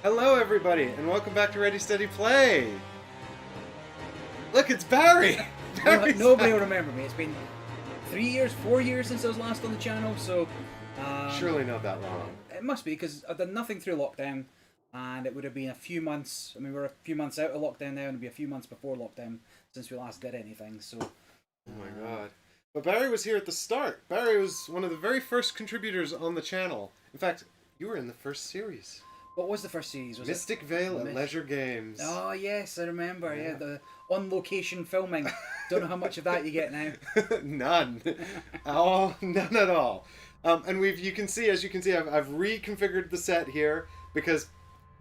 Hello, everybody, and welcome back to Ready, Steady, Play. Look, it's Barry. Nobody will remember me. It's been 3 years, 4 years since I was last on the channel, so... Surely not that long. It must be, because I've done nothing through lockdown, and it would have been a few months... I mean, we're a few months out of lockdown now, and it'll be a few months before lockdown since we last did anything, so... Oh my god. But Barry was here at the start. Barry was one of the very first contributors on the channel. In fact, you were in the first series. What was the first series? Was Mystic Vale at Leisure Games. Oh, yes, I remember, yeah, the on-location filming. Don't know how much of that you get now. None. Oh, none at all. And you can see, I've reconfigured the set here because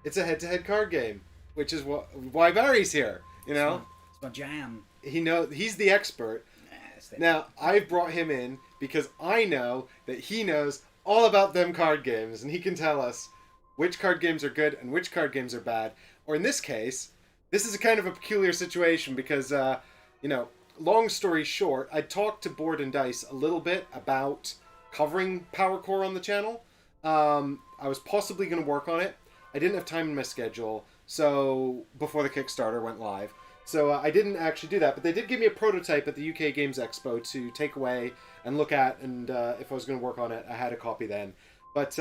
it's a head-to-head card game, which is why Barry's here, you know? It's my jam. He's the expert. Now, I've brought him in because I know that he knows all about them card games, and he can tell us which card games are good and which card games are bad. Or in this case, this is a kind of a peculiar situation because, long story short, I talked to Board and Dice a little bit about covering Powercore on the channel. I was possibly going to work on it. I didn't have time in my schedule, so before the Kickstarter went live. So I didn't actually do that, but they did give me a prototype at the UK Games Expo to take away and look at, and if I was going to work on it, I had a copy then. But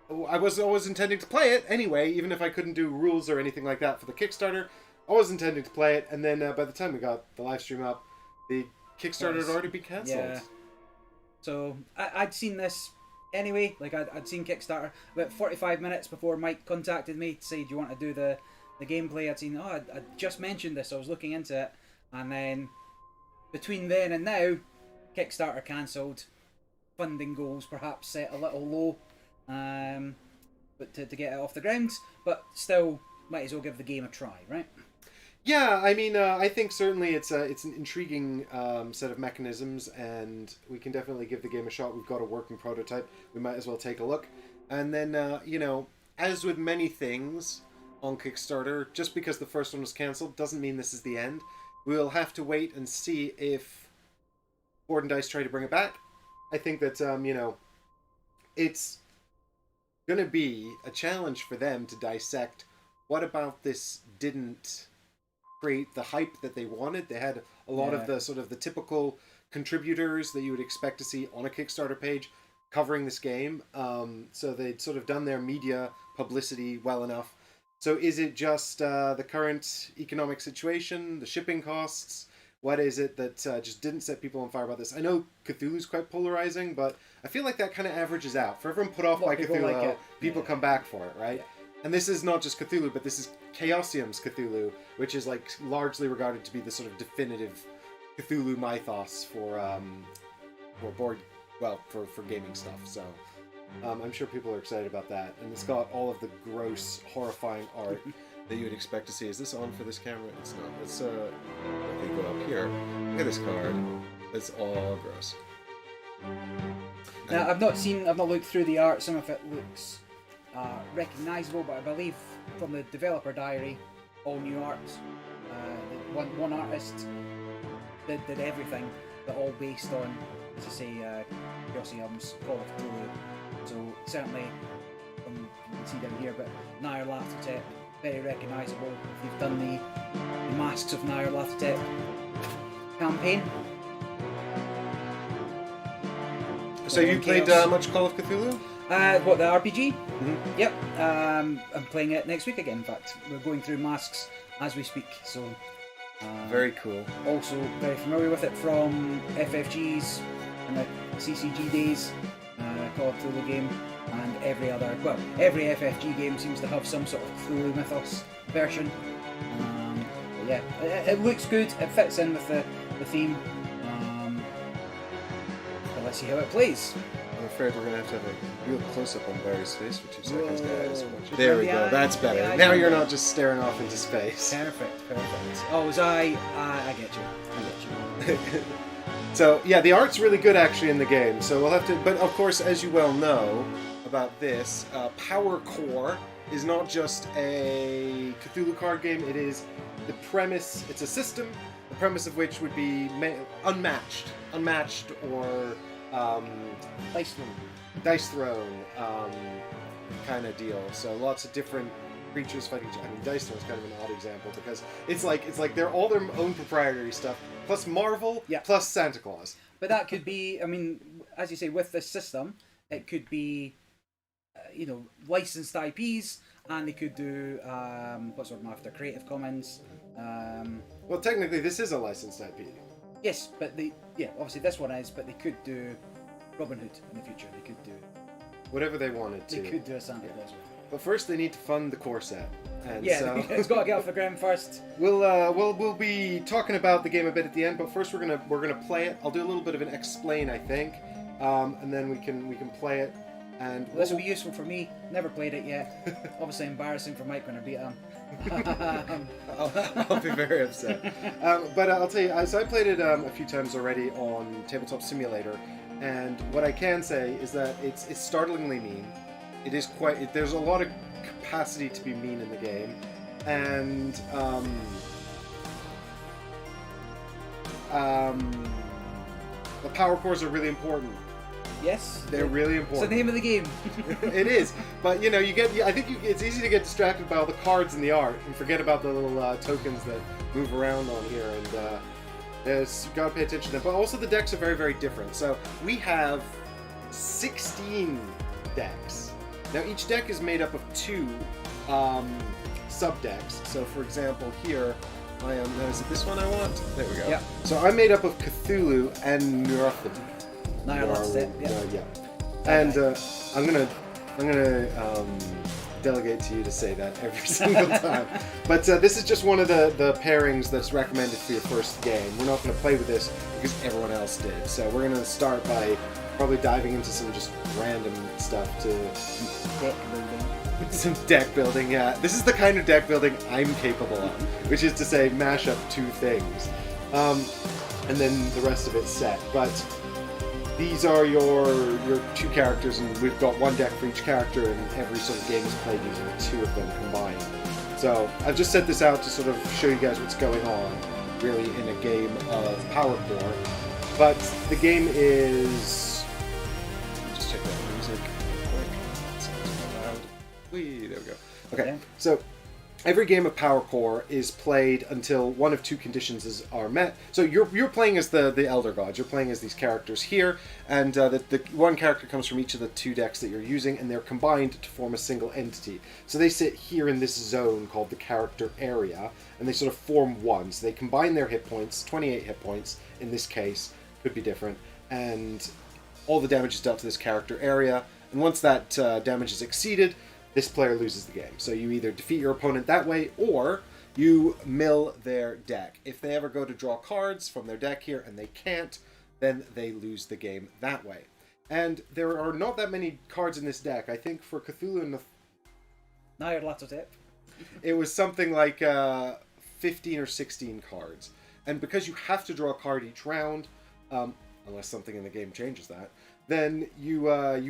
I was always intending to play it anyway, even if I couldn't do rules or anything like that for the Kickstarter. I was intending to play it, and then by the time we got the live stream up, the Kickstarter had already been cancelled. Yeah. So I'd seen this anyway. Like I'd seen Kickstarter about 45 minutes before Mike contacted me to say, "Do you want to do the gameplay?" I'd seen. I just mentioned this. So I was looking into it, and then between then and now, Kickstarter cancelled. Funding goals perhaps set a little low. But to get it off the ground, but still might as well give the game a try, right? Yeah, I mean, I think certainly it's an intriguing set of mechanisms, and we can definitely give the game a shot. We've got a working prototype. We might as well take a look. And then, as with many things on Kickstarter, just because the first one was cancelled doesn't mean this is the end. We'll have to wait and see if Board and Dice try to bring it back. I think that, it's going to be a challenge for them to dissect what about this didn't create the hype that they wanted. They had a lot of the sort of the typical contributors that you would expect to see on a Kickstarter page covering this game. So they'd sort of done their media publicity well enough. So is it just the current economic situation, the shipping costs? What is it that just didn't set people on fire about this? I know Cthulhu's quite polarizing, but I feel like that kind of averages out. For everyone put off by Cthulhu, people come back for it, right? Yeah. And this is not just Cthulhu, but this is Chaosium's Cthulhu, which is like largely regarded to be the sort of definitive Cthulhu mythos for gaming stuff. So I'm sure people are excited about that. And it's got all of the gross, horrifying art that you would expect to see. Is this on for this camera? It's not. Let's let me go up here. Look at this card. It's all gross. Now I've not looked through the art. Some of it looks recognisable, but I believe from the developer diary, all new art. One artist did everything, but all based on, as I say, Chaosium's Call of Cthulhu. So certainly, you can see down here, but Nyarlathotep, very recognisable. If you've done the Masks of Nyarlathotep campaign. So you played much Call of Cthulhu? What, the RPG? Mm-hmm. Yep. I'm playing it next week again, in fact. We're going through Masks as we speak, so... very cool. Also very familiar with it from FFGs and the CCG days, Call of Cthulhu game, and every FFG game seems to have some sort of Cthulhu mythos version. But yeah, it looks good, it fits in with the theme, but let's see how it plays. I'm afraid we're going to have a real close-up on Barry's face for 2 seconds, guys. There we go, that's better. Now you're not just staring off into space. Perfect. Oh, was I get you. So, yeah, the art's really good, actually, in the game. So we'll have to... But, of course, as you well know about this, Powercore is not just a Cthulhu card game. It is the premise... It's a system, the premise of which would be unmatched or... Dice Throne. Dice Throne. kind of deal. So lots of different creatures fighting each other. I mean, Dice Tower is kind of an odd example because it's like they're all their own proprietary stuff, plus Marvel, plus Santa Claus. But that could be, I mean, as you say, with this system, it could be, licensed IPs, and they could do, what's the word after, Creative Commons. Well, technically, this is a licensed IP. Yes, but obviously this one is, but they could do Robin Hood in the future. They could do whatever they wanted to. They could do a Santa Claus one. But first, they need to fund the core set. And so it's got to get off the ground first. We'll be talking about the game a bit at the end, but first we're gonna play it. I'll do a little bit of an explain, I think, and then we can play it. And this will be useful for me. Never played it yet. Obviously embarrassing for Mike when I beat him. I'll be very upset. But I'll tell you, so I played it a few times already on Tabletop Simulator, and what I can say is that it's startlingly mean. It is there's a lot of capacity to be mean in the game, and the power cores are really important. Yes, they're really important. It's the name of the game. It is, but I think it's easy to get distracted by all the cards and the art and forget about the little tokens that move around on here, and you've got to pay attention to them. But also the decks are very, very different. So we have 16 decks. Now each deck is made up of 2 sub-decks. So for example here, is it this one I want? There we go. Yeah. So I'm made up of Cthulhu and Nurafid. And I'm gonna delegate to you to say that every single time. But this is just one of the pairings that's recommended for your first game. We're not going to play with this because everyone else did. So we're going to start by probably diving into some just random stuff to deck building. Some deck building. Yeah, this is the kind of deck building I'm capable of, which is to say mash up 2 things, and then the rest of it's set. But these are your 2 characters, and we've got 1 deck for each character, and every sort of game is played using 2 of them combined. So I've just set this out to sort of show you guys what's going on, really, in a game of Powercore. But the game is... Let me just check that music real quick. It sounds so loud. Whee, there we go. Okay, so every game of Powercore is played until one of 2 conditions are met. So you're playing as the Elder Gods. You're playing as these characters here, and the 1 character comes from each of the 2 decks that you're using, and they're combined to form a single entity. So they sit here in this zone called the character area, and they sort of form 1. So they combine their hit points, 28 hit points in this case, could be different, and all the damage is dealt to this character area. And once that damage is exceeded, this player loses the game. So you either defeat your opponent that way, or you mill their deck. If they ever go to draw cards from their deck here and they can't, then they lose the game that way. And there are not that many cards in this deck. I think for Cthulhu and Now you're lots of it. It was something like 15 or 16 cards. And because you have to draw a card each round, unless something in the game changes that, then you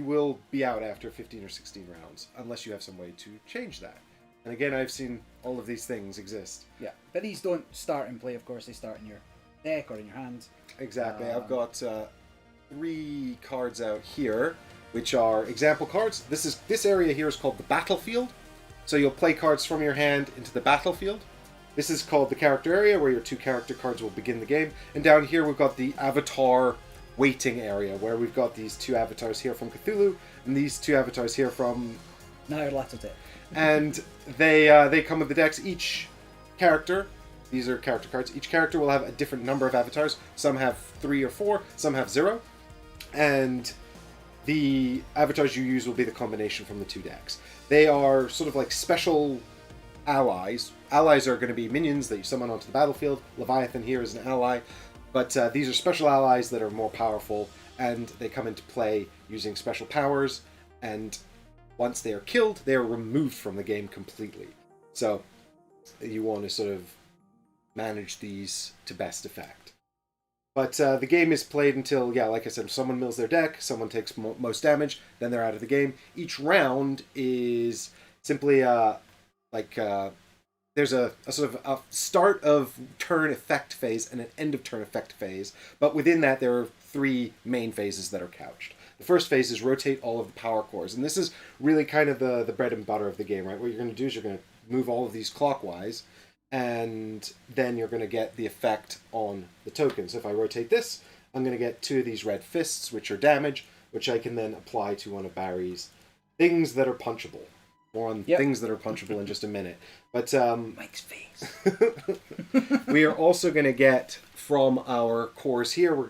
will be out after 15 or 16 rounds, unless you have some way to change that. And again, I've seen all of these things exist. Yeah, but these don't start in play, of course. They start in your deck or in your hand. Exactly. I've got 3 cards out here, which are example cards. This area here is called the battlefield. So you'll play cards from your hand into the battlefield. This is called the character area, where your 2 character cards will begin the game. And down here we've got the avatar waiting area, where we've got these 2 avatars here from Cthulhu and these 2 avatars here from Nyarlathotep. And they come with the decks. Each character, these are character cards, each character will have a different number of avatars. Some have 3 or 4, some have 0, and the avatars you use will be the combination from the 2 decks. They are sort of like special allies. Allies are going to be minions that you summon onto the battlefield. Leviathan here is an ally. But these are special allies that are more powerful, and they come into play using special powers, and once they are killed, they are removed from the game completely. So you want to sort of manage these to best effect. But the game is played until, like I said, someone mills their deck, someone takes most damage, then they're out of the game. Each round is simply there's a sort of a start of turn effect phase and an end of turn effect phase, but within that there are 3 main phases that are couched. The first phase is rotate all of the power cores. And this is really kind of the bread and butter of the game, right? What you're going to do is you're going to move all of these clockwise, and then you're going to get the effect on the token. So if I rotate this, I'm going to get 2 of these red fists, which are damage, which I can then apply to one of Barry's things that are punchable. More on things that are punchable in just a minute. But Mike's face. we are also going to get from our cores here, we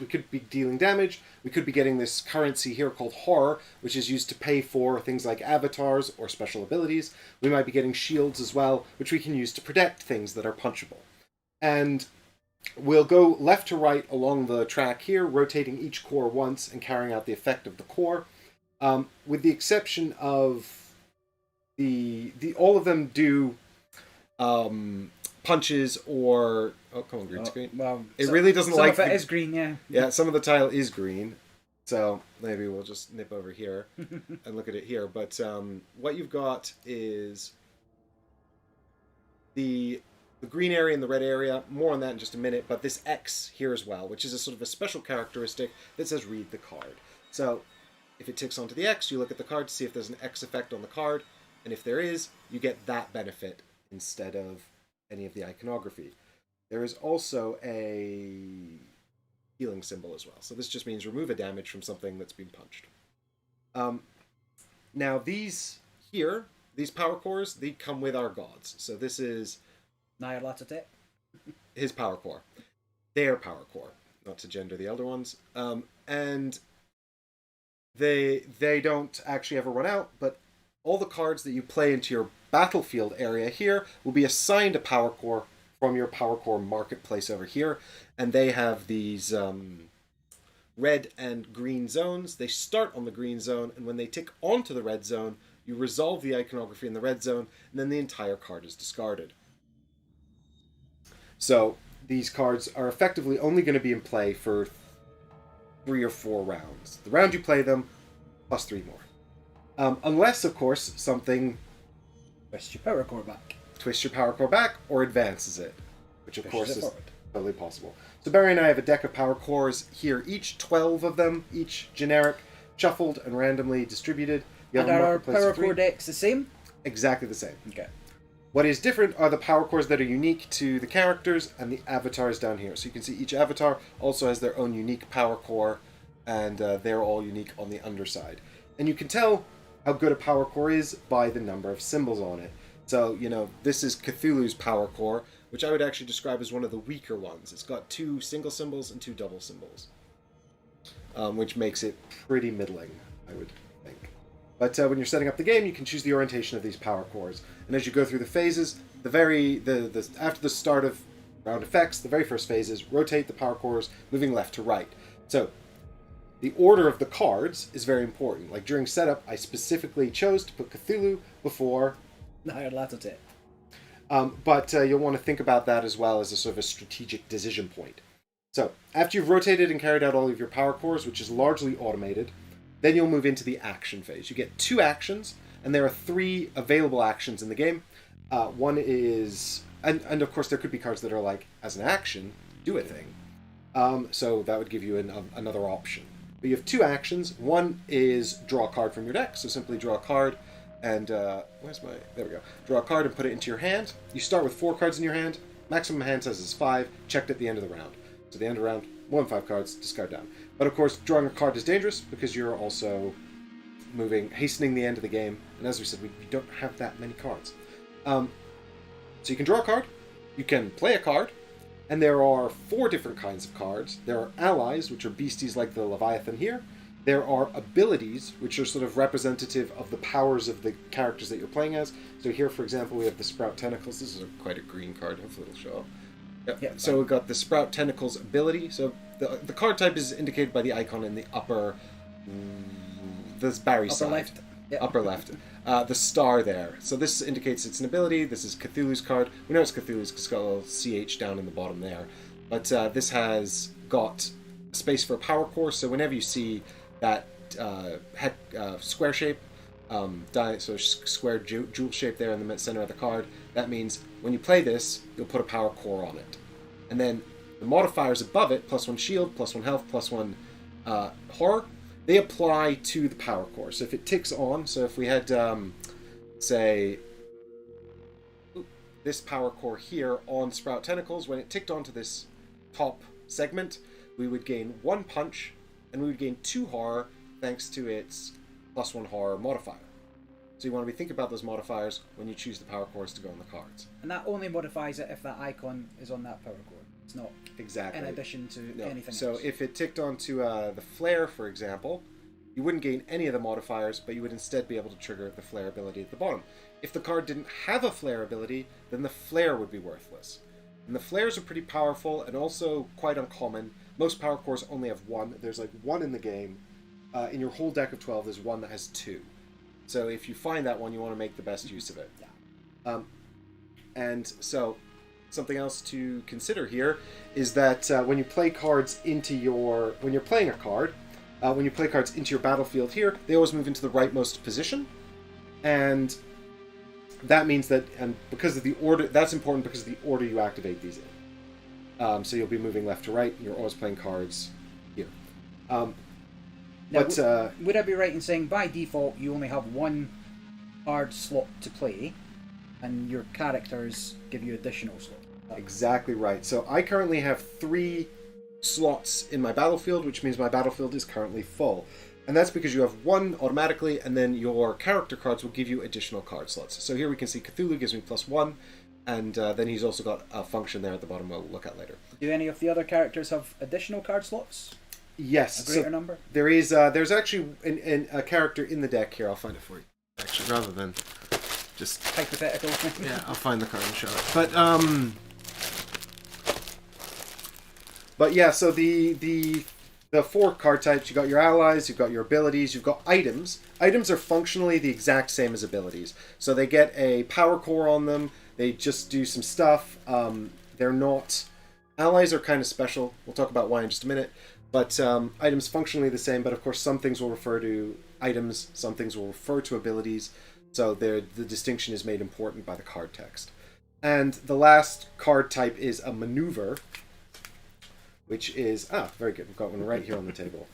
could be dealing damage. We could be getting this currency here called horror, which is used to pay for things like avatars or special abilities. We might be getting shields as well, which we can use to protect things that are punchable. And we'll go left to right along the track here, rotating each core once and carrying out the effect of the core. With the exception of the all of them do punches or come on, green screen. Well, it really doesn't like. Some of it is green, yeah. Yeah, some of the tile is green, so maybe we'll just nip over here and look at it here. But what you've got is the green area and the red area. More on that in just a minute. But this X here as well, which is a sort of a special characteristic that says read the card. So if it ticks onto the X, you look at the card to see if there's an X effect on the card, and if there is, you get that benefit instead of any of the iconography. There is also a healing symbol as well. So this just means remove a damage from something that's been punched. Now these here, these power cores, they come with our gods. So this is Nyarlathotep. His power core. Their power core. Not to gender the elder ones. And they don't actually ever run out, but all the cards that you play into your battlefield area here will be assigned a power core from your power core marketplace over here, and they have these red and green zones. They start on the green zone, and when they tick onto the red zone, you resolve the iconography in the red zone, and then the entire card is discarded. So these cards are effectively only going to be in play for 3 or 4 rounds. The round you play them, plus 3 more. Unless, of course, something Twist your power core back. Twists your power core back or advances it, which of course Pushes it is forward. totally possible. So Barry and I have a deck of power cores here, each 12 of them, each generic, shuffled and randomly distributed. You have And a are our marketplace power of 3. core decks the same? Exactly the same. Okay. What is different are the power cores that are unique to the characters and the avatars down here. So you can see each avatar also has their own unique power core, and they're all unique on the underside. And you can tell how good a power core is by the number of symbols on it. So, this is Cthulhu's power core, which I would actually describe as one of the weaker ones. It's got 2 single symbols and 2 double symbols, which makes it pretty middling, I would think. But when you're setting up the game, you can choose the orientation of these power cores. And as you go through the phases, after the start of round effects, the very first phase is rotate the power cores, moving left to right. So the order of the cards is very important. Like during setup, I specifically chose to put Cthulhu before Nyarlathotep. But you'll want to think about that as well as a sort of a strategic decision point. So after you've rotated and carried out all of your power cores, which is largely automated, then you'll move into the action phase. You get 2 actions, and there are 3 available actions in the game. One is, and of course there could be cards that are like, as an action, do a thing. So that would give you another option. But you have 2 actions. One is draw a card from your deck, so simply draw a card, and there we go. Draw a card and put it into your hand. You start with 4 cards in your hand. Maximum hand size is 5, checked at the end of the round. So at the end of the round, more than 5 cards, discard down. But of course, drawing a card is dangerous because you're also hastening the end of the game. And as we said, we don't have that many cards. So you can draw a card, you can play a card, and there are 4 different kinds of cards. There are allies, which are beasties like the Leviathan here. There are abilities, which are sort of representative of the powers of the characters that you're playing as. So here, for example, we have the Sprout Tentacles. This is quite a green card. Hopefully it'll show up. Yep. So we've got the Sprout Tentacles ability. So the card type is indicated by the icon in the upper... This Barry side. Left. Yep. Upper left. The star there. So this indicates it's an ability. This is Cthulhu's card. We know it's Cthulhu's because it's got a little CH down in the bottom there. But this has got space for a power core. So whenever you see that square shape, so square jewel shape there in the center of the card, that means when you play this, you'll put a power core on it. And then the modifiers above it, +1 shield, +1 health, +1 horror, they apply to the power core. So if it ticks on, so if we had, say, this power core here on Sprout Tentacles, when it ticked onto this top segment, we would gain 1 punch, and we would gain 2 horror thanks to its +1 horror modifier. So you want to be thinking about those modifiers when you choose the power cores to go on the cards. And that only modifies it if that icon is on that power core. It's not exactly in addition to anything so else. If it ticked onto the flare, for example, you wouldn't gain any of the modifiers, but you would instead be able to trigger the flare ability at the bottom. If the card didn't have a flare ability, then the flare would be worthless. And the flares are pretty powerful and also quite uncommon. Most power cores only have 1. There's like 1 in the game. In your whole deck of 12, there's 1 that has 2. So if you find that one, you want to make the best use of it. Yeah. And so something else to consider here is that when you play cards into your... When you're playing a card, when you play cards into your battlefield here, they always move into the rightmost position. And that means that, and because of the order, that's important because of the order you activate these in. So you'll be moving left to right, and you're always playing cards here. Now, would I be right in saying by default you only have 1 card slot to play, and your characters give you additional slots? Exactly right. So I currently have 3 slots in my battlefield, which means my battlefield is currently full. And that's because you have 1 automatically, and then your character cards will give you additional card slots. So here we can see Cthulhu gives me +1, and then he's also got a function there at the bottom we'll look at later. Do any of the other characters have additional card slots? Yes. A greater number? There is. There's actually a character in the deck here. I'll find it for you. Actually, rather than just... Hypothetical. Yeah, I'll find the card and show it. But yeah, so the 4 card types, you've got your allies, you've got your abilities, you've got items. Items are functionally the exact same as abilities. So they get a power core on them, they just do some stuff. They're not... Allies are kind of special. We'll talk about why in just a minute. But items functionally the same, but of course some things will refer to items, some things will refer to abilities. So the distinction is made important by the card text. And the last card type is a maneuver, which is... very good. We've got one right here on the table.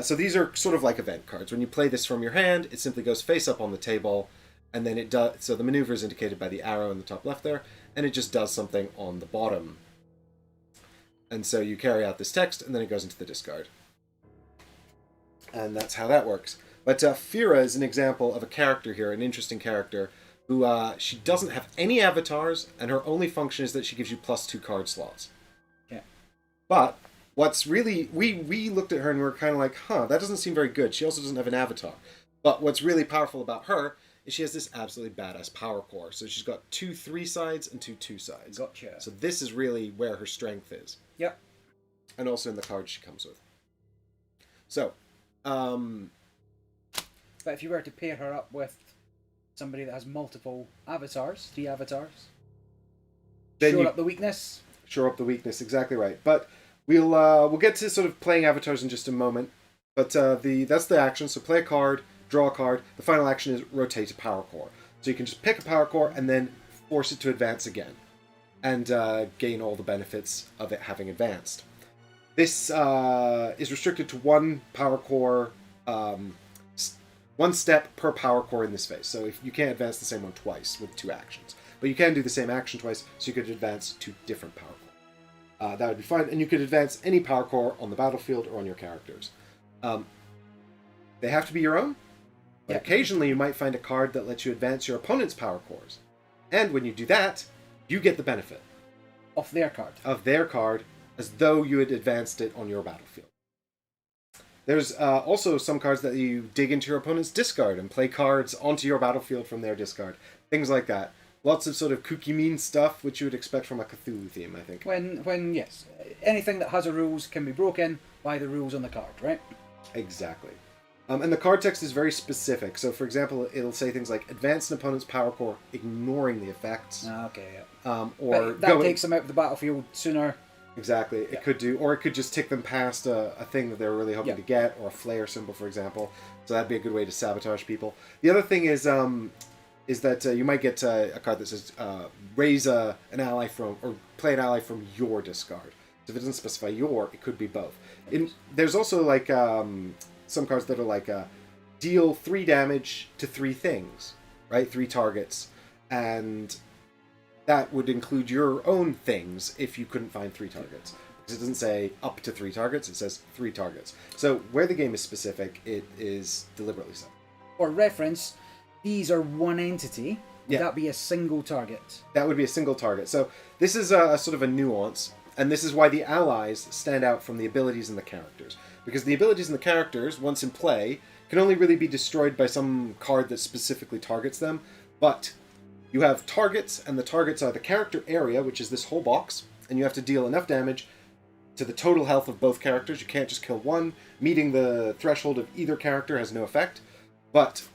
So these are sort of like event cards. When you play this from your hand, it simply goes face up on the table, and then it does... So the maneuver is indicated by the arrow in the top left there, and it just does something on the bottom. And so you carry out this text, and then it goes into the discard. And that's how that works. But Fira is an example of a character here, an interesting character, who she doesn't have any avatars, and her only function is that she gives you +2 card slots. Yeah. But what's really... We looked at her and we were kind of like, that doesn't seem very good. She also doesn't have an avatar. But what's really powerful about her is she has this absolutely badass power core. So she's got 2 3-sides and 2 2-sides. Gotcha. So this is really where her strength is. Yep. And also in the cards she comes with. So, But if you were to pair her up with somebody that has multiple avatars, 3 avatars, then shore up the weakness. Shore up the weakness, exactly right. But we'll get to sort of playing avatars in just a moment. But that's the action. So play a card, draw a card. The final action is rotate a power core. So you can just pick a power core and then force it to advance again, and gain all the benefits of it having advanced. This is restricted to 1 power core, 1 step per power core in this phase. So if you can't advance the same one twice with 2 actions. But you can do the same action twice, so you could advance 2 different power core. That would be fine, and you could advance any power core on the battlefield or on your characters. They have to be your own, but occasionally you might find a card that lets you advance your opponent's power cores. And when you do that, you get the benefit. Of their card. Of their card, as though you had advanced it on your battlefield. There's also some cards that you dig into your opponent's discard and play cards onto your battlefield from their discard. Things like that. Lots of sort of kooky mean stuff, which you would expect from a Cthulhu theme, I think. When yes. Anything that has a rules can be broken by the rules on the card, right? Exactly. And the card text is very specific. So, for example, it'll say things like, advance an opponent's power core, ignoring the effects. Okay, yeah. Or but that takes them out of the battlefield sooner. Exactly. It could do, or it could just tick them past a thing that they were really hoping to get, or a flare symbol, for example. So that'd be a good way to sabotage people. The other thing is that you might get a card that says raise an ally from, or play an ally from your discard. So if it doesn't specify your, it could be both. There's also like some cards that are like deal 3 damage to 3 things, right? 3 targets, and that would include your own things if you couldn't find 3 targets. Because it doesn't say up to 3 targets, it says 3 targets. So where the game is specific, it is deliberately so. For reference, these are one entity. Would that be a single target? That would be a single target. So this is a sort of a nuance, and this is why the allies stand out from the abilities and the characters. Because the abilities and the characters, once in play, can only really be destroyed by some card that specifically targets them. But you have targets, and the targets are the character area, which is this whole box, and you have to deal enough damage to the total health of both characters. You can't just kill one. Meeting the threshold of either character has no effect. But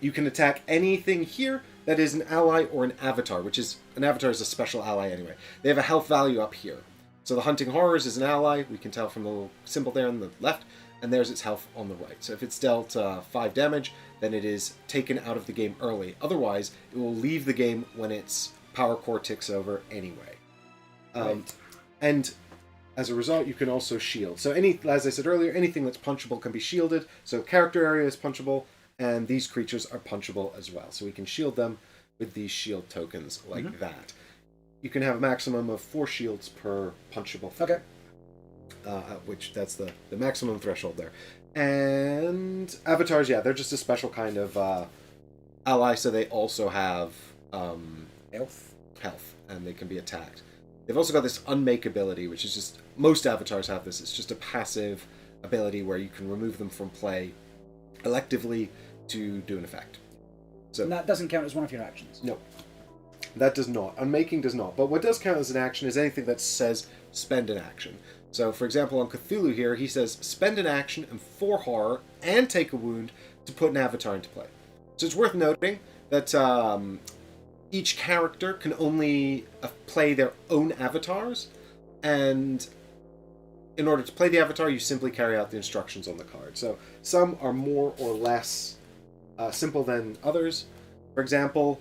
you can attack anything here that is an ally or an avatar, which is, an avatar is a special ally anyway. They have a health value up here. So the Hunting Horrors is an ally, we can tell from the little symbol there on the left, and there's its health on the right. So if it's dealt 5 damage, then it is taken out of the game early. Otherwise, it will leave the game when its Powercore ticks over anyway. Right. And as a result, you can also shield. So as I said earlier, anything that's punchable can be shielded. So character area is punchable, and these creatures are punchable as well. So we can shield them with these shield tokens like that. You can have a maximum of 4 shields per punchable thing. Okay. Which that's the maximum threshold there. And avatars, yeah, they're just a special kind of ally, so they also have health, and they can be attacked. They've also got this unmake ability, which is just, most avatars have this. It's just a passive ability where you can remove them from play electively to do an effect. So And that doesn't count as one of your actions? No. That does not. Unmaking does not. But what does count as an action is anything that says spend an action. So, for example, on Cthulhu here, he says spend an action and 4 horror and take a wound to put an avatar into play. So it's worth noting that each character can only play their own avatars, and in order to play the avatar, you simply carry out the instructions on the card. So some are more or less simple than others. For example...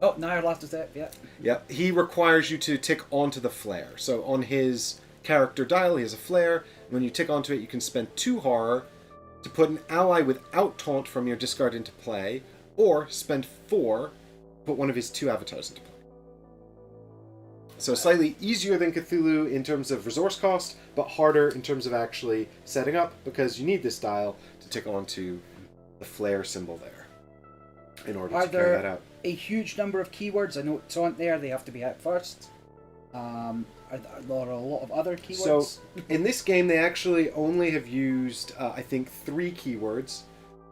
Oh, now I'll have to step, yeah. Yeah, he requires you to tick onto the flare. So on his character dial, he has a flare. And when you tick onto it, you can spend 2 horror to put an ally without taunt from your discard into play, or spend 4 to put one of his 2 avatars into play. So slightly easier than Cthulhu in terms of resource cost, but harder in terms of actually setting up, because you need this dial to tick onto the flare symbol there in order to carry that out. A huge number of keywords? I know taunt there, they have to be out first. Are there a lot of other keywords? So in this game, they actually only have used, I think, 3 keywords.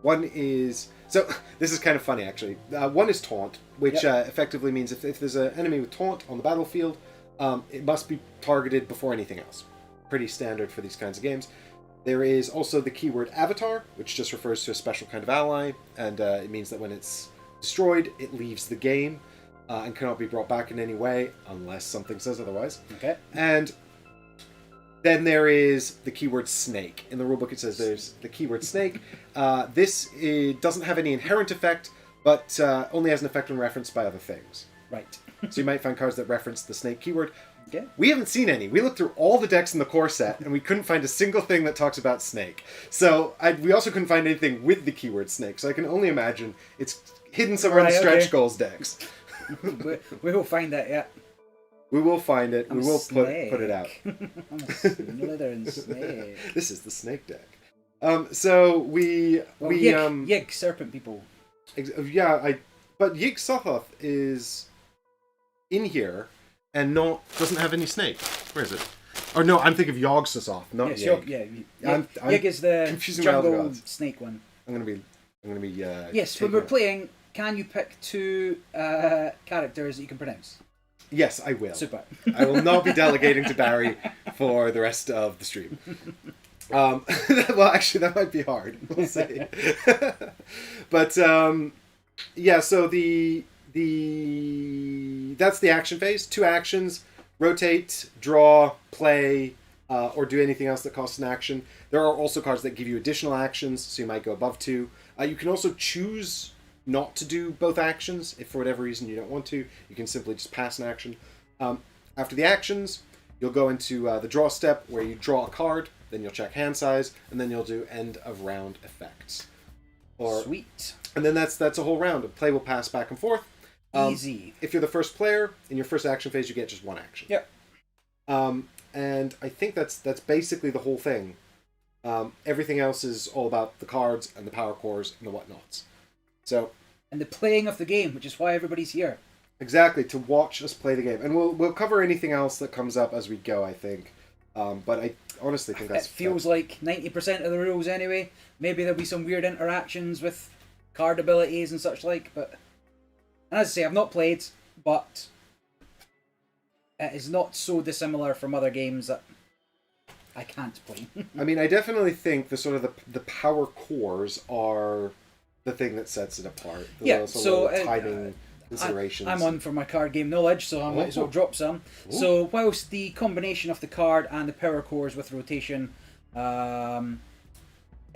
One is... So this is kind of funny, actually. One is taunt, which effectively means if there's an enemy with taunt on the battlefield, it must be targeted before anything else. Pretty standard for these kinds of games. There is also the keyword avatar, which just refers to a special kind of ally, and it means that when it's destroyed, it leaves the game and cannot be brought back in any way unless something says otherwise. Okay. And then there is the keyword snake. In the rulebook, it says there's the keyword snake. It doesn't have any inherent effect, but only has an effect when referenced by other things. Right. So you might find cards that reference the snake keyword. Okay. We haven't seen any. We looked through all the decks in the core set, and we couldn't find a single thing that talks about snake. So we also couldn't find anything with the keyword snake. So I can only imagine it's hidden somewhere in the stretch goals decks. we will find that, yeah. We will find it. I'm we will put it out. I'm a slithering snake. This is the snake deck. So Yig, serpent people. But Yig Sothoth is in here and doesn't have any snake. Where is it? Or no, I'm thinking of Yog Sothoth, not Yig. Yig is the jungle snake one. I'm gonna be. Yes, when we're playing, can you pick 2 characters that you can pronounce? Yes, I will. Super. I will not be delegating to Barry for the rest of the stream. Well, actually, that might be hard. We'll see. But yeah, so that's the action phase. 2 actions: rotate, draw, play, or do anything else that costs an action. There are also cards that give you additional actions, so you might go above 2. You can also choose not to do both actions. If for whatever reason you don't want to, you can simply just pass an action. After the actions, you'll go into the draw step, where you draw a card then you'll check hand size, and then you'll do end of round effects. Sweet. And then that's a whole round. Play will pass back and forth. Easy. If you're the first player, in your first action phase, you get just one action. Yep. And I think that's basically the whole thing. Everything else is all about the cards and the power cores and the whatnots. So. And the playing of the game, which is why everybody's here. Exactly, to watch us play the game. And we'll cover anything else that comes up as we go, I think. But I honestly think It feels like 90% of the rules anyway. Maybe there'll be some weird interactions with card abilities and such like, but... And as I say, I've not played, but... It is not so dissimilar from other games that I can't play. I mean, I definitely think the sort of the power cores are the thing that sets it apart. So timing considerations. I'm on for my card game knowledge, so I might as well drop some. Ooh. So whilst the combination of the card and the power cores with rotation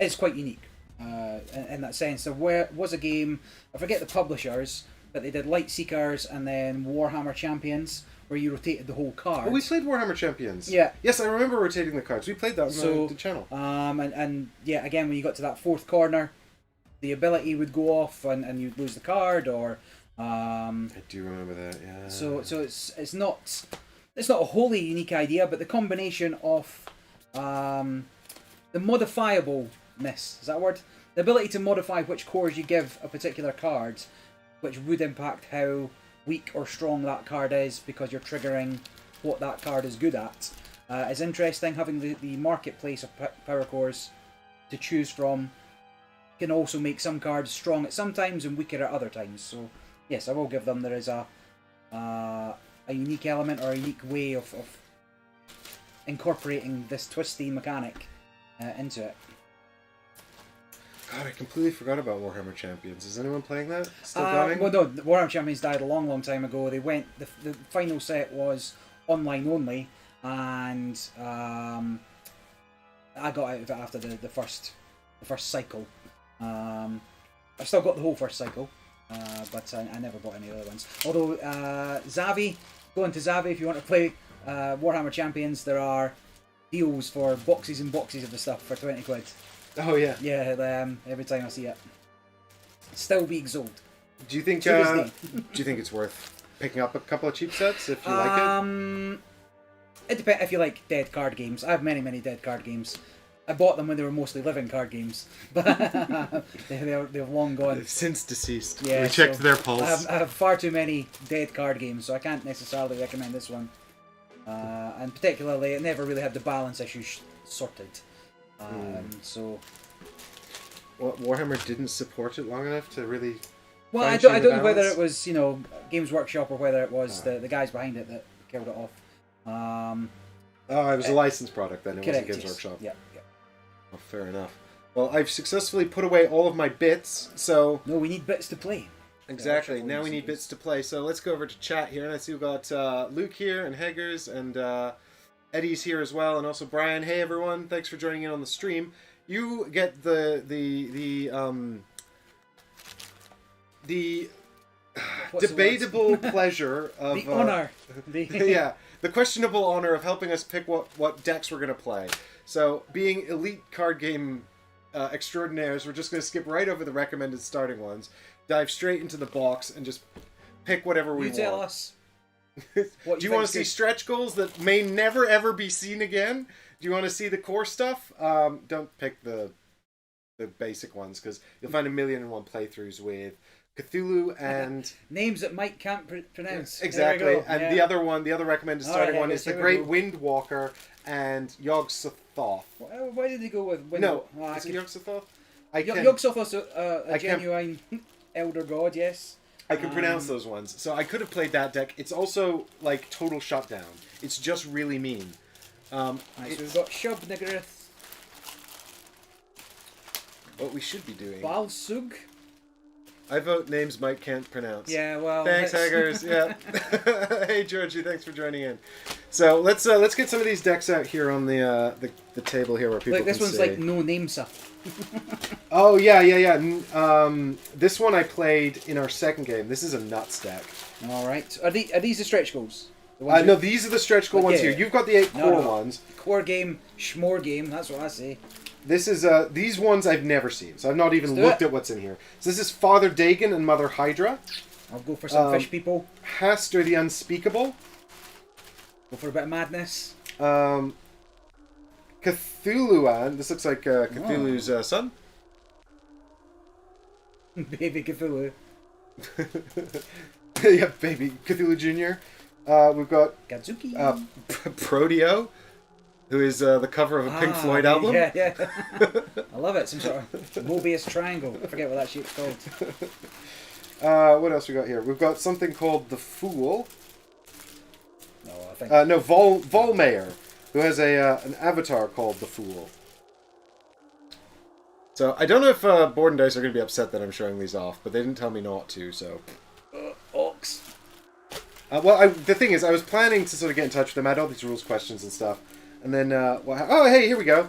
is quite unique in that sense. There was a game, I forget the publishers, but they did Light Seekers and then Warhammer Champions, where you rotated the whole card. Oh, we played Warhammer Champions. Yeah. Yes, I remember rotating the cards. We played that on the channel. And yeah, again, when you got to that fourth corner, the ability would go off and you'd lose the card, or... I do remember that, yeah. So it's not a wholly unique idea, but the combination of the modifiableness, is that a word? The ability to modify which cores you give a particular card, which would impact how weak or strong that card is, because you're triggering what that card is good at, is interesting. Having the marketplace of power cores to choose from can also make some cards strong at some times and weaker at other times. So yes, I will give them there is a unique element or a unique way of incorporating this twisty mechanic into it. God, I completely forgot about Warhammer Champions. Is anyone playing that? Still going? Well, no, Warhammer Champions died a long time ago. They went. The final set was online only, and I got out of it after the first cycle. I've still got the whole first cycle, but I never bought any other ones. Although Zavi, go into Zavi if you want to play Warhammer Champions. There are deals for boxes and boxes of the stuff for 20 quid. Oh yeah. Yeah, every time I see it. Still being sold. Do you think it's worth picking up a couple of cheap sets if you like it? It depends if you like dead card games. I have many dead card games. I bought them when they were mostly living card games, but they've long gone. They've since deceased. Yeah, we checked their pulse. I have far too many dead card games, so I can't necessarily recommend this one. And particularly, it never really had the balance issues sorted. So, Warhammer didn't support it long enough to really. Well, I don't know whether it was Games Workshop or whether it was the guys behind it that killed it off. It was a licensed product then. It wasn't Correct, Games Workshop. Yeah. Oh, fair enough. Well, I've successfully put away all of my bits, so. No, we need bits to play. Exactly. Now we need bits to play. So let's go over to chat here, and I see we've got Luke here, and Heggers, and Eddie's here as well, and also Brian. Hey everyone, thanks for joining in on the stream. You get the debatable pleasure of the honor. Yeah, the questionable honor of helping us pick what decks we're gonna play. So, being elite card game extraordinaires, we're just gonna skip right over the recommended starting ones, dive straight into the box, and just pick whatever we want. You tell us. Do you want to see stretch goals that may never ever be seen again? Do you want to see the core stuff? Don't pick the basic ones, because you'll find 1,000,001 playthroughs with Cthulhu and names that Mike can't pronounce. Exactly, and the other recommended starting one is the Great Windwalker and Yog-Sothoth. Why did they go with Windwalker? No, is it Yog-Sothoth? Yog-Sothoth's a genuine elder god, yes. I can pronounce those ones. So I could have played that deck. It's also like total shutdown. It's just really mean. So we've got Shub Nigarith. What we should be doing. Balsug. I vote names Mike can't pronounce. Yeah, well. Thanks, Haggers. Yeah. Hey, Georgie. Thanks for joining in. So let's get some of these decks out here on the table here where people. Look, this can one's see. like no name stuff. Oh yeah. This one I played in our second game. This is a nuts deck. All right. Are these the stretch goals? No, these are the stretch goal ones here. You've got the 8 core ones. Core game, schmore game. That's what I say. This is these ones I've never seen, so I've not even looked at what's in here. So this is Father Dagon and Mother Hydra. I'll go for some fish people. Hastur the Unspeakable. Go for a bit of madness. Cthulhuan. This looks like Cthulhu's son. Baby Cthulhu. Yeah, baby Cthulhu Jr. We've got Gadzuki. Proteo, who is the cover of a Pink Floyd album. Yeah. I love it. Some sort of Mobius triangle. I forget what that shape's called. What else we got here? We've got something called the Fool. No, I think. Volmayer, who has an avatar called the Fool. So I don't know if Board and Dice are going to be upset that I'm showing these off, but they didn't tell me not to. So. Ox. The thing is, I was planning to sort of get in touch with them. I had all these rules questions and stuff, and then hey, here we go.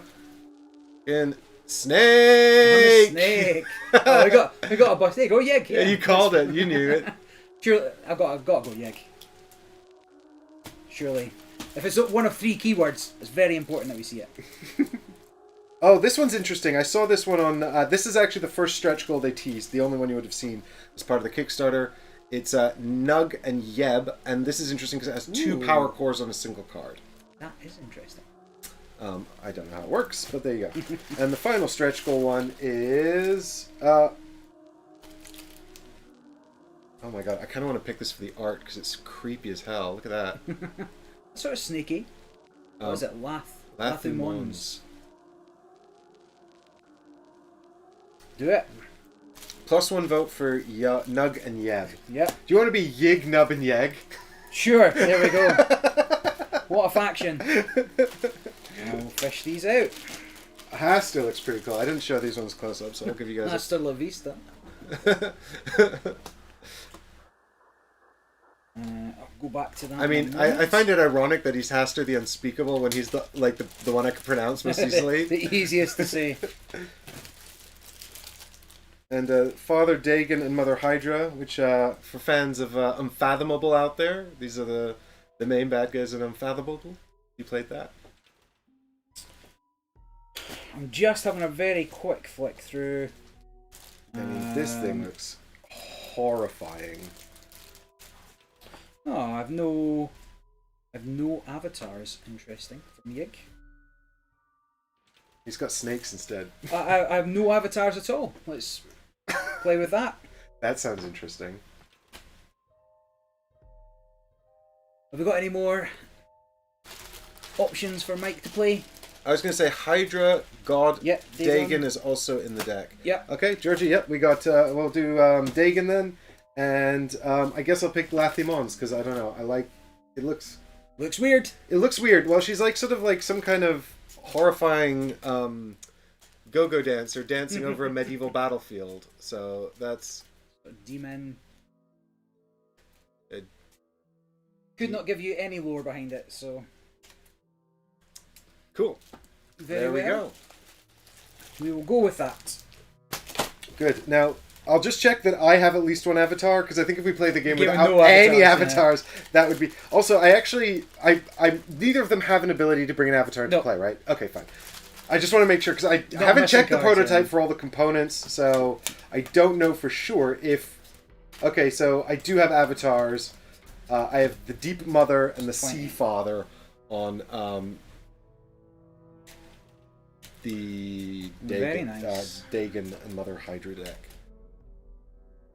Snake. I'm a snake. Oh, we got a boss. There you go, Yeg. Yeah, you called it. You knew it. Surely, I've got to go Yeg. Surely, if it's one of 3 keywords, it's very important that we see it. Oh, this one's interesting. I saw this one on. This is actually the first stretch goal they teased. The only one you would have seen as part of the Kickstarter. It's Nug and Yeb, and this is interesting because it has 2 power cores on a single card. That is interesting. I don't know how it works, but there you go. And the final stretch goal one is... oh my god, I kind of want to pick this for the art because it's creepy as hell. Look at that. Sort of sneaky. What is it? Lathumons. Do it. +1 vote for Nug and Yeb. Yeah. Do you want to be Yig, Nub, and Yeg? Sure. There we go. What a faction. I'll fish these out. Hastur looks pretty cool. I didn't show these ones close up, so I'll give you guys. Hasta la vista. I'll go back to that. I mean, I find it ironic that he's Hastur the Unspeakable when he's the one I can pronounce most easily. the easiest to say. And Father Dagon and Mother Hydra, which for fans of Unfathomable out there, these are the main bad guys in Unfathomable. You played that? I'm just having a very quick flick through. I mean, this thing looks horrifying. Oh, I've no avatars. Interesting from Yig. He's got snakes instead. I have no avatars at all. Let's play with that. That sounds interesting. Have we got any more options for Mike to play? I was going to say Hydra, God, Yep, Dagon is also in the deck. Yep. Okay, Georgie, yep, we got, we'll do Dagon then, and I guess I'll pick Lathimons, because I don't know, it looks weird. It looks weird. Well, she's like sort of like some kind of horrifying go-go dancer dancing over a medieval battlefield, so that's... Demon. Could not give you any lore behind it, so... Cool. There we go. We will go with that. Good. Now, I'll just check that I have at least one avatar, because I think if we play the game without no any avatars, avatars, that would be... Also, neither of them have an ability to bring an avatar into play, right? Okay, fine. I just want to make sure, because I haven't checked the prototype for all the components, so I don't know for sure if... Okay, so I do have avatars. I have the Deep Mother and the Sea Father on the Dagon and Mother Hydra deck.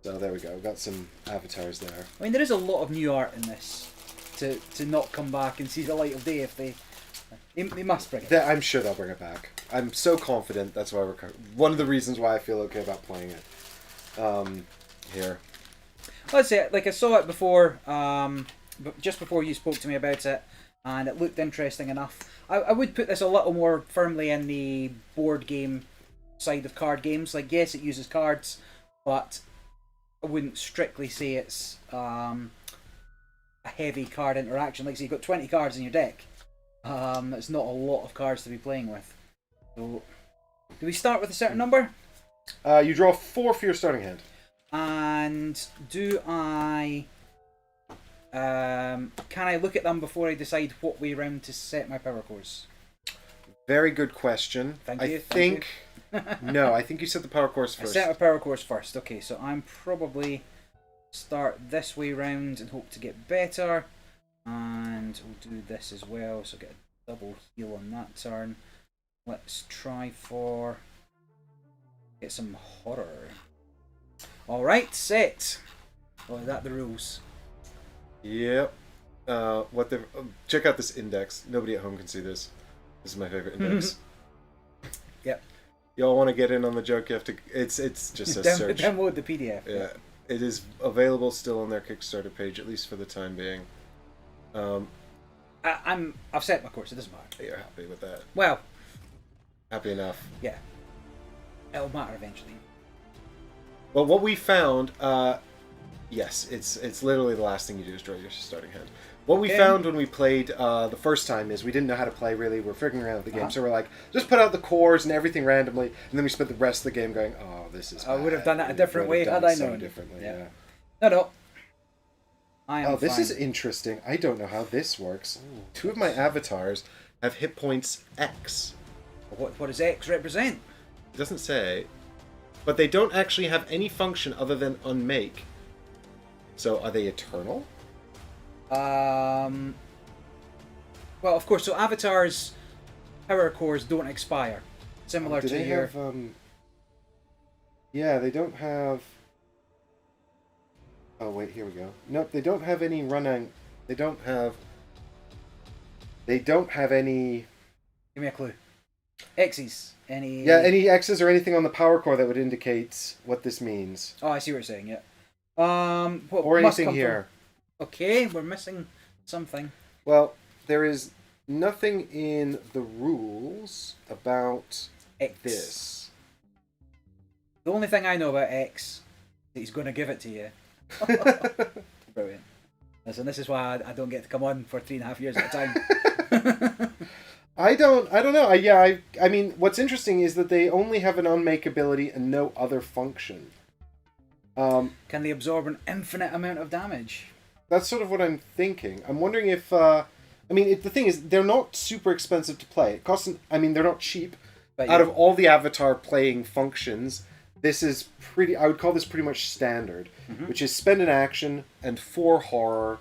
So there we go. We've got some avatars there. I mean, there is a lot of new art in this to not come back and see the light of day if they must bring it. I'm sure they'll bring it back. I'm so confident. That's why one of the reasons why I feel okay about playing it. Here. Let's say, like I saw it before, just before you spoke to me about it, and it looked interesting enough. I would put this a little more firmly in the board game side of card games. Like, yes, it uses cards, but I wouldn't strictly say it's a heavy card interaction. Like, say you've got 20 cards in your deck. It's not a lot of cards to be playing with. So, do we start with a certain number? You draw 4 for your starting hand. And do I Can I look at them before I decide what way round to set my power cores? Very good question. Thank I you. think no. I think you set the power cores I first. set my power cores first. Okay, so I'm probably start this way round and hope to get better, and we'll do this as well. So get a double heal on that turn. Let's try for get some horror. All right, set. Oh, is that the rules? Yep. What the? Check out this index. Nobody at home can see this. This is my favorite index. Yep. Y'all want to get in on the joke? You have to. It's just a search. Download the PDF. Yeah, it is available still on their Kickstarter page, at least for the time being. I've set my course. It doesn't matter. You're happy with that? Well, Happy enough. yeah, it'll matter eventually. Well, what we found, yes, it's literally the last thing you do is draw your starting hand. What we found when we played the first time is we didn't know how to play really. We're figuring out the game, so we're like, just put out the cores and everything randomly, and then we spent the rest of the game going, oh, this is bad. I would have done that a different way had I known. Differently, Yeah. yeah. No. I am This fine. is interesting. I don't know how this works. Two of my avatars have hit points X. What does X represent? It doesn't say, but they don't actually have any function other than unmake. So are they eternal? Well, of course. So avatars' power cores don't expire, similar Do to they your. have? Yeah, they don't have. Oh wait, here we go. Nope, they don't have any running. They don't have any. Give me a clue. X's. Any? Yeah, any X's or anything on the power core that would indicate what this means. Oh, I see what you're saying. Yeah. What Or must anything come here. From... Okay, we're missing something. Well, there is nothing in the rules about X. this. The only thing I know about X is that he's going to give it to you. Brilliant. Listen, this is why I don't get to come on for 3.5 years at a time. I don't know. I mean, what's interesting is that they only have an unmake ability and no other function. Can they absorb an infinite amount of damage? That's sort of what I'm thinking. I'm wondering if, the thing is, they're not super expensive to play. It costs, they're not cheap. But Out of all the Avatar playing functions, this is I would call this pretty much standard, which is spend an action and 4 horror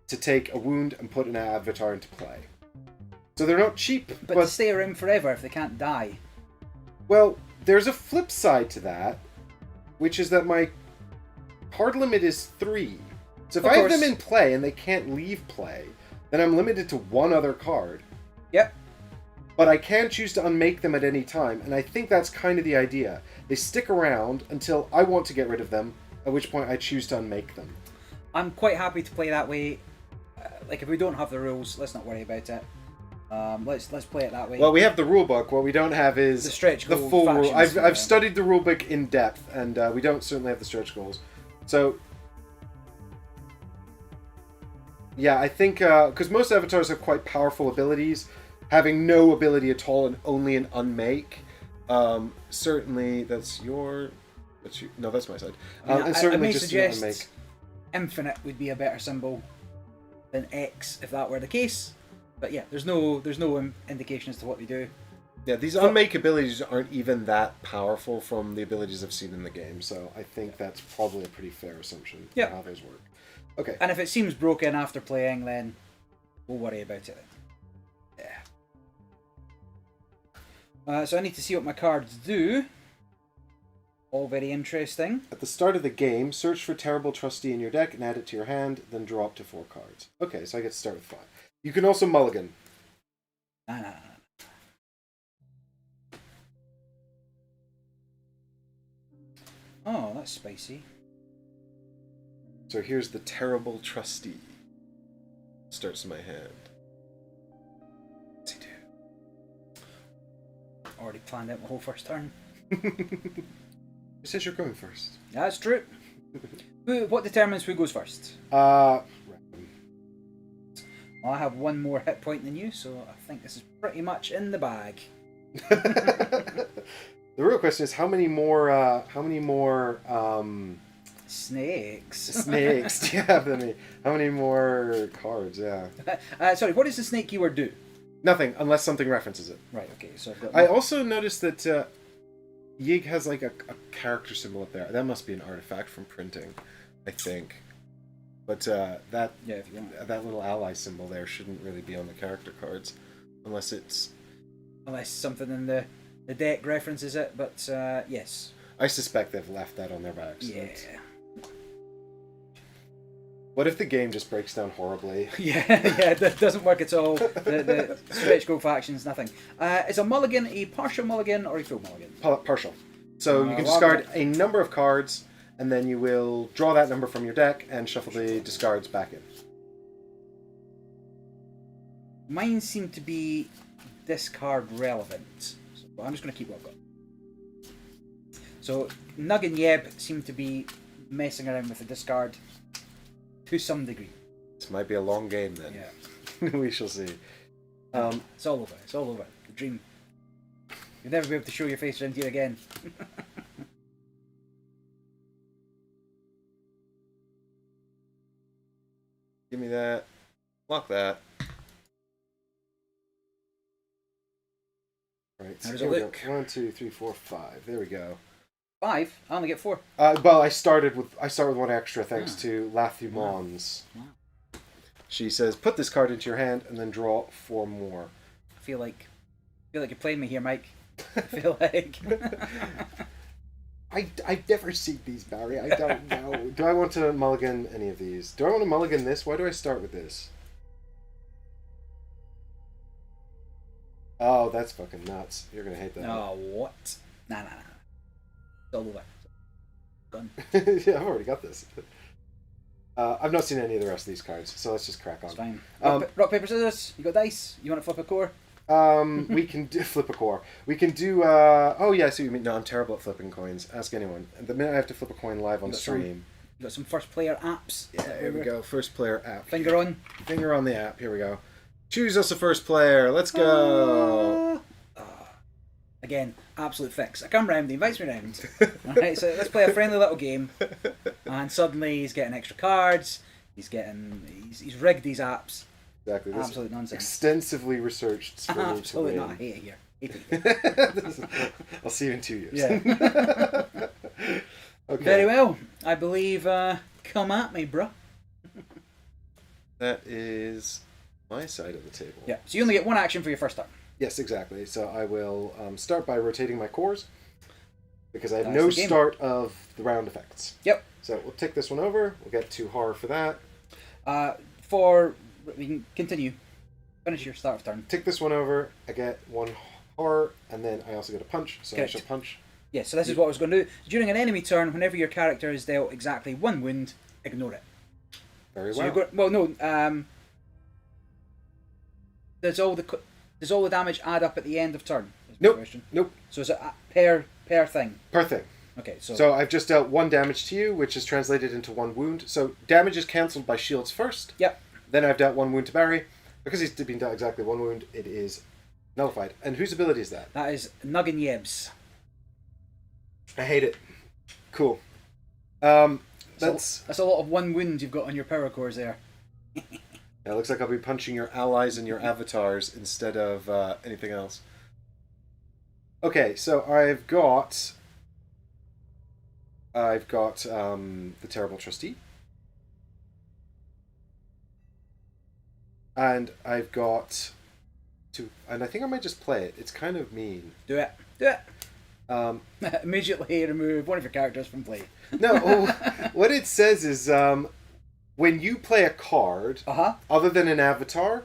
to take a wound and put an Avatar into play. So they're not cheap, but to stay around forever if they can't die. Well, there's a flip side to that, which is that my card limit is 3. So if I have them in play and they can't leave play, then I'm limited to 1 other card. Yep. But I can choose to unmake them at any time, and I think that's kind of the idea. They stick around until I want to get rid of them, at which point I choose to unmake them. I'm quite happy to play that way. If we don't have the rules, let's not worry about it. Let's play it that way. Well, we have the rule book. What we don't have is the stretch goal. The full rule. I've studied the rule book in depth, and we don't certainly have the stretch goals. So, yeah, I think because most avatars have quite powerful abilities, having no ability at all and only an unmake. Certainly, that's your. No, that's my side. And certainly I may just suggest an unmake. Infinite would be a better symbol than X if that were the case. But yeah, there's no indication as to what they do. Yeah, these unmake abilities aren't even that powerful from the abilities I've seen in the game, so I think that's probably a pretty fair assumption for how those work. Okay. And if it seems broken after playing, then we'll worry about it. Yeah. So I need to see what my cards do. All very interesting. At the start of the game, search for Terrible Trustee in your deck and add it to your hand, then draw up to 4 cards. Okay, so I get to start with 5. You can also mulligan. Nah. Oh, that's spicy. So here's the Terrible Trustee. Starts in my hand. What's he do? Already planned out my whole first turn. It says you're going first. That's true. What determines who goes first? Random. Well, I have 1 more hit point than you, so I think this is pretty much in the bag. The real question is how many more Snakes. Snakes. Do you have any? How many more cards? Yeah. Sorry, what does the snake keyword do? Nothing, unless something references it. Right, okay, so I've got... I also noticed that Yig has like a character symbol up there. That must be an artifact from printing, I think. But that if you want. that little ally symbol there shouldn't really be on the character cards, unless it's... Unless something in the deck references it, but yes. I suspect they've left that on there by accident. Yeah. What if the game just breaks down horribly? Yeah, that doesn't work at all. The stretch goal factions, nothing. Is a mulligan a partial mulligan or a full mulligan? Partial. So you can discard a number of cards, and then you will draw that number from your deck and shuffle the discards back in. Mine seem to be discard relevant, so I'm just going to keep what I've got. So Nug and Yeb seem to be messing around with the discard to some degree. This might be a long game then. Yeah. We shall see. It's all over. It's all over. The dream. You'll never be able to show your face around here again. Give me that. Lock that. Right. How does here it we look? go. 1, 2, 3, 4, 5. There we go. 5? I only get 4. Well, I start with one extra thanks to Lathu Mons. Wow. She says, "Put this card into your hand and then draw 4 more." I feel like you're playing me here, Mike. I feel like. I've never seen these, Barry. I don't know. Do I want to mulligan any of these? Do I want to mulligan this? Why do I start with this? Oh, that's fucking nuts. You're gonna hate that. Oh, what? Nah. It's all over. Done. Yeah, I've already got this. I've not seen any of the rest of these cards, so let's just crack on. It's fine. Rock, paper, scissors. You got dice. You want to flip a core? We can flip a core. We can do. Oh yeah, I see what you mean. No, I'm terrible at flipping coins. Ask anyone. The minute I have to flip a coin live on stream. You got some first player apps. Yeah, here we go. First player app. Finger on. Finger on the app. Here we go. Choose us a first player. Let's go. Again, absolute fix. I come round, he invites me round. Alright, so let's play a friendly little game. And suddenly he's getting extra cards. He's rigged these apps. Exactly. This absolute nonsense. Extensively researched for me to absolutely win. not. I hate it here. Hate it. I'll see you in 2 years. Yeah. Okay. Very well. I believe, come at me, bruh. That is my side of the table. Yeah, so you only get 1 action for your first turn. Yes, exactly. So I will start by rotating my cores because I have That's no the game. start of the round effects. Yep. So we'll take this one over. We'll get 2 horror for that. We can continue. Finish your start of turn. Take this one over. I get 1 horror, and then I also get a punch. So Correct. I shall punch. Yeah, so this is what I was going to do. During an enemy turn, whenever your character is dealt exactly 1 wound, ignore it. Very So well. Does all the damage add up at the end of turn? Is my Nope. question. Nope. So is it per thing? Per thing. Okay, So I've just dealt 1 damage to you, which is translated into 1 wound. So damage is cancelled by shields first. Yep. Then I've dealt 1 wound to Barry. Because he's been dealt exactly 1 wound, it is nullified. And whose ability is that? That is Nug and Yebs. I hate it. Cool. That's a lot of 1 wound you've got on your power cores there. Yeah, it looks like I'll be punching your allies and your avatars instead of anything else. Okay, so I've got the Terrible Trustee. And I've got and I think I might just play it. It's kind of mean. Do it. Immediately remove one of your characters from play. No, what it says is when you play a card other than an avatar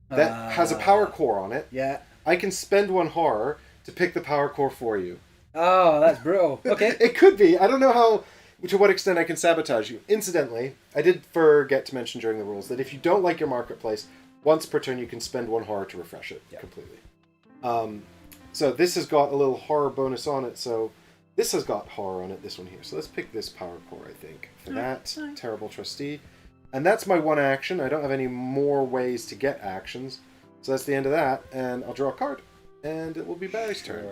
that has a power core on it, yeah, I can spend 1 horror to pick the power core for you. Oh, that's brutal. Okay. It could be. I don't know to what extent I can sabotage you. Incidentally, I did forget to mention during the rules that if you don't like your marketplace, once per turn you can spend 1 horror to refresh it completely. So this has got a little horror bonus on it, so this has got horror on it, this one here. So let's pick this power core, I think, for that. Terrible Trustee. And that's my 1 action. I don't have any more ways to get actions. So that's the end of that, and I'll draw a card. And it will be Barry's turn.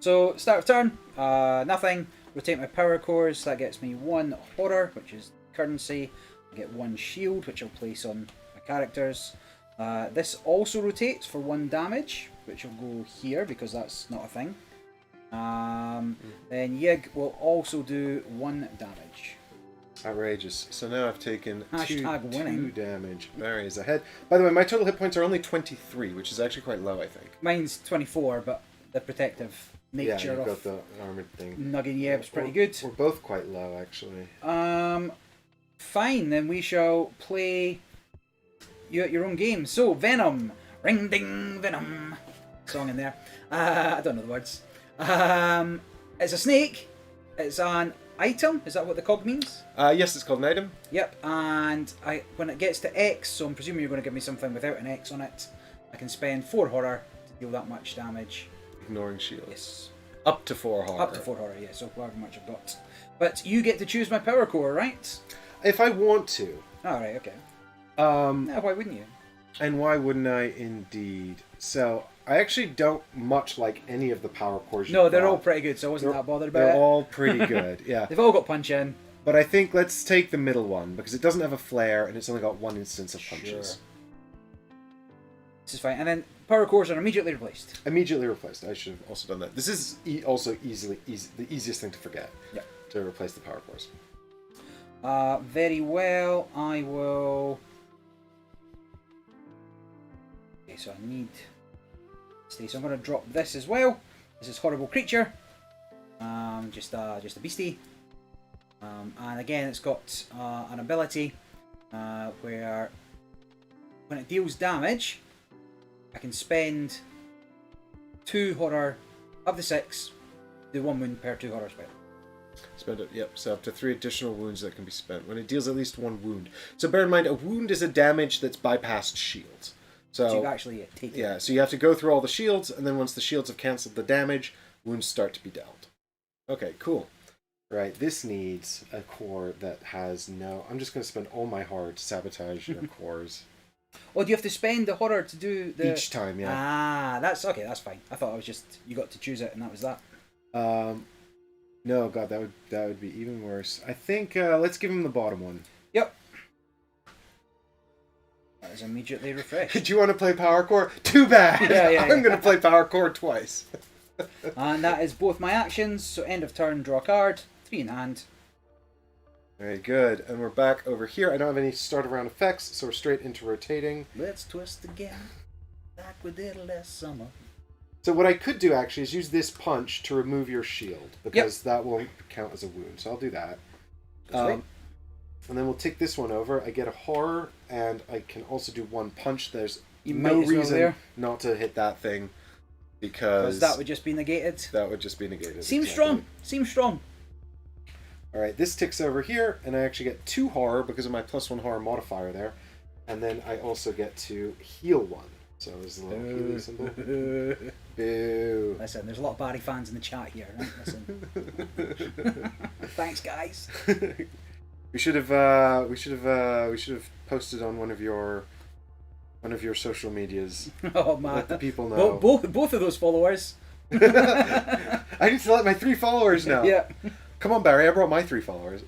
So, start of turn, nothing. rotate my power cores. That gets me 1 horror, which is currency. I get 1 shield, which I'll place on my characters. This also rotates for 1 damage, which will go here because that's not a thing. Then Yig will also do 1 damage. Outrageous. So now I've taken Hashtag winning. 2 damage. Barry is ahead. By the way, my total hit points are only 23, which is actually quite low, I think. Mine's 24, but the protective nature you've got of the armored thing. Nugging Yeb's pretty good. We're both quite low, actually. Fine, then we shall play you at your own game. So, Venom. Ring ding Venom. Song in there. I don't know the words. It's a snake. It's an item. Is that what the cog means? Yes, it's called an item. Yep, and when it gets to X, so I'm presuming you're going to give me something without an X on it, I can spend 4 horror to deal that much damage. Ignoring shields. Yes. Up to 4 horror. Up to 4 horror, yeah, so however much I've got. But you get to choose my power core, right? If I want to. Alright, okay. Yeah, why wouldn't you? And why wouldn't I, indeed? So, I actually don't much like any of the power cores. No, they're all pretty good, so I wasn't that bothered about it. They're all pretty good, yeah. They've all got punch in. But I think let's take the middle one, because it doesn't have a flare, and it's only got 1 instance of punches. Sure. This is fine. And then power cores are immediately replaced. Immediately replaced. I should have also done that. This is also the easiest thing to forget. Yeah. To replace the power cores. Very well. I will... Okay, so I need... So I'm going to drop this as well. This is Horrible Creature. Just a beastie. And again, it's got an ability where when it deals damage, I can spend 2 horror of the 6, do 1 wound per 2 horror spell. Spend it, yep. So up to 3 additional wounds that can be spent when it deals at least 1 wound. So bear in mind, a wound is a damage that's bypassed shields. So you actually take it. Yeah, so you have to go through all the shields, and then once the shields have cancelled the damage, wounds start to be dealt. Okay, cool. Right, this needs a core that has no... I'm just going to spend all my horror to sabotage your cores. Oh, do you have to spend the horror to do the... Each time, yeah. Ah, that's okay, that's fine. I thought it was just, you got to choose it and that was that. No, God, that would be even worse. I think, let's give him the bottom one. Yep. That is immediately refreshed. Do you want to play Power Core? Too bad! Yeah. I'm going to play Power Core twice. And that is both my actions, so end of turn, draw a card, 3 in hand. Very good, and we're back over here. I don't have any start of round effects, so we're straight into rotating. Let's twist again, like we did last summer. So what I could do, actually, is use this punch to remove your shield, because that won't count as a wound, so I'll do that. Right. And then we'll take this one over. I get a horror, and I can also do 1 punch. There's You no might as well reason there. not to hit that thing, because that would just be negated. That would just be negated. Seems exactly. strong. Seems strong. Alright, this ticks over here, and I actually get 2 horror because of my +1 horror modifier there. And then I also get to heal 1. So there's a little healing symbol. Boo. Listen, there's a lot of Barry fans in the chat here. Right? Listen. Thanks, guys. We should have posted on one of your social medias. Oh man, let the people know. Both of those followers. I need to let my 3 followers know. Yeah. Come on, Barry. I brought my 3 followers.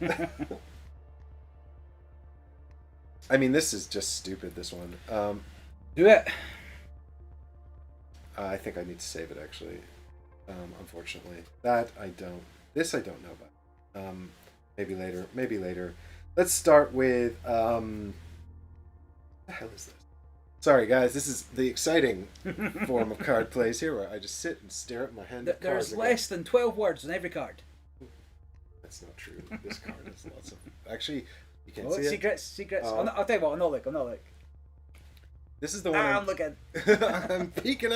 I mean, this is just stupid. This one. Do it. I think I need to save it actually. Unfortunately, that I don't. This I don't know about. Maybe later. Maybe later. Let's start with. What the hell is this? Sorry, guys. This is the exciting form of card plays here, where I just sit and stare at my hand. There's less than 12 words on every card. That's not true. This card has lots of. Actually, you can't Oh, see secrets. Oh. I'll tell you what. I'm not look. This is the one. I'm looking. I'm peeking.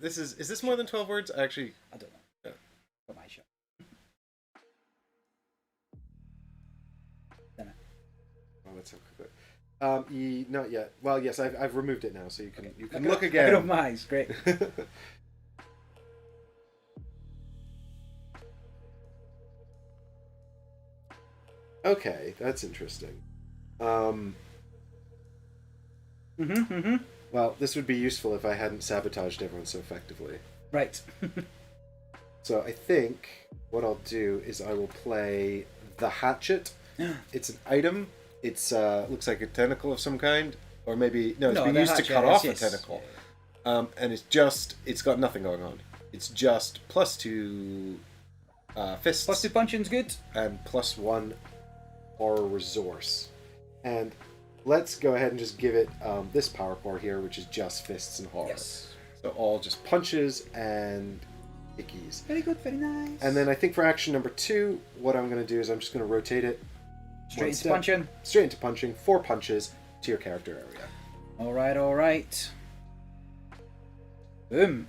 Is this more than 12 words? Actually, I don't know. Yeah. Got my shot. Oh, let's have a quick look. Not yet. Well, yes, I've removed it now, so you can Okay. look I again. can open my eyes. Great. Okay, that's interesting. Well, this would be useful if I hadn't sabotaged everyone so effectively. Right. So I think what I'll do is I will play the hatchet. It's an item. It's looks like a tentacle of some kind, or maybe no, it's been used to cut off a tentacle. And it's got nothing going on. It's just +2 fists. +2 punching's good. And +1 horror resource. And let's go ahead and just give it this Powercore here, which is just fists and horror. Yes. So all just punches and ickies. Very good, very nice. And then I think for action number 2, what I'm going to do is I'm just going to rotate it. Straight into punching. Straight into punching. 4 punches to your character area. Alright, alright. Boom.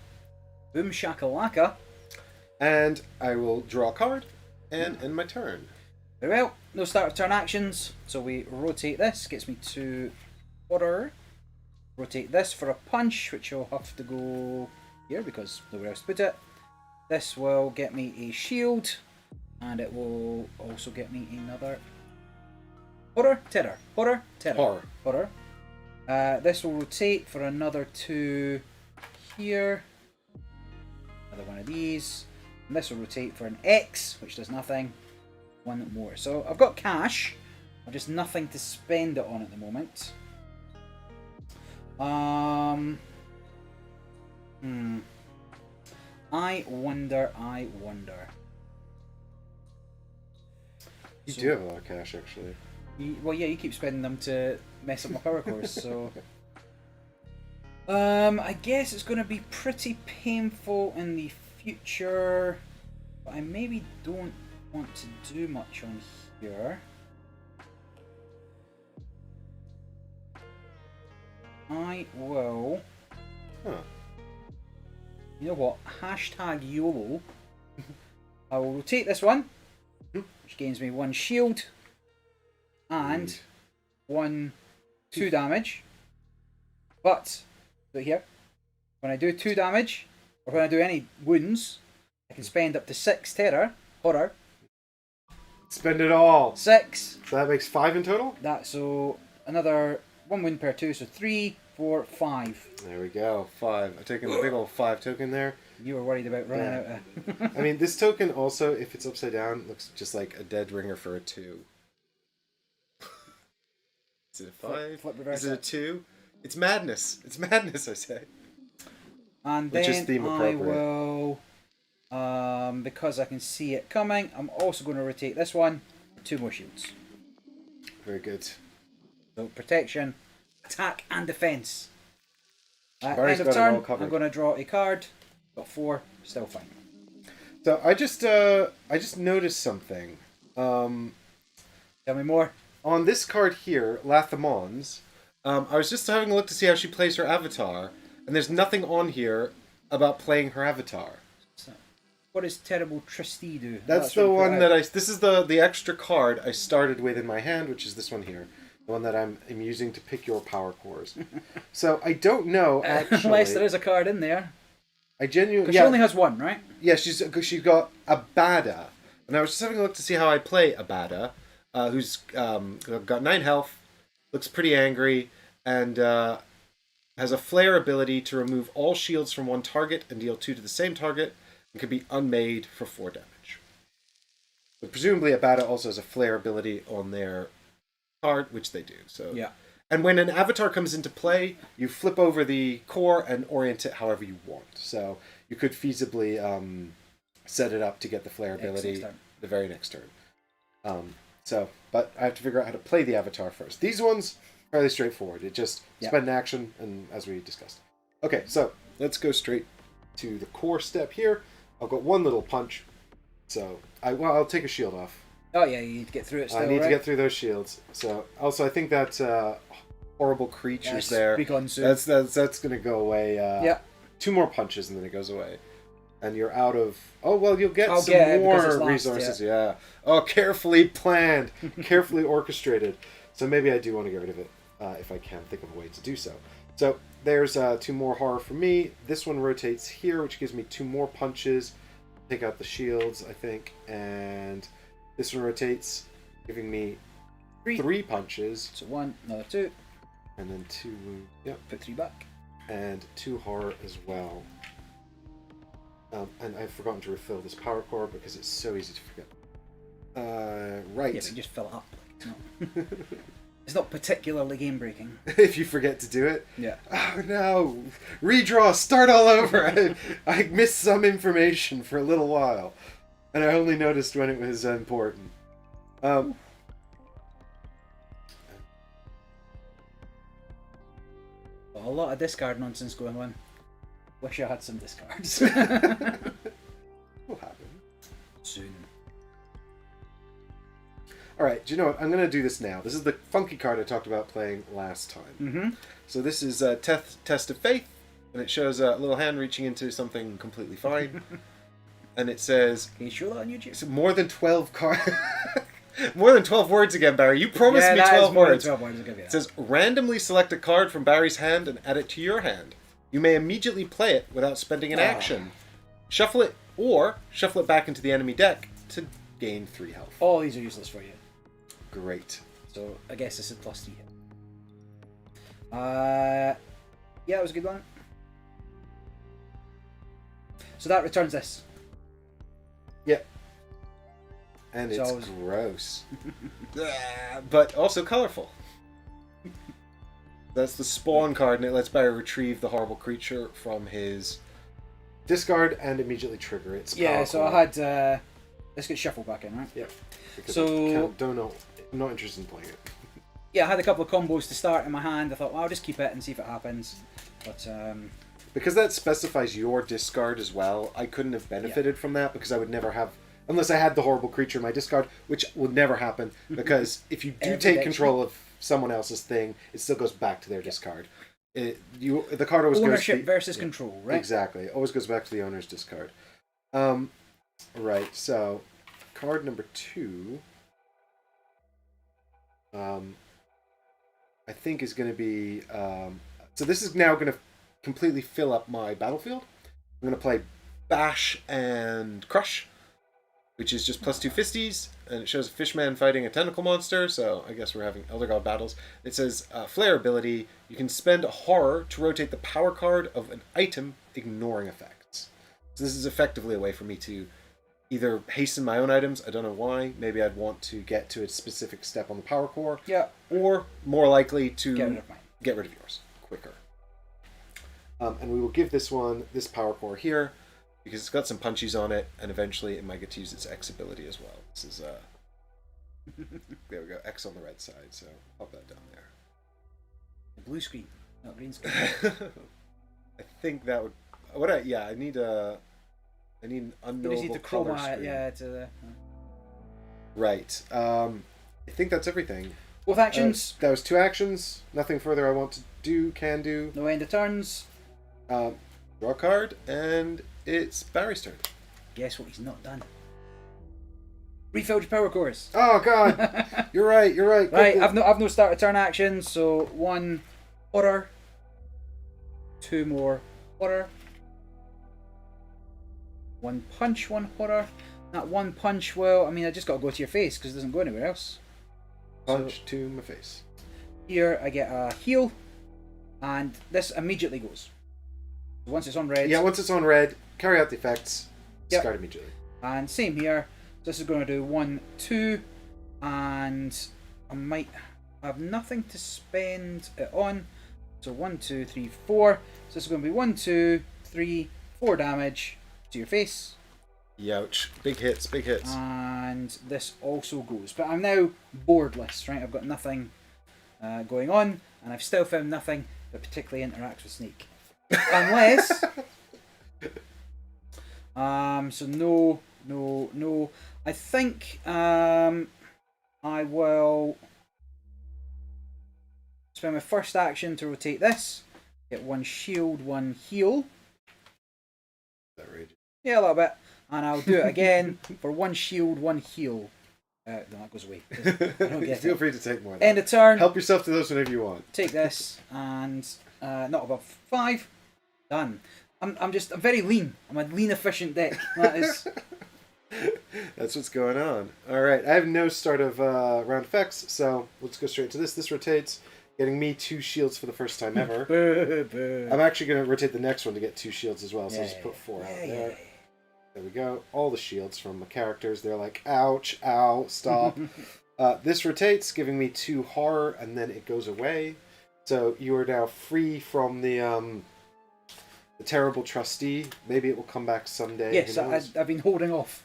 Boom shakalaka. And I will draw a card and end my turn. Very well. No start of turn actions. So we rotate this. Gets me to horror. Rotate this for a punch, which will have to go here because nowhere else to put it. This will get me a shield. And it will also get me another horror, terror. Horror, terror. Horror. This will rotate for another 2 here. Another one of these. And this will rotate for an X, which does nothing. 1 more. So I've got cash. I've just nothing to spend it on at the moment. I wonder. You do have a lot of cash, actually. Well, yeah, you keep spending them to mess up my power cores, so... I guess it's going to be pretty painful in the future, but I maybe don't want to do much on here. I will... Huh. You know what? Hashtag YOLO. I will rotate this one, which gains me 1 shield and 2 damage. But, look here, when I do 2 damage, or when I do any wounds, I can spend up to 6 horror. Spend it all. 6. So that makes 5 in total? So another 1 wound per 2, so 3, 4, 5. There we go, 5. I've taken the big old 5 token there. You were worried about running out of... I mean, this token also, if it's upside down, looks just like a dead ringer for a 2. Is it a 5? Flip reverse. Is it a 2? It's madness. It's madness, I say. And Which then is theme I appropriate. will, because I can see it coming, I'm also going to rotate this one for 2 more shields. Very good. So protection, attack, and defense. Barry's End of got it all turn, covered. I'm going to draw a card. Got 4, still fine. So I just noticed something. Tell me more. On this card here, Lathamons, I was just having a look to see how she plays her avatar, and there's nothing on here about playing her avatar. So, what does Terrible Trustee do? That's the one that this is the extra card I started with in my hand, which is this one here. The one that I'm using to pick your power cores. So I don't know, actually. Unless there is a card in there. I genuinely... Because she only has 1, right? Yeah, she's got Abada. And I was just having a look to see how I play Abada, who's got 9 health, looks pretty angry, and has a flare ability to remove all shields from one target and deal 2 to the same target, and can be unmade for 4 damage. But presumably Abada also has a flare ability on their card, which they do. So yeah. And when an avatar comes into play, you flip over the core and orient it however you want. So you could feasibly set it up to get the flare ability the very next turn. But I have to figure out how to play the avatar first. These ones, fairly straightforward. It just spend an action, and as we discussed. Okay, so let's go straight to the core step here. I've got 1 little punch, so I'll take a shield off. Oh yeah, you need to get through it still, I need to get through those shields. So also, I think that horrible creatures there. That's going to go away. Yeah. 2 more punches and then it goes away, and you're out of. Oh well, you'll get some more resources. Yeah. Oh, carefully planned, carefully orchestrated. So maybe I do want to get rid of it if I can think of a way to do so. So there's 2 more horror for me. This one rotates here, which gives me 2 more punches. Take out the shields, I think, and. This one rotates, giving me 3 punches. So 1, another 2. And then 2 wounds. Yep. Put 3 back. And 2 horror as well. And I've forgotten to refill this Powercore because it's so easy to forget. Right. Yeah, but you just fill it up. It's not particularly game breaking. If you forget to do it. Yeah. Oh no! Redraw, start all over! I missed some information for a little while. And I only noticed when it was important. A lot of discard nonsense going on. Wish I had some discards. Will happen. Soon. Alright, do you know what? I'm going to do this now. This is the funky card I talked about playing last time. Mm-hmm. So this is Test of Faith, and it shows a little hand reaching into something completely fine. And it says... Can you show that on YouTube? It's more than 12 cards. More than 12 words again, Barry. You promised me 12 more words. Than 12 words. I'll give you that. It says, randomly select a card from Barry's hand and add it to your hand. You may immediately play it without spending an action. Shuffle it, or shuffle it back into the enemy deck to gain 3 health. All these are useless for you. Great. So I guess this is +3 hit. Yeah, that was a good one. So that returns this. Yep. And it's gross. But also colorful. That's the spawn card, and it lets Barry retrieve the horrible creature from his discard and immediately trigger its power. Yeah, so I had... let's get shuffle back in, right? Yep. Because So... I'm not interested in playing it. Yeah, I had a couple of combos to start in my hand. I thought, well, I'll just keep it and see if it happens. But... Because that specifies your discard as well, I couldn't have benefited from that because I would never have... Unless I had the horrible creature in my discard, which would never happen, because if you do take control of someone else's thing, it still goes back to their discard. The card always ownership goes... versus control, right? Exactly. It always goes back to the owner's discard. Right, so card number 2... I think is going to be... so this is now going to completely fill up my battlefield. I'm going to play Bash and Crush, which is just +2 fisties, and it shows a fishman fighting a tentacle monster, so I guess we're having Elder God battles. It says, Flare ability, you can spend a horror to rotate the power card of an item, ignoring effects. So this is effectively a way for me to either hasten my own items, I don't know why, maybe I'd want to get to a specific step on the power core, yeah, or more likely to get rid of yours quicker. And we will give this one this power core here, because it's got some punchies on it, and eventually it might get to use its X ability as well. This is, there we go, X on the red side, so pop that down there. Blue screen, not green screen. I think that would... I need an unknowable color screen. Yeah, to the... Right. I think that's everything. Both actions. That was 2 actions. Nothing further I want to do, can do. No end of turns. Draw a card, and it's Barry's turn. Guess what he's not done? Refilled your power cores. Oh god! You're right. Right, I've no start a turn actions, so 1 horror, 2 more horror, 1 punch, 1 horror. That 1 punch, well, I mean, I just got to go to your face because it doesn't go anywhere else. Punch to my face. Here I get a heal, and this immediately goes. Once it's on red. Yeah, once it's on red, carry out the effects, discard immediately. And same here. So this is going to do 1, 2, and I might have nothing to spend it on. So 1, 2, 3, 4. So this is going to be 1, 2, 3, 4 damage to your face. Youch. Big hits, big hits. And this also goes. But I'm now boardless, right? I've got nothing going on, and I've still found nothing that particularly interacts with Sneak. Unless... so no. I think I will spend my first action to rotate this. Get 1 shield, 1 heal. Is that right? Yeah, a little bit. And I'll do it again for 1 shield, 1 heal. No, that goes away. I don't get Feel free to take more. End of turn. Help yourself to those whenever you want. Take this, and not above 5. Done. I'm very lean. I'm a lean, efficient deck. That is. That's what's going on. All right, I have no start of round effects, so let's go straight to this. This rotates, getting me 2 shields for the first time ever. I'm actually going to rotate the next one to get 2 shields as well, so just put 4 out there. There we go. All the shields from the characters. They're like, ouch, ow, stop. This rotates, giving me 2 horror, and then it goes away. So you are now free from the terrible trustee. Maybe it will come back someday. Yes, I've been holding off.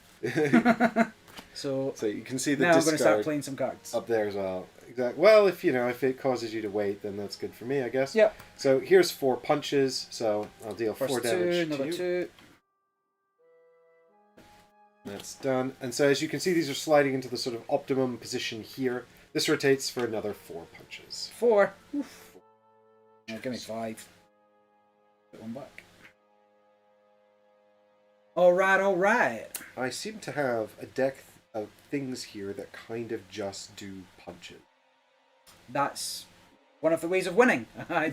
So you can see the now I'm going to start discard playing some cards. up there as well. Exactly. Well, if it causes you to wait, then that's good for me, I guess. Yep. So here's 4 punches. So I'll deal First 4 2, damage to another you. 2. That's done. And so as you can see, these are sliding into the sort of optimum position here. This rotates for another 4 punches. 4. Oof. Oh, give me 5. Put one back. Alright. I seem to have a deck of things here that kind of just do punches. That's one of the ways of winning. I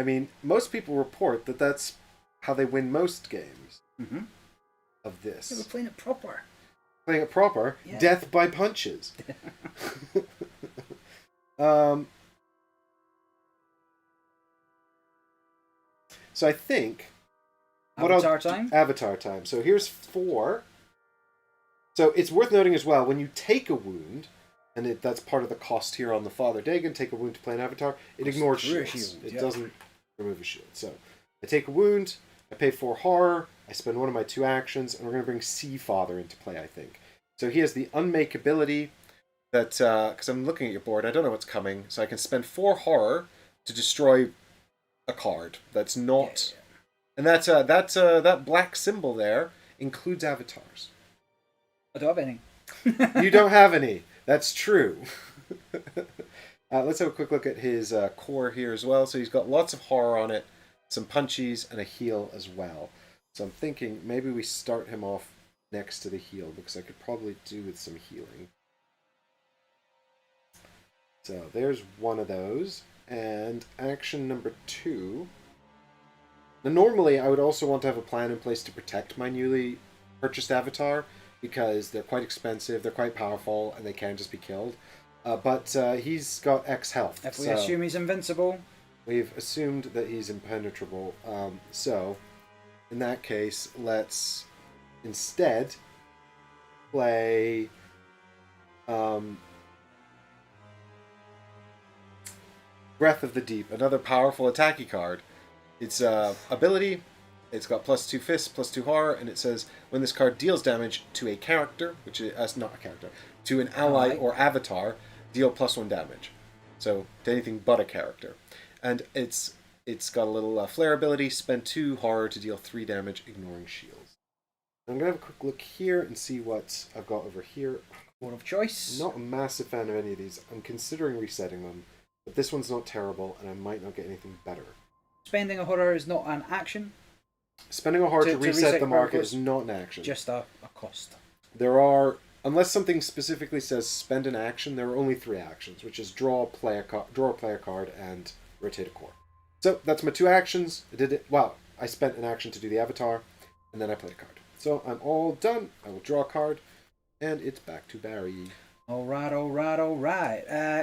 mean, most people report that that's how they win most games of this. Yeah, we're playing it proper. Playing it proper, Yeah. death by punches. So I think... Avatar time? Avatar time. So here's 4. So it's worth noting as well, when you take a wound, and that's part of the cost here on the Father Dagon, take a wound to play an Avatar, it ignores shields. It doesn't remove a shield. So I take a wound, I pay 4 horror, I spend one of my 2 actions, and we're going to bring Sea Father into play, I think. So he has the Unmake ability that, because I'm looking at your board, I don't know what's coming, so I can spend 4 horror to destroy a card that's not... And that black symbol there includes avatars. I don't have any. You don't have any. That's true. Let's have a quick look at his core here as well. So he's got lots of horror on it, some punchies, and a heal as well. So I'm thinking maybe we start him off next to the heal, because I could probably do with some healing. So there's one of those. And action number 2... Now, normally, I would also want to have a plan in place to protect my newly purchased avatar, because they're quite expensive, they're quite powerful, and they can just be killed. But he's got X health. If we assume he's invincible... We've assumed that he's impenetrable. So, in that case, let's instead play... Breath of the Deep, another powerful attacky card. Its ability, it's got +2 fists, +2 horror, and it says when this card deals damage to a character, which is not a character, to an ally or avatar, deal +1 damage. So to anything but a character. And it's got a little flare ability, spend 2 horror to deal 3 damage, ignoring shields. I'm going to have a quick look here and see what I've got over here. Board of choice. Not a massive fan of any of these. I'm considering resetting them, but this one's not terrible, and I might not get anything better. Spending a horror is not an action. Spending a horror to reset the market Powercore is not an action. Just a cost. There are, unless something specifically says spend an action, there are only 3 actions, which is draw a player card, and rotate a core. So that's my 2 actions. I did it. Well, I spent an action to do the avatar, and then I played a card. So I'm all done. I will draw a card, and it's back to Barry. Alright.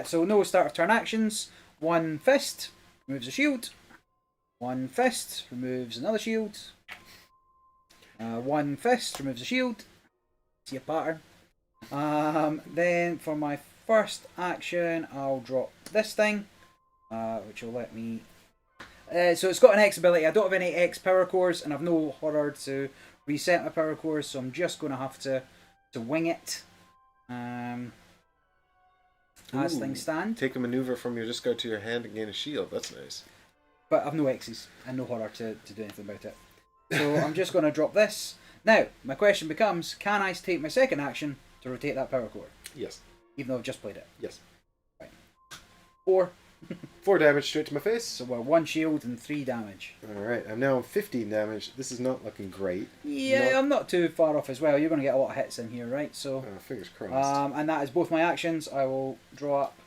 So no start of turn actions. 1 fist removes a shield. 1 fist removes another shield. 1 fist removes a shield. See a pattern. Then for my first action, I'll drop this thing, which will let me. So it's got an X ability. I don't have any X power cores, and I've no horror to reset my power cores, so I'm just going to have to wing it. As things stand. Take a maneuver from your discard to your hand and gain a shield. That's nice. But I've no X's and no horror to do anything about it. So I'm just going to drop this. Now, my question becomes, can I take my second action to rotate that power core? Yes. Even though I've just played it? Yes. Right. 4. 4 damage straight to my face. So we're 1 shield and 3 damage. Alright, I'm now on 15 damage. This is not looking great. Yeah, I'm not too far off as well. You're going to get a lot of hits in here, right? So, fingers crossed. and that is both my actions. I will draw up.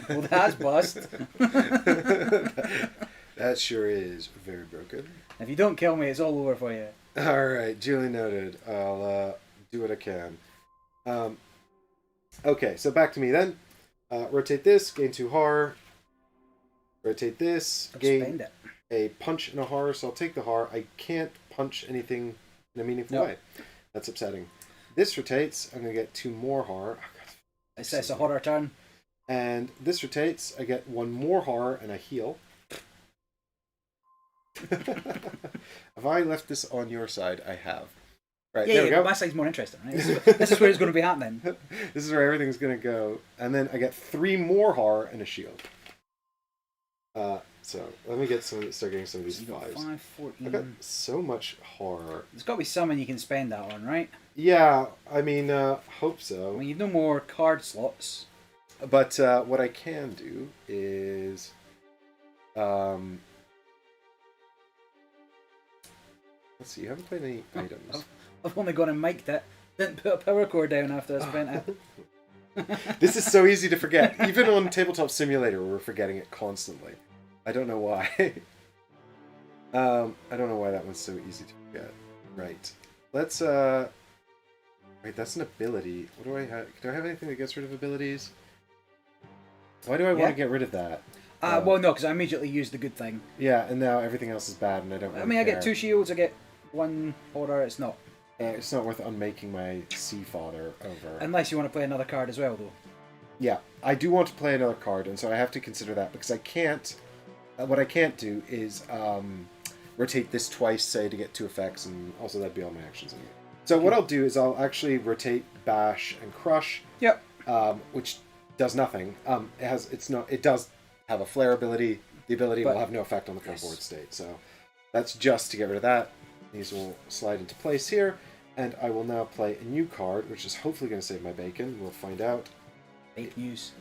Well, that's bust. That sure is very broken. If you don't kill me, it's all over for you. Alright, duly noted. I'll do what I can. Okay, so back to me then. Rotate this, gain 2 horror. Rotate this, Spend gain... it. a punch and a horror, so I'll take the horror. I can't punch anything in a meaningful way. That's upsetting. This rotates. I'm going to get 2 more horror. It's a horror turn. And this rotates. I get 1 more horror and I heal. Have I left this on your side? I have. Right, there we go. My side's more interesting, right? This is where it's going to be happening. This is where everything's going to go. And then I get 3 more horror and a shield. So let me start getting some of these 5s. 5, 14. I've got so much horror. There's got to be someone you can spend that on, right? Yeah, I mean, hope so. Well, you've no more card slots. But what I can do is... let's see, you haven't played any items. I've only gone and mic'd it. Didn't put a Powercore down after I spent it. This is so easy to forget. Even on Tabletop Simulator, we're forgetting it constantly. I don't know why. I don't know why that one's so easy to forget. Right. Let's, Wait, that's an ability. What do I have? Do I have anything that gets rid of abilities? Why do I want to get rid of that? Well, no, because I immediately used the good thing. Yeah, and now everything else is bad, and I don't. I mean, I get 2 shields. I get 1 horror. It's not. It's not worth unmaking my Sea Father over. Unless you want to play another card as well, though. Yeah, I do want to play another card, and so I have to consider that because I can't. What I can't do is rotate this twice, say, to get 2 effects, and also that'd be all my actions anyway. So what I'll do is I'll actually rotate Bash and Crush. Yep. Which does nothing. It does have a flare ability. The ability will have no effect on the current board state. So that's just to get rid of that. These will slide into place here, and I will now play a new card, which is hopefully going to save my bacon. We'll find out. Fake news.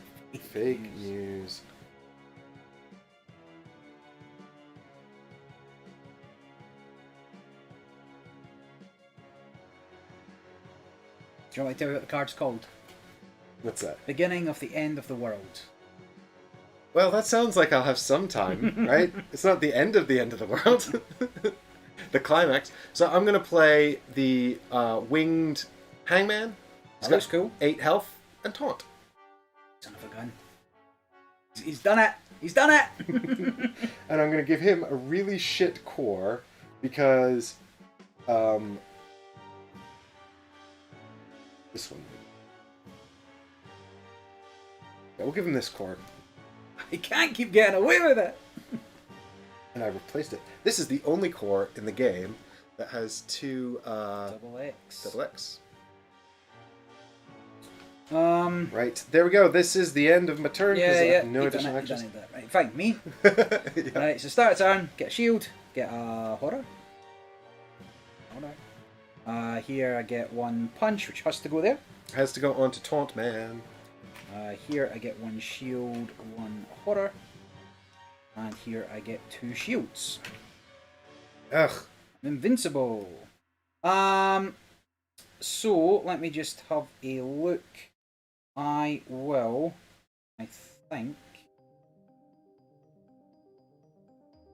Fake news. Do you want me to tell you what the card's called? What's that? Beginning of the End of the World. Well, that sounds like I'll have some time, right? It's not the end of the world. The climax. So I'm going to play the Winged Hangman. That looks cool. 8 health and taunt. Son of a gun. He's done it! He's done it! And I'm going to give him a really shit core because... this one. Yeah, we'll give him this core. He can't keep getting away with it! And I replaced it. This is the only core in the game that has 2 Double X. Double X. Right, there we go. This is the end of my turn because I have no additional actions. actions. Right, fine, me. Yeah. Right, so start a turn, get a shield, get a horror. Here I get 1 punch, which has to go there. Has to go on to Taunt Man. Here I get 1 shield, 1 horror. And here I get 2 shields. Ugh. I'm invincible. So let me just have a look. I think.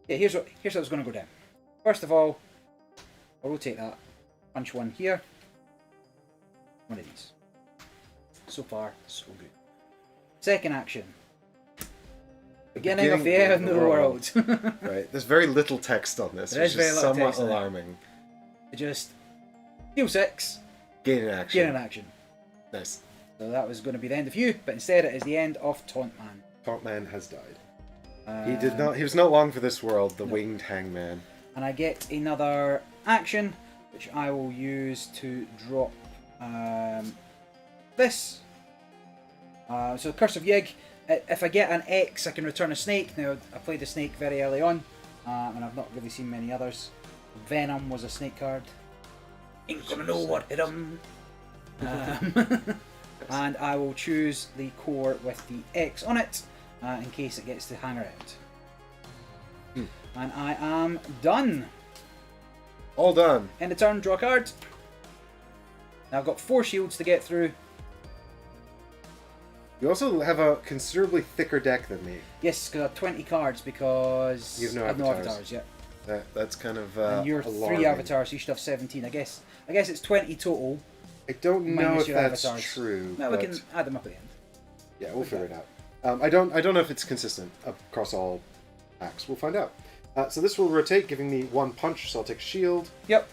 Yeah, here's what I was going to go down. First of all, I'll rotate that. Punch 1 here. 1 of these. So far, so good. Second action. Beginning of the end of the world. Right. There's very little text on this, which is somewhat alarming. Just heal 6. Gain an action. Gain an action. Nice. So that was going to be the end of you, but instead it is the end of Taunt Man. Taunt Man has died. He was not long for this world, the Winged Hangman. And I get another action, which I will use to drop this. So Curse of Yig. If I get an X, I can return a snake. Now, I played a snake very early on, and I've not really seen many others. Venom was a snake card. Ain't gonna know what hit him. And I will choose the core with the X on it, in case it gets to hang around. And I am done. All done. End of turn, draw a card. Now I've got 4 shields to get through. You also have a considerably thicker deck than me. Yes, because I have 20 cards because you have I have no avatars yet. That's kind of and you're alarming. 3 avatars, so you should have 17. I guess it's 20 total. I don't know if that's avatars. true. No, we can add them up at the end. Yeah, we'll figure it out. I don't know if it's consistent across all packs. We'll find out. So this will rotate, giving me 1 punch, so I'll take a shield. Yep.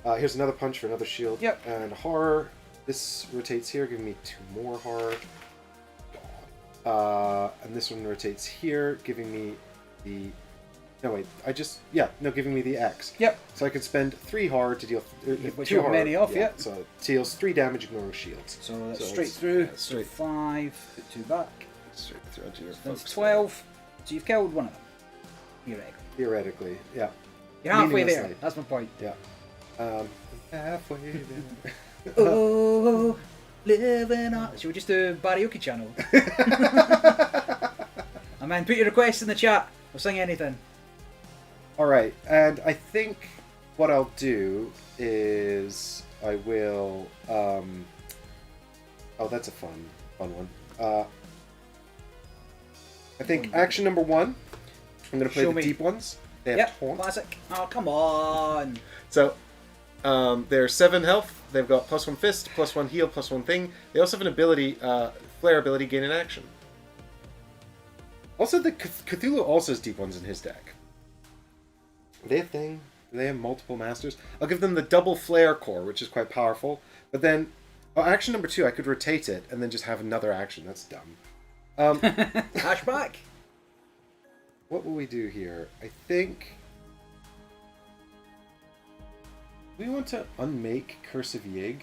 Here's another punch for another shield. Yep. And horror. This rotates here, giving me 2 more horror. And this one rotates here, giving me the... No, wait. Giving me the X. Yep. So I could spend 3 horror to deal... Which 2 you have horror. many off, yeah. So it deals 3 damage, ignoring shields. So that's straight through. Straight. 5, put 2 back. Straight through onto your That's folks. 12. So you've killed one of them. Theoretically. Theoretically, yeah. You're halfway there. Meaninglessly. That's my point. Yeah. Halfway there. Oh, living on. Should we just do karaoke channel? I mean, put your requests in the chat. We'll sing anything. Alright, and I think what I'll do is I will... oh, that's a fun one. I think action number 1, I'm going to play the deep ones. They have Yep, taunt. classic. Oh, come on. So, they're 7 health. They've got +1 fist, +1 heal, +1 thing. They also have an ability, flare ability, gain an action. Also, the Cthulhu also has deep ones in his deck. Are they a thing? Do they have multiple masters? I'll give them the double flare core, which is quite powerful. But then, action number 2, I could rotate it and then just have another action. That's dumb. Hashback. What will we do here? I think we want to unmake Curse of Yig.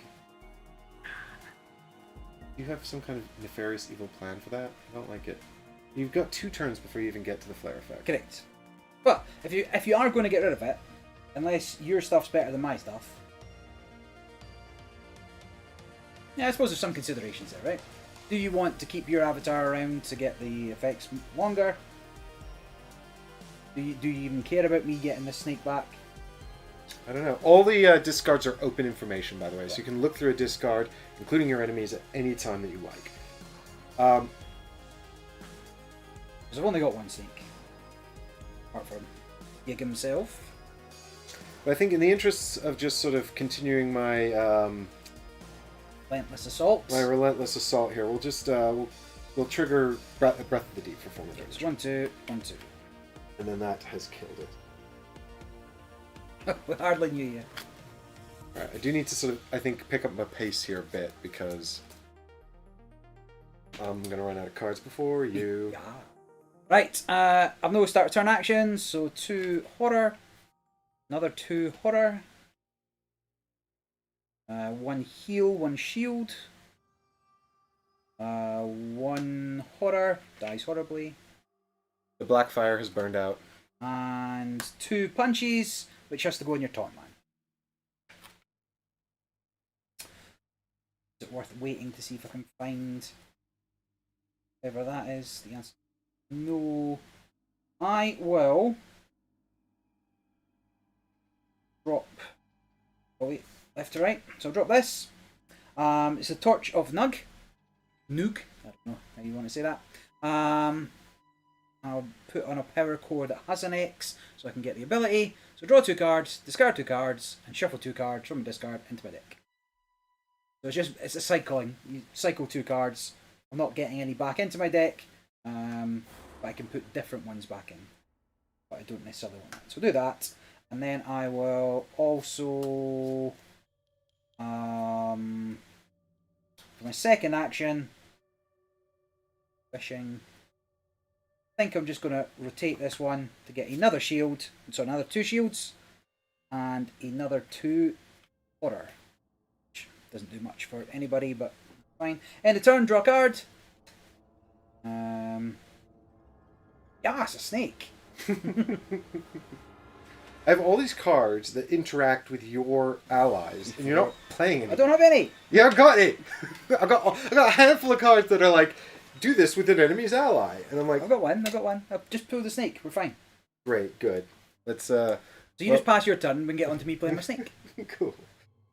Do you have some kind of nefarious evil plan for that? I don't like it. You've got 2 turns before you even get to the flare effect. Correct. But if you are going to get rid of it, unless your stuff's better than my stuff, yeah, I suppose there's some considerations there, right? Do you want to keep your avatar around to get the effects longer? Do you even care about me getting the snake back? I don't know. All the discards are open information, by the way, so you can look through a discard, including your enemies, at any time that you like. Because I've only got 1 snake. Apart from Yig himself. But I think in the interests of just sort of continuing my Relentless assault. my relentless assault here, we'll just we'll trigger Breath of the Deep for form of damage. It's 1, 2, 1, 2. And then that has killed it. We hardly knew you. Alright, I do need to sort of, I think, pick up my pace here a bit because I'm going to run out of cards before you. Yeah. Right, I've no start turn actions, so 2 horror, another 2 horror, 1 heal, 1 shield, 1 horror, dies horribly, The black fire has burned out. and 2 punches, which has to go in your taunt line. Is it worth waiting to see if I can find whatever that is? The answer: no. I will drop. Oh wait, left to right. So I'll drop this. It's a Torch of Nug. Noog. I don't know how you want to say that. I'll put on a Powercore that has an X, so I can get the ability. So draw 2 cards, discard 2 cards, and shuffle 2 cards from my discard into my deck. So it's a cycling. You cycle 2 cards. I'm not getting any back into my deck, but I can put different ones back in. But I don't necessarily want that. So do that, and then I will also, for my second action, fishing. I think I'm just going to rotate this one to get another shield, so another 2 shields, and another 2 horror. Which doesn't do much for anybody, but fine. End of turn, draw a card. Yeah, it's a snake. I have all these cards that interact with your allies, and you're not playing any. I don't have any. Yeah, I've got it. I got a handful of cards that are like, do this with an enemy's ally, and I'm like, I've got one. I'll just pull the snake. We're fine. great, good. Let's So you just pass your turn and we can get on to me playing my snake. cool.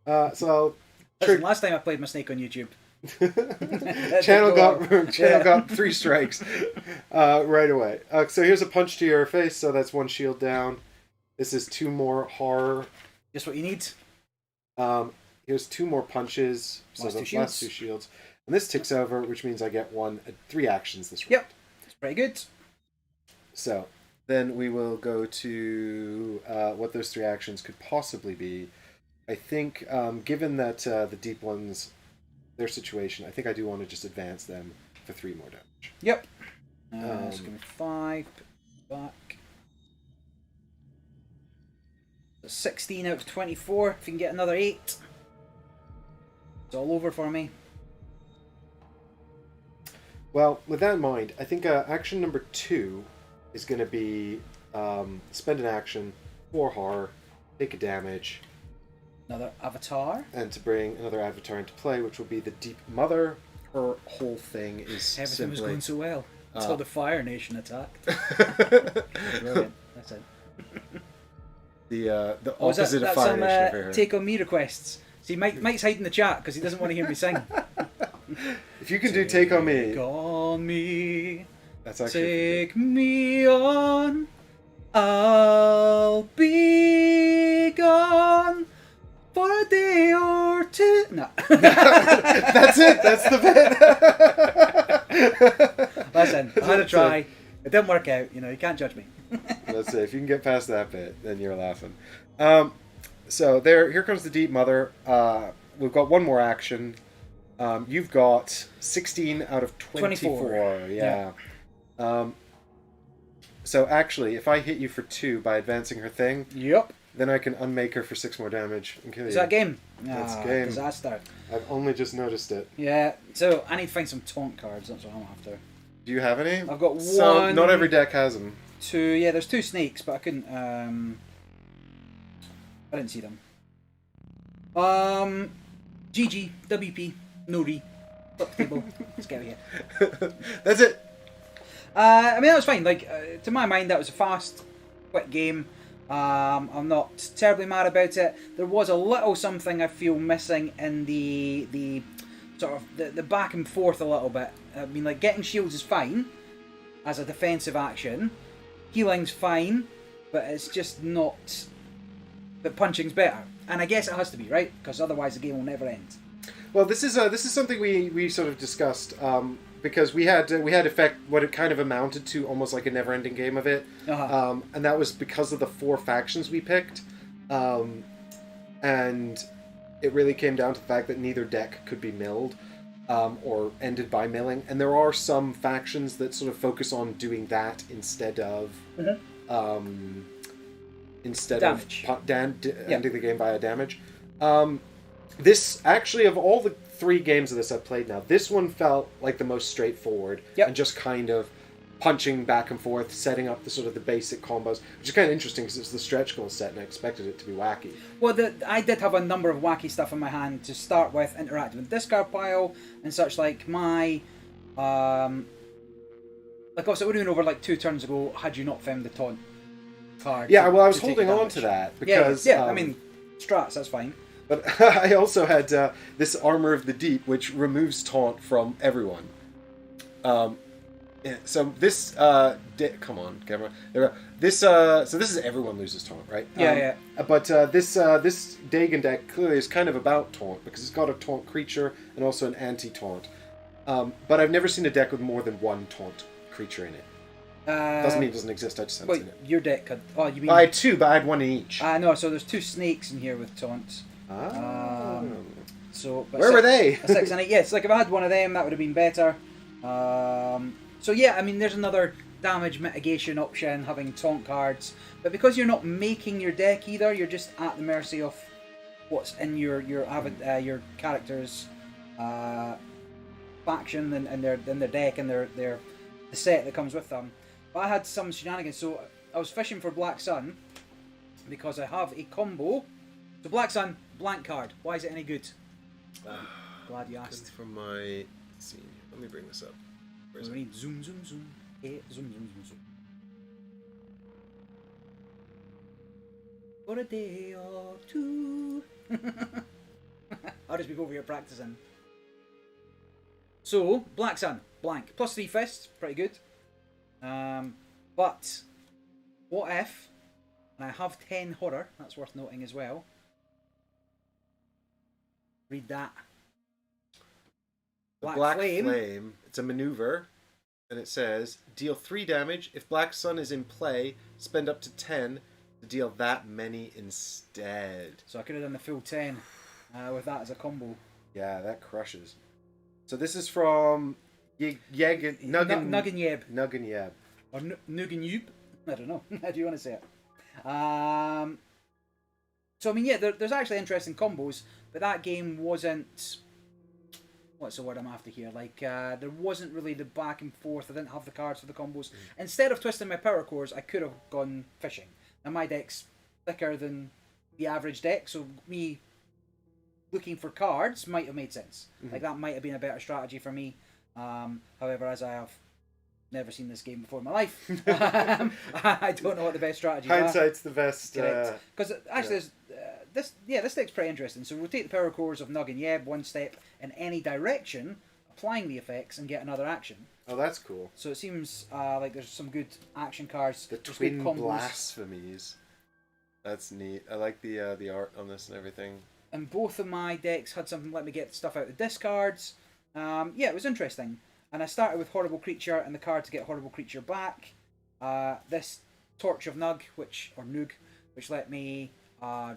So I'll Listen, last time I played my snake on YouTube. channel got 3 strikes right away. So here's a punch to your face, so that's 1 shield down. This is 2 more horror. Just what you need. Here's 2 more punches, so Last the 2 shields. last 2 shields. And this ticks over, which means I get 3 actions this round. Yep. It's pretty good. So then we will go to what those 3 actions could possibly be. I think, given that the deep ones, their situation, I think I do want to just advance them for 3 more damage. Yep. So give me 5. Put back. 16 out of 24. If you can get another 8, it's all over for me. Well, with that in mind, I think action number 2 is going to be spend an action for horror, take a damage. Another avatar. And to bring another avatar into play, which will be the Deep Mother. Her whole thing is Everything was going so well until the Fire Nation attacked. Brilliant. That's it. The opposite of Fire Nation for her. Take on me requests. See, Mike's hiding the chat because he doesn't want to hear me sing. If you can do Take on Me. Take on me. That's actually Take me on. I'll be gone for a day or two. No. That's it. That's the bit. Listen, I had a try. It didn't work out. You can't judge me. That's it. If you can get past that bit, then you're laughing. So here comes the Deep Mother. We've got one more action. You've got 16 out of 24. Yeah. So actually, if I hit you for 2 by advancing her thing, Yep. then I can unmake her for 6 more damage and kill you. Is that game? That's game. Disaster. I've only just noticed it. Yeah. So I need to find some taunt cards. That's what I'm after. Do you have any? I've got So, one. not every deck has them. 2. Yeah, there's 2 snakes, but I couldn't. I didn't see them. GG, WP, no re. Flip the table. Let's get out of here. That's it. I mean, that was fine. Like, to my mind, that was a fast, quick game. I'm not terribly mad about it. There was a little something I feel missing in the sort of the back and forth a little bit. I mean, like, getting shields is fine as a defensive action. Healing's fine, but it's just not. But punching's better, and I guess it has to be, right? Because otherwise the game will never end. Well, this is something we sort of discussed because we had effect what it kind of amounted to almost like a never-ending game of it, and that was because of the 4 factions we picked, and it really came down to the fact that neither deck could be milled or ended by milling, and there are some factions that sort of focus on doing that instead of damage. Ending the game via damage. This, actually, of all the 3 games of this I've played now, this one felt like the most straightforward and just kind of punching back and forth, setting up the sort of the basic combos, which is kind of interesting because it's the stretch goal set and I expected it to be wacky. Well, I did have a number of wacky stuff in my hand to start with, interacting with discard pile and such. Like my, like obviously it would have been over like 2 turns ago had you not found the taunt card. Yeah, well, I was holding on to that because I mean, strats, that's fine. But I also had this Armor of the Deep, which removes taunt from everyone. So this come on, camera. There we go. This so this is everyone loses taunt, right? Yeah. But this Dagon deck clearly is kind of about taunt because it's got a taunt creature and also an anti-taunt. But I've never seen a deck with more than 1 taunt creature in it. Doesn't mean it doesn't exist. I just haven't seen it. Your deck had. Oh, you mean? I had 2, but I had 1 in each. No. So there's 2 snakes in here with taunts. So where were they? A 6 and 8. Yes, like if I had one of them, that would have been better. So yeah, I mean, there's another damage mitigation option, having taunt cards, but because you're not making your deck either, you're just at the mercy of what's in your character's faction and their deck and the set that comes with them. But I had some shenanigans, so I was fishing for Black Sun because I have a combo. So Black Sun, blank card. Why is it any good? Glad you asked. From my scene. Let me bring this up. We need zoom. Hey, zoom. For a day or 2. I'll just be over here practicing. So, Black Sun, blank. Plus 3 fists, pretty good. But, what if, and I have 10 horror, that's worth noting as well. Read that. Black Flame. It's a maneuver. and it says, deal 3 damage. If Black Sun is in play, spend up to 10 to deal that many instead. So I could have done the full 10 with that as a combo. Yeah, that crushes. So this is from Nuggan Yeb. Nuggan Yeb. Or Nuggan Yub. I don't know. How do you want to say it? So, I mean, yeah, there's actually interesting combos, but that game wasn't... What's the word I'm after here? Like, there wasn't really the back and forth. I didn't have the cards for the combos. Instead of twisting my power cores, I could have gone fishing. Now, my deck's thicker than the average deck, so me looking for cards might have made sense. Like, that might have been a better strategy for me. However, as I have never seen this game before in my life, I don't know what the best strategy is. Hindsight's the best. Because actually, this deck's pretty interesting. So rotate the power cores of Nug and Yeb one step in any direction, applying the effects, and get another action. Oh, that's cool. So it seems like there's some good action cards. The twin blasphemies. That's neat. I like the art on this and everything. And both of my decks had something let me get stuff out of the discards. Yeah, it was interesting. And I started with Horrible Creature and the card to get Horrible Creature back. This Torch of Nug, which let me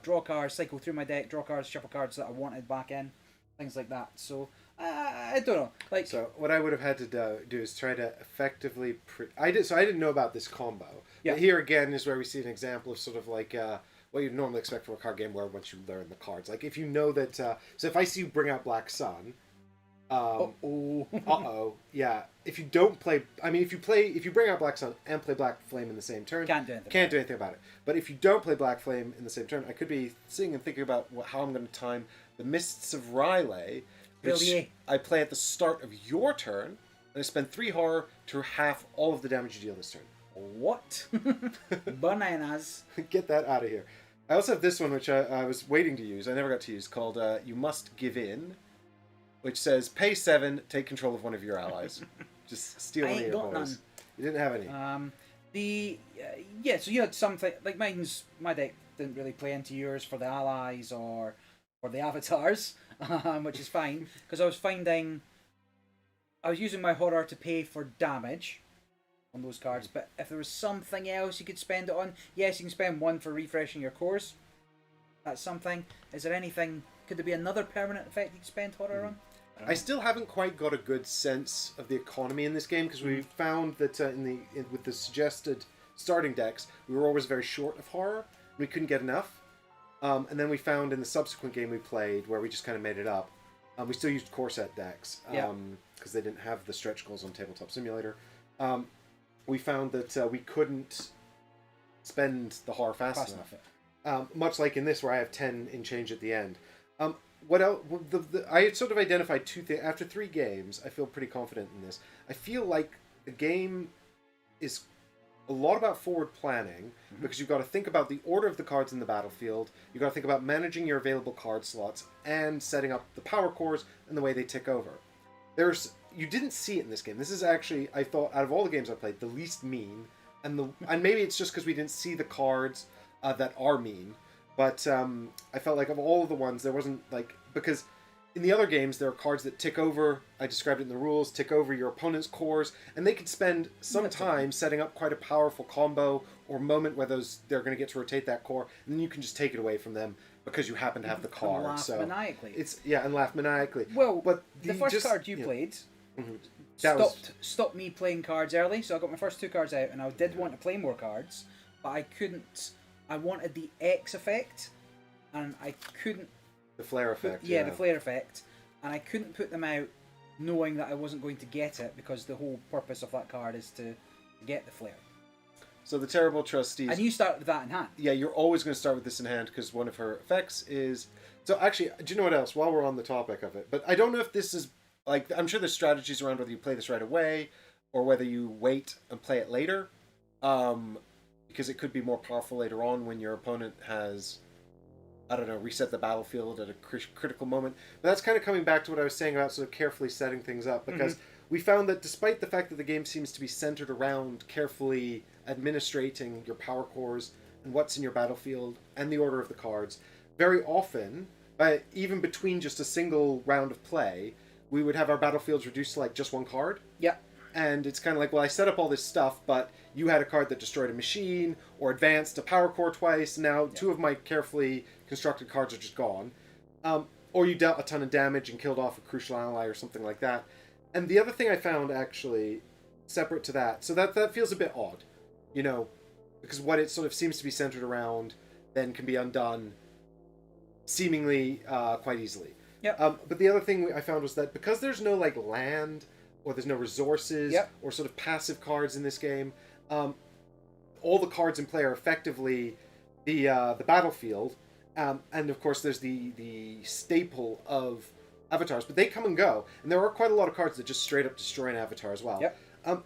draw cards, cycle through my deck, draw cards, shuffle cards that I wanted back in, things like that. So I don't know. Like, so what I would have had to do is try to effectively. I didn't know about this combo. Yeah. But here again is where we see an example of sort of like what you'd normally expect from a card game, where once you learn the cards, like if you know that. So if I see you bring out Black Sun. Yeah. If you don't play, if you bring out Black Sun and play Black Flame in the same turn, can't do anything about it. But if you don't play Black Flame in the same turn, I could be sitting and thinking about how I'm going to time the Mists of Rylay, which I play at the start of your turn, and I spend 3 horror to half all of the damage you deal this turn. What? Bananas. Get that out of here. I also have this one, which I was waiting to use. I never got to use, called You Must Give In, which says, pay 7, take control of one of your allies. Just steal one of your boys. None. You didn't have any. So you had something, like my deck didn't really play into yours for the allies or the avatars, which is fine, because I was using my horror to pay for damage on those cards, but if there was something else you could spend it on, yes, you can spend 1 for refreshing your cores. That's something. Is there anything, could there be another permanent effect you could spend horror on? I still haven't quite got a good sense of the economy in this game, because we found that with the suggested starting decks, we were always very short of horror. We couldn't get enough. And then we found in the subsequent game we played, where we just kind of made it up, we still used core set decks, because they didn't have the stretch goals on Tabletop Simulator. We found that we couldn't spend the horror fast enough. Much like in this, where I have 10 in change at the end. What else? I sort of identified 2 things. After 3 games, I feel pretty confident in this. I feel like the game is a lot about forward planning, because you've got to think about the order of the cards in the battlefield, you've got to think about managing your available card slots, and setting up the power cores and the way they tick over. You didn't see it in this game. This is actually, I thought, out of all the games I played, the least mean, and maybe it's just because we didn't see the cards that are mean. But I felt like of all of the ones, there wasn't, like, because in the other games, there are cards that tick over, I described it in the rules, tick over your opponent's cores, and they could spend some time setting up quite a powerful combo or moment where they're going to get to rotate that core, and then you can just take it away from them because you happen to have the card. And laugh maniacally. And laugh maniacally. Well, but the first card you played stopped me playing cards early, so I got my first 2 cards out, and I did want to play more cards, but I couldn't. I wanted the X effect, and I couldn't... The flare effect, the flare effect. And I couldn't put them out knowing that I wasn't going to get it, because the whole purpose of that card is to get the flare. So the Terrible Trustees... And you start with that in hand. Yeah, you're always going to start with this in hand, because one of her effects is... So actually, do you know what else, while we're on the topic of it? But I don't know if this is... Like, I'm sure there's strategies around whether you play this right away, or whether you wait and play it later. Because it could be more powerful later on when your opponent has, I don't know, reset the battlefield at a critical moment. But that's kind of coming back to what I was saying about sort of carefully setting things up, because we found that despite the fact that the game seems to be centered around carefully administrating your power cores and what's in your battlefield and the order of the cards, very often, even between just a single round of play, we would have our battlefields reduced to like just 1 card. Yeah. And it's kind of like, well, I set up all this stuff, but you had a card that destroyed a machine or advanced a power core twice. Now, two of my carefully constructed cards are just gone. Or you dealt a ton of damage and killed off a crucial ally or something like that. And the other thing I found, actually, separate to that, so that feels a bit odd, you know, because what it sort of seems to be centered around then can be undone seemingly quite easily. Yep. But the other thing I found was that because there's no, like, land... or there's no resources, or sort of passive cards in this game. All the cards in play are effectively the battlefield, and of course there's the staple of avatars, but they come and go, and there are quite a lot of cards that just straight up destroy an avatar as well. Yep.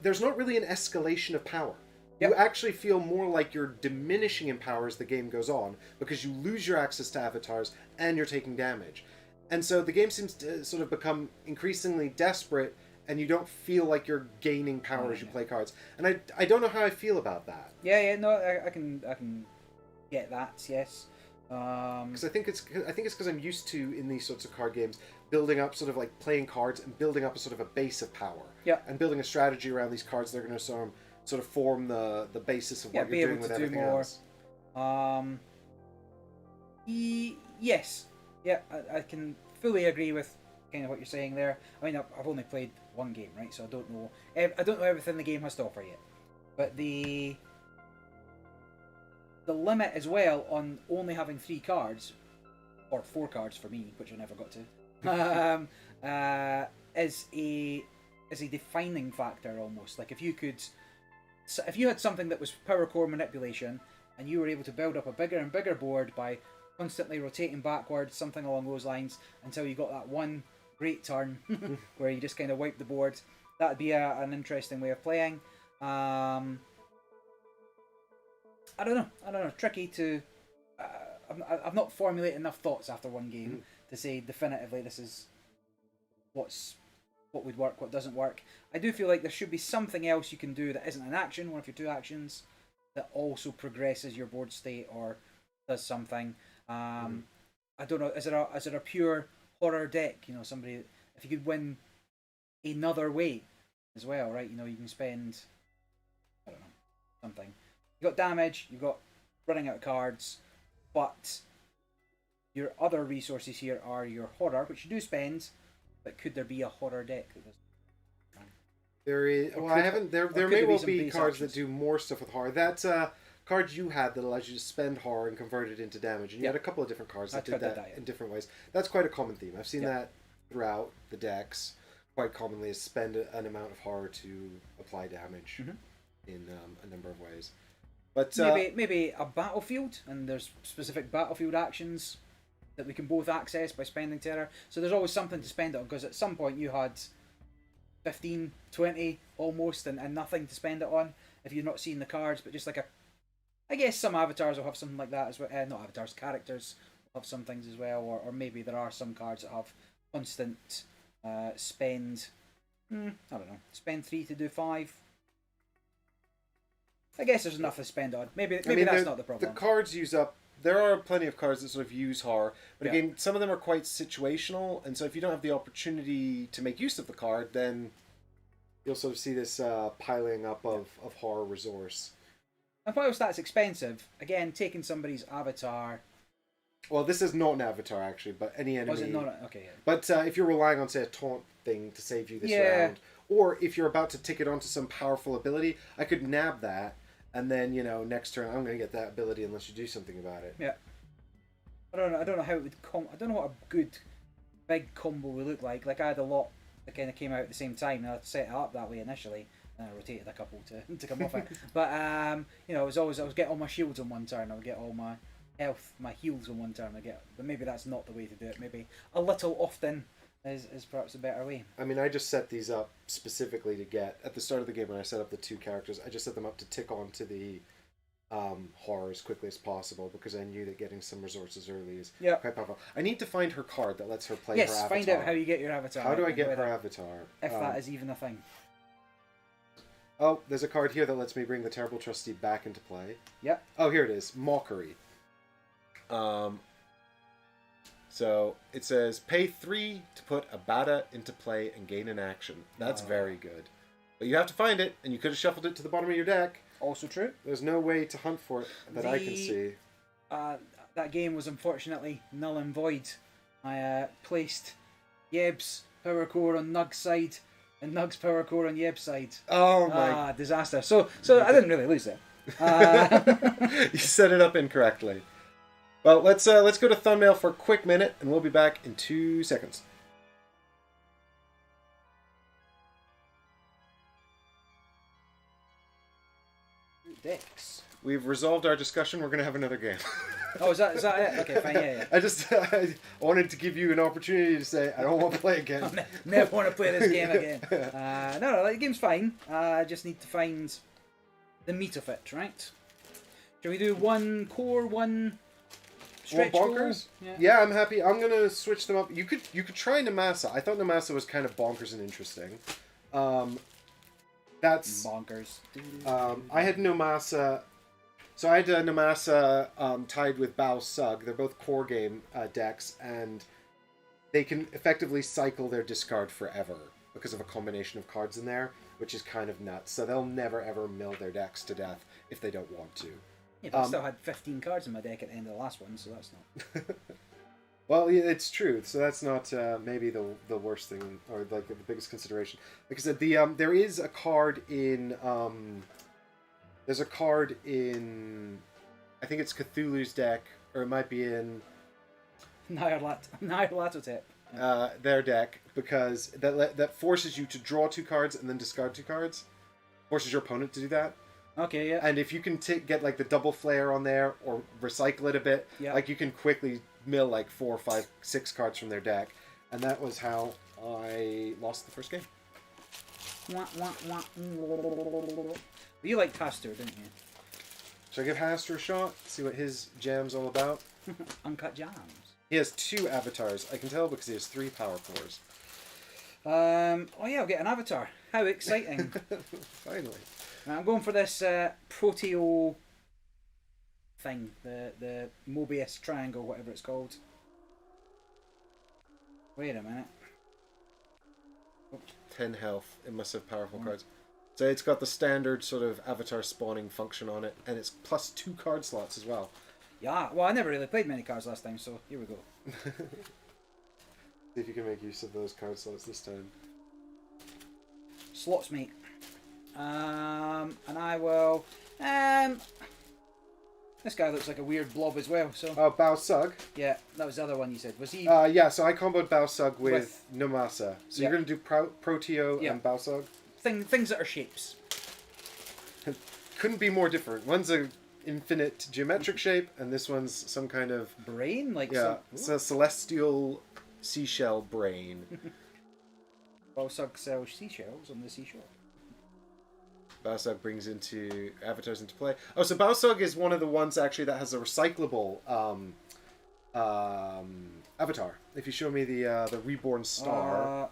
There's not really an escalation of power. You actually feel more like you're diminishing in power as the game goes on, because you lose your access to avatars and you're taking damage. And so the game seems to sort of become increasingly desperate, and you don't feel like you're gaining power as you play cards. And I don't know how I feel about that. No, I can get that. Yes. Because I think it's because I'm used to, in these sorts of card games, building up sort of like playing cards and building up a sort of a base of power. Yeah. And building a strategy around these cards that are going to sort of form the basis of what you're doing with everything else. Yes. Yeah, I can fully agree with kind of what you're saying there. I mean, I've only played one game, right? So I don't know everything the game has to offer yet. But the limit as well on only having 3 cards, or 4 cards for me, which I never got to, is a defining factor almost. Like if you had something that was power core manipulation, and you were able to build up a bigger and bigger board by constantly rotating backwards, something along those lines, until you got that one great turn where you just kind of wipe the board. That'd be an interesting way of playing. I don't know. Tricky to. I've not formulated enough thoughts after one game to say definitively this is what would work, what doesn't work. I do feel like there should be something else you can do that isn't an action, one of your 2 actions, that also progresses your board state or does something. I don't know. Is it a pure horror deck? You know, somebody, if you could win another way as well, right? You know, you can spend, I don't know, something. You got damage, you've got running out of cards, but your other resources here are your horror, which you do spend, but could there be a horror deck that does? There is. Well, I haven't. There may well be cards that do more stuff with horror. That's cards you had that allows you to spend horror and convert it into damage, and you had a couple of different cards that did that in different ways. That's quite a common theme. I've seen that throughout the decks quite commonly, is spend an amount of horror to apply damage in a number of ways. But maybe a battlefield, and there's specific battlefield actions that we can both access by spending terror. So there's always something to spend it on, because at some point you had 15, 20 almost, and nothing to spend it on if you're not seeing the cards, but just like I guess some avatars will have something like that as well. Not avatars, characters will have some things as well, or maybe there are some cards that have constant spend. I don't know. Spend 3 to do 5. I guess there's enough to spend on. Maybe that's not the problem. The cards use up. There are plenty of cards that sort of use horror, but again, some of them are quite situational, and so if you don't have the opportunity to make use of the card, then you'll sort of see this piling up of horror resource. And whilst that's expensive, again, taking somebody's avatar. Well, this is not an avatar actually, but any enemy. Was it not? Okay. Yeah. But if you're relying on, say, a taunt thing to save you this round, or if you're about to tick it onto some powerful ability, I could nab that. And then, next turn I'm going to get that ability unless you do something about it. Yeah. I don't know how it would I don't know what a good big combo would look like. Like I had a lot that kind of came out at the same time, and I set it up that way initially, and I rotated a couple to come off it. But I was getting all my shields on one turn. I would get all my health, my heals on one turn. But maybe that's not the way to do it. Maybe a little often is perhaps a better way. I mean, I just set these up specifically to get, at the start of the game when I set up the 2 characters, I just set them up to tick on to the horror as quickly as possible, because I knew that getting some resources early is quite powerful. I need to find her card that lets her play her avatar. Yes, find out how you get your avatar. How do I get her avatar? If that is even a thing. Oh, there's a card here that lets me bring the Terrible Trustee back into play. Yep. Oh, here it is. Mockery. So it says, pay 3 to put a Bada into play and gain an action. That's very good. But you have to find it, and you could have shuffled it to the bottom of your deck. Also true. There's no way to hunt for it that I can see. That game was unfortunately null and void. I placed Yeb's Powercore on Nug's side and Nug's Powercore on Yeb's side. Oh my! Disaster. So I didn't really lose it. You set it up incorrectly. Well, let's go to thumbnail for a quick minute, and we'll be back in 2 seconds. Dicks. We've resolved our discussion. We're going to have another game. Oh, is that it? Okay, fine, yeah. I wanted to give you an opportunity to say, I don't want to play again. I never want to play this game again. No, the game's fine. I just need to find the meat of it, right? Shall we do one core, one stretch bonkers? Goal? Yeah, I'm happy. I'm going to switch them up. You could try Namasa. I thought Namasa was kind of bonkers and interesting. That's bonkers. I had Namasa. So I had Namasa tied with Bao Sug. They're both core game decks, and they can effectively cycle their discard forever because of a combination of cards in there, which is kind of nuts. So they'll never ever mill their decks to death if they don't want to. Yeah, but I still had 15 cards in my deck at the end of the last one, so that's not... Well, yeah, it's true. So that's not maybe the worst thing, or like the biggest consideration. Like I said, there is a card in... there's a card in... I think it's Cthulhu's deck, or it might be in... Nyarlathotep. Their deck, because that forces you to draw 2 cards and then discard 2 cards. Forces your opponent to do that. Okay, yeah. And if you can get like the double flare on there, or recycle it a bit, like you can quickly mill like 4, 5, 6 cards from their deck. And that was how I lost the first game. You liked Pastor, didn't you? Should I give Haster a shot? See what his jam's all about? Uncut Jams. He has 2 avatars. I can tell because he has 3 power cores. Oh yeah, I'll get an avatar. How exciting. Finally. I'm going for this Proteo thing. The Mobius triangle, whatever it's called. Wait a minute. 10 health. It must have powerful cards. So it's got the standard sort of avatar spawning function on it, and it's plus 2 card slots as well. Yeah, well, I never really played many cards last time, so here we go. See if you can make use of those card slots this time. Slots, mate. And I will... this guy looks like a weird blob as well, so... Oh, Bao Sug? Yeah, that was the other one you said. Was he... yeah, so I comboed Bao Sug with Namasa. So you're going to do Proteo and Bao Sug? Things that are shapes. Couldn't be more different. One's a infinite geometric shape, and this one's some kind of... brain? Like it's a celestial seashell brain. Balsug sells seashells on the seashore. Baosug brings avatars into play. Oh, so Baosug is one of the ones actually that has a recyclable avatar. If you show me the Reborn Star.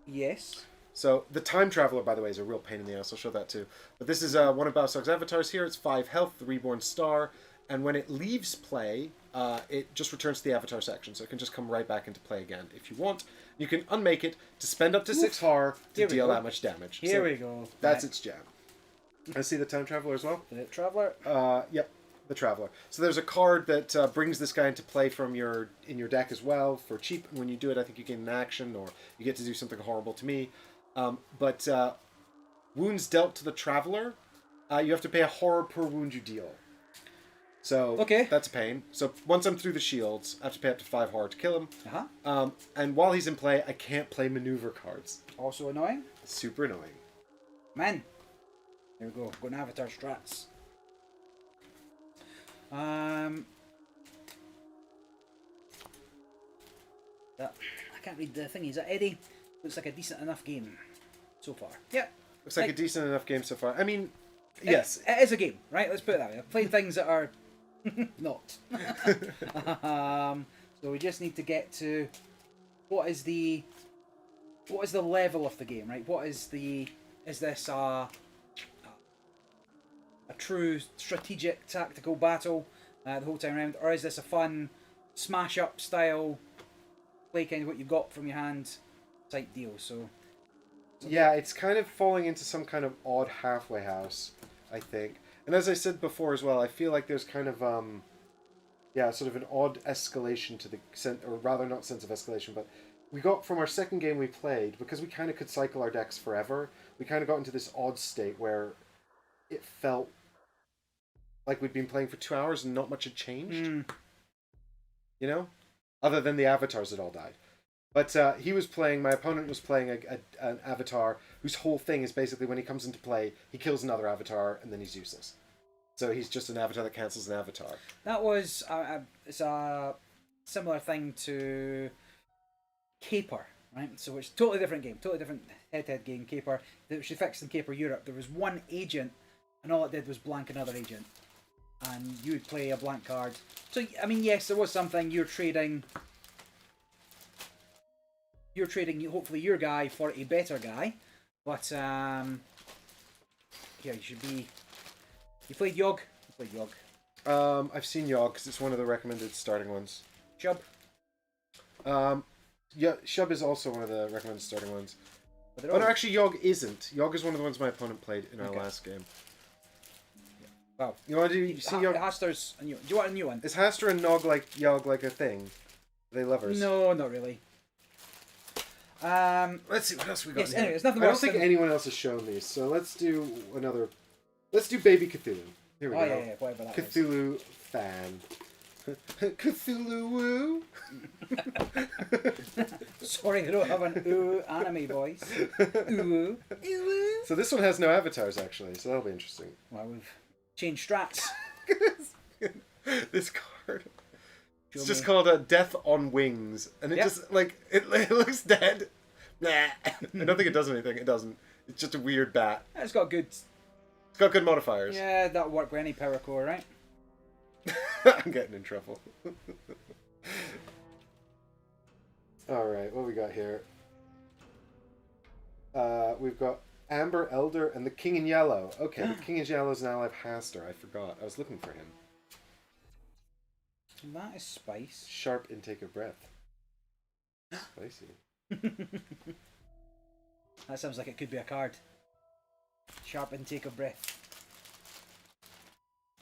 Yes. So the Time Traveler, by the way, is a real pain in the ass. I'll show that too. But this is one of Baosug's avatars here. It's 5 health, the Reborn Star. And when it leaves play, it just returns to the avatar section. So it can just come right back into play again if you want. You can unmake it to spend up to 6 har to deal that much damage. Here we go. That's its jam. I see the Time Traveler as well. The Traveler? Yep, the Traveler. So there's a card that brings this guy into play from in your deck as well for cheap. And when you do it, I think you gain an action or you get to do something horrible to me. But wounds dealt to the Traveler, you have to pay a horror per wound you deal. So that's a pain. So once I'm through the shields, I have to pay up to 5 horror to kill him. And while he's in play, I can't play maneuver cards. Also annoying? Super annoying. Man. There we go. Got an avatar strats. I can't read the thingy. Is that Eddie? Looks like a decent enough game so far. Yeah. Looks like a decent enough game so far. I mean, yes. It is a game, right? Let's put it that way. I've played things that are not. So we just need to get to what is the level of the game, right? Is this a true strategic tactical battle the whole time around, or is this a fun smash up style play kind of what you've got from your hand type deal? So Yeah, it's kind of falling into some kind of odd halfway house, I think. And as I said before as well, I feel like there's kind of yeah, sort of an odd escalation to the or rather not sense of escalation, but we got from our second game we played, because we kind of could cycle our decks forever, we kind of got into this odd state where it felt like we'd been playing for 2 hours and not much had changed. You know? Other than the avatars that all died. But he was playing, my opponent was playing an avatar whose whole thing is basically when he comes into play, he kills another avatar and then he's useless. So he's just an avatar that cancels an avatar. That was it's a similar thing to Caper, right? So it's totally different game, totally different head-to-head game. Caper, which they fixed in Caper Europe. There was one agent, and all it did was blank another agent, and you would play a blank card. So I mean, yes, there was something you're trading. You're trading, hopefully, your guy for a better guy, but yeah, you should be. You played Yogg. You played Yogg. I've seen Yogg because it's one of the recommended starting ones. Shub. Yeah, Shub is also one of the recommended starting ones. Oh no, actually, Yogg isn't. Yogg is one of the ones my opponent played in our Okay. last game. Wow. You want to do? You see Yogg? Haster's a new. Do you want a new one? Is Haster and Yogg like a thing? Are they lovers? No, not really. Let's see what else we got. Yes, here. anyway, it's nothing I don't worse think than... anyone else has shown these, so let's do another. Let's do Baby Cthulhu. Here we go. Yeah, whatever that Cthulhu is. Fan. Cthulhu woo. Sorry, they don't have an ooh anime voice. Ooh. Ooh. So this one has no avatars actually, so that'll be interesting. Well, we've changed strats. This card. Show It's just me. called Death on Wings, and it just like it looks dead. Nah. I don't think it does anything. It doesn't. It's just a weird bat. It's got good. It's got good modifiers. Yeah, that'll work with any Powercore, right? I'm getting in trouble. Alright, what we got here? We've got Amber Elder and the King in Yellow. Okay, the King in Yellow is now live Haster. I forgot. I was looking for him. That is spice. Sharp intake of breath. Spicy. That sounds like it could be a card. Sharp intake of breath.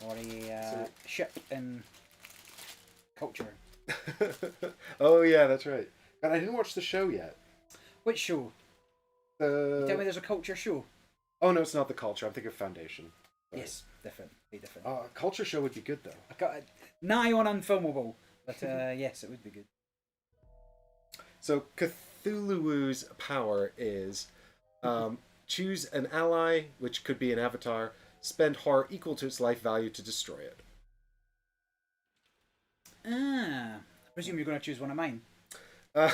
Or a ship in culture. Oh yeah, that's right. And I didn't watch the show yet. Which show? You tell me there's a culture show. Oh no, it's not the Culture. I'm thinking of Foundation. Sorry. Yes, different. Be different. A Culture show would be good though. I got nigh on unfilmable, but yes, it would be good. So Cthulhu's power is choose an ally, which could be an avatar, spend horror equal to its life value to destroy it. I presume you're going to choose one of mine. I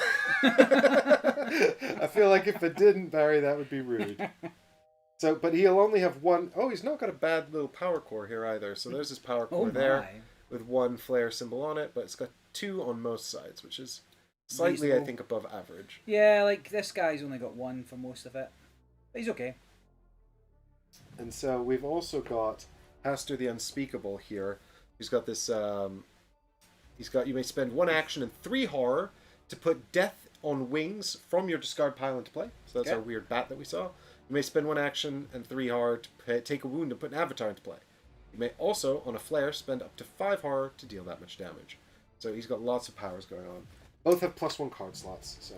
feel like if it didn't, Barry, that would be rude. So, but he'll only have one. Oh, he's not got a bad little power core here either. So there's his power core there with one flare symbol on it, but it's got two on most sides, which is slightly, reasonable. I think, above average. Yeah, like this guy's only got one for most of it. But he's okay. And so we've also got Haster the Unspeakable here. He's got this. He's got. You may spend one action and 3 horror to put Death on Wings from your discard pile into play. So that's our weird bat that we saw. You may spend one action and 3 horror to take a wound and put an avatar into play. You may also, on a flare, spend up to 5 horror to deal that much damage. So he's got lots of powers going on. Both have +1 card slots. So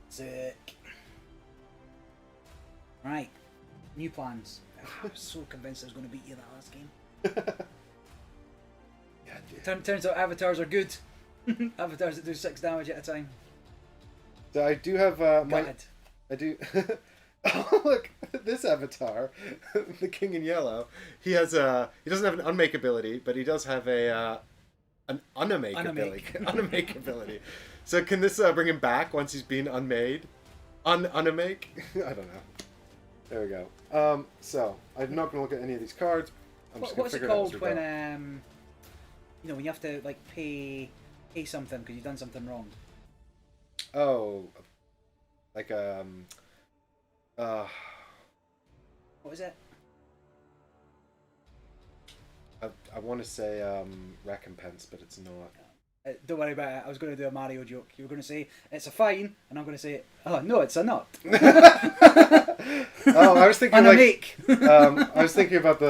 Sick. Right. New plans. I was so convinced I was going to beat you that last game. Turns out avatars are good. Avatars that do 6 damage at a time. So I do have God. I do. Oh look, this avatar, the King in Yellow. He has he doesn't have an unmake ability, but he does have an unmake ability. Unmake ability. So can this bring him back once he's been unmade? Unmake? I don't know. There we go. So I'm not going to look at any of these cards. I'm just going to What's it figure it out as called we when go. you know, when you have to like pay something because you've done something wrong? Oh, like What is it? I want to say recompense, but it's not. Don't worry about it. I was going to do a Mario joke. You were going to say it's a fine, and I'm going to say, oh no, it's a nut. Oh, I was thinking On a make. I was thinking about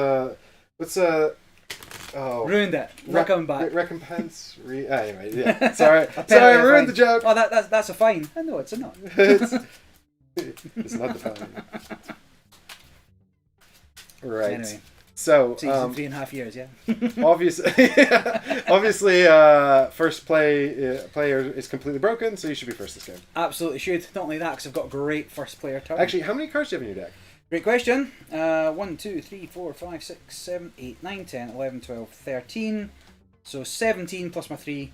what's Ruined it. Not coming back. Recompense. Anyway, yeah. Sorry, A penalty, sorry, I a ruined fine. the joke. Oh, that's a fine. Oh no, it's a nut. It's not the fine. Right. Anyway. So, Season 3.5 years, yeah. obviously, first player is completely broken, so you should be first this game. Absolutely should. Not only that, because I've got a great first player turn. Actually, how many cards do you have in your deck? Great question. 1, 2, 3, 4, 5, 6, 7, 8, 9, 10, 11, 12, 13. So 17 plus my 3,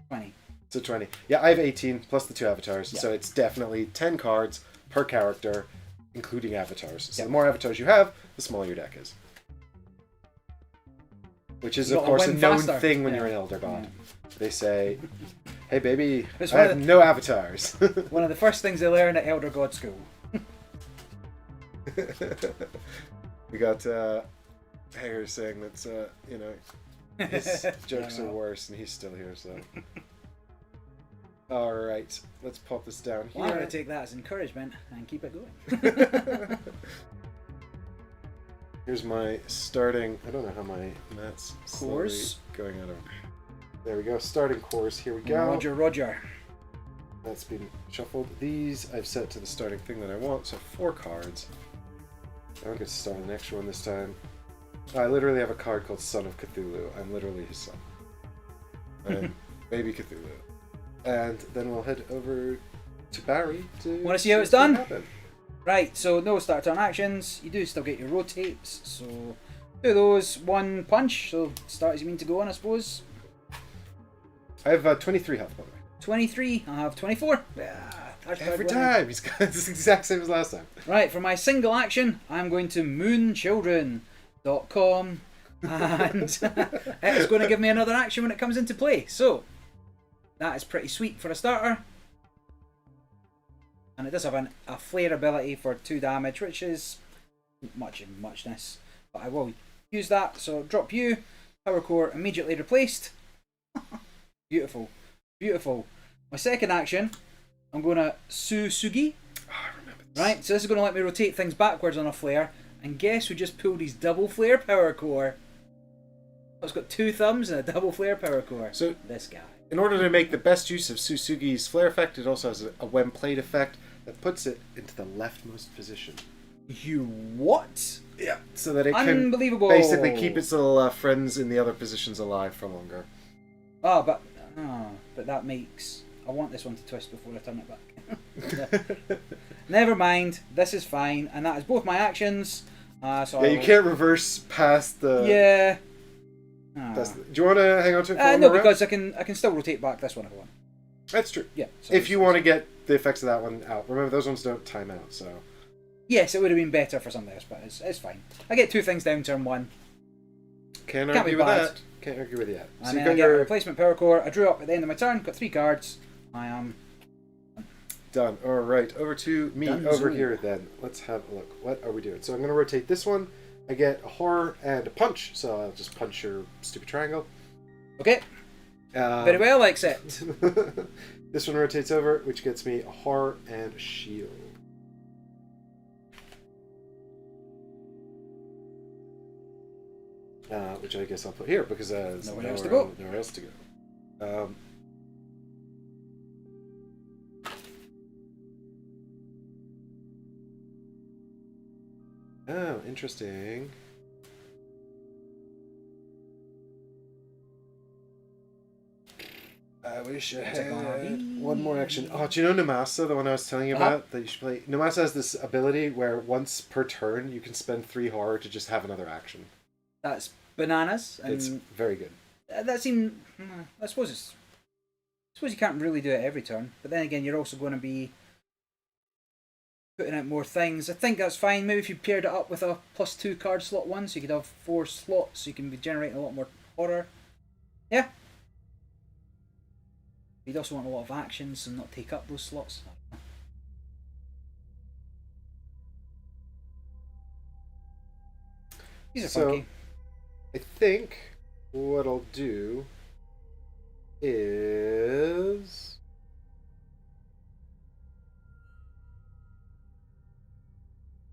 20. So 20. Yeah, I have 18 plus the 2 avatars, Yeah. so it's definitely 10 cards per character, including avatars. So Yeah. the more avatars you have, the smaller your deck is. Which is, You of gotta course, a win known faster. thing when Yeah. you're an Elder God. Yeah. They say, hey baby, It's I one have of no avatars. One of the first things they learn at Elder God School. We got Hager saying that, his jokes I are know. worse and he's still here, so. Alright, let's pop this down here. Well, I'm going to take that as encouragement and keep it going. Here's my starting. I don't know how my mat's slowly Cores. going out of. There we go. Starting cores. Here we go. Roger. That's been shuffled. These I've set to the starting thing that I want. So 4 cards. I don't get to start an extra one this time. I literally have a card called Son of Cthulhu. I'm literally his son. And baby Cthulhu. And then we'll head over to Barry to. Wanna see how it's what's done? gonna happen. Right, so no start turn actions. You do still get your rotates, so do those. 1 punch, so start as you mean to go on, I suppose. I have 23 health, by the way. 23, I have 24. Yeah, Every time! He's got it's the exact same as last time. Right, for my single action, I'm going to moonchildren.com and it's going to give me another action when it comes into play. So, that is pretty sweet for a starter. And it does have a flare ability for 2 damage, which is muchness. But I will use that, so drop you. Powercore immediately replaced. Beautiful. Beautiful. My second action, I'm going to Susugi. Oh, I remember this. Right, so this is going to let me rotate things backwards on a flare. And guess who just pulled his double flare power core? It's got 2 thumbs and a double flare power core. So, this guy. in order to make the best use of Susugi's flare effect, it also has a when played effect that puts it into the leftmost position. You what? Yeah. So that it can Unbelievable. basically keep its little friends in the other positions alive for longer. Oh, but that makes... I want this one to twist before I turn it back. Never mind. This is fine. And that is both my actions. So Yeah, you can't reverse past the... Yeah. Do you want to hang on to it for one No, more round? because I can still rotate back this one if I want. That's true. Yeah. So If you want to get the effects of that one out. Remember, those ones don't time out, so... Yes, it would have been better for somebody else, but it's fine. I get 2 things down turn 1. Can't Can't argue be with bad. that. Can't argue with that. And So then you've I got get a your... replacement power core. I drew up at the end of my turn, got 3 cards. I am... Done. Alright, over to me Done. over here then. Let's have a look. What are we doing? So I'm going to rotate this one. I get a horror and a punch, so I'll just punch your stupid triangle. Okay, very well, I accept. This one rotates over, which gets me a horror and a shield. Which I guess I'll put here because there's Nowhere else to go. Nowhere else to go. Oh, interesting. I wish I had one more action. Oh, do you know Namasa, the one I was telling you about that you should play? Namasa has this ability where once per turn you can spend 3 horror to just have another action. That's bananas. And It's very good. that seemed... I suppose you can't really do it every turn. But then again, you're also going to be putting out more things. I think that's fine. Maybe if you paired it up with a +2 card slot one, so you could have 4 slots, so you can be generating a lot more horror. Yeah. You'd also want a lot of actions and not take up those slots. These are funky. I think what I'll do is...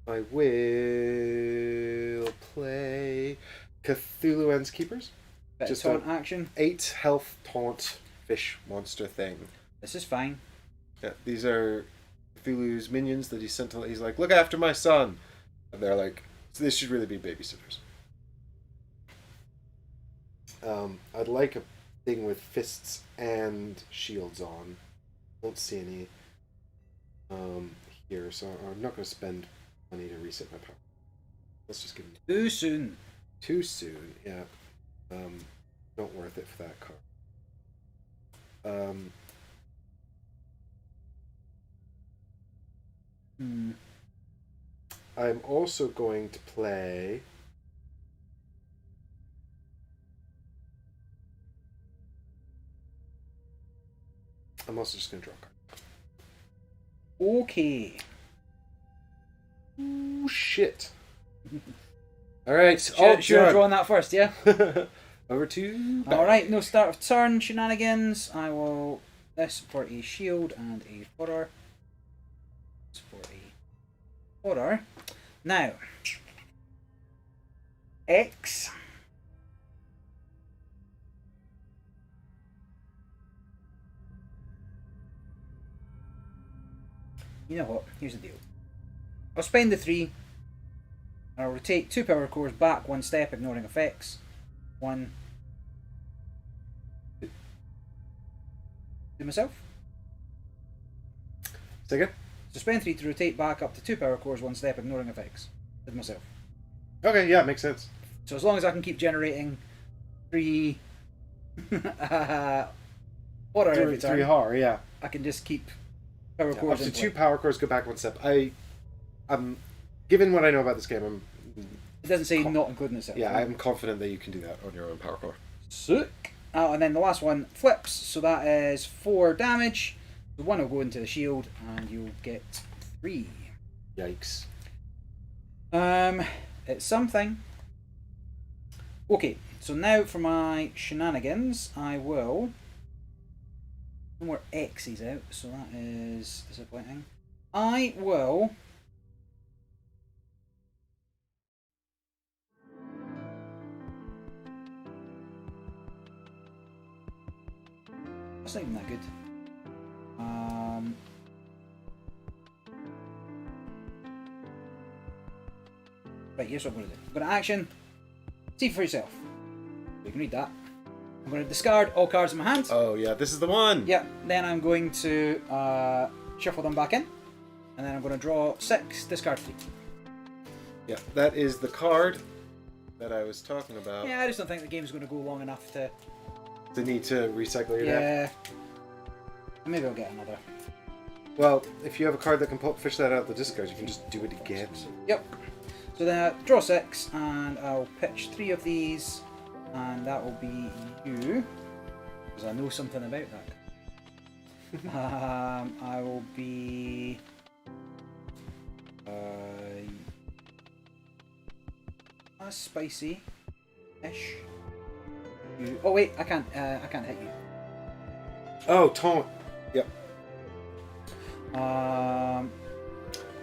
I will play Cthulhu's Keepers. Bit Just of taunt action. 8 health taunt fish monster thing. This is fine. Yeah, these are Cthulhu's minions that he sent to. He's like, look after my son, and they're like, so this should really be babysitters. I'd like a thing with fists and shields on. Won't see any here, so I'm not going to spend money to reset my power. Let's just give him Too soon. too soon. Yeah, not worth it for that card. I'm also going to play. I'm also just going to draw a card. Okay. Ooh, shit. Alright, Should I draw on that first, yeah? Over to... Alright, no start of turn shenanigans. I will... This for a shield and a horror. This for a horror. Now. X. You know what? Here's the deal. I'll spend the 3. And I'll rotate 2 power cores back 1 step, ignoring effects. 1. To myself. Second? So spend 3 to rotate back up to 2 power cores 1 step, ignoring effects. With myself. Okay, yeah, makes sense. So as long as I can keep generating 3 horror every time, 3 horror, yeah. I can just keep power Up cores to in 2 play. power cores, go back 1 step. Given what I know about this game, It doesn't say not including itself. yeah, I'm confident that you can do that on your own power core. Sick. And then the last one flips, so that is 4 damage. The 1 will go into the shield, and you'll get 3. Yikes. It's something. Okay, so now for my shenanigans, I will. No more X's out, so that is disappointing. I will. That's not even that good. Right, here's what I'm going to do. I'm going to action. See for yourself. You can read that. I'm going to discard all cards in my hand. Oh, yeah, this is the one! Yeah, then I'm going to shuffle them back in. And then I'm going to draw 6, discard 3. Yeah, that is the card that I was talking about. Yeah, I just don't think the game's going to go long enough to... The need to recycle your deck. Yeah. Maybe I'll get another. Well, if you have a card that can fish that out of the discard, you can just do it again. Yep. So then I draw 6, and I'll pitch 3 of these, and that will be you, because I know something about that. I will be... spicy-ish. You... Oh wait, I can't hit you. Oh, taunt! Yep.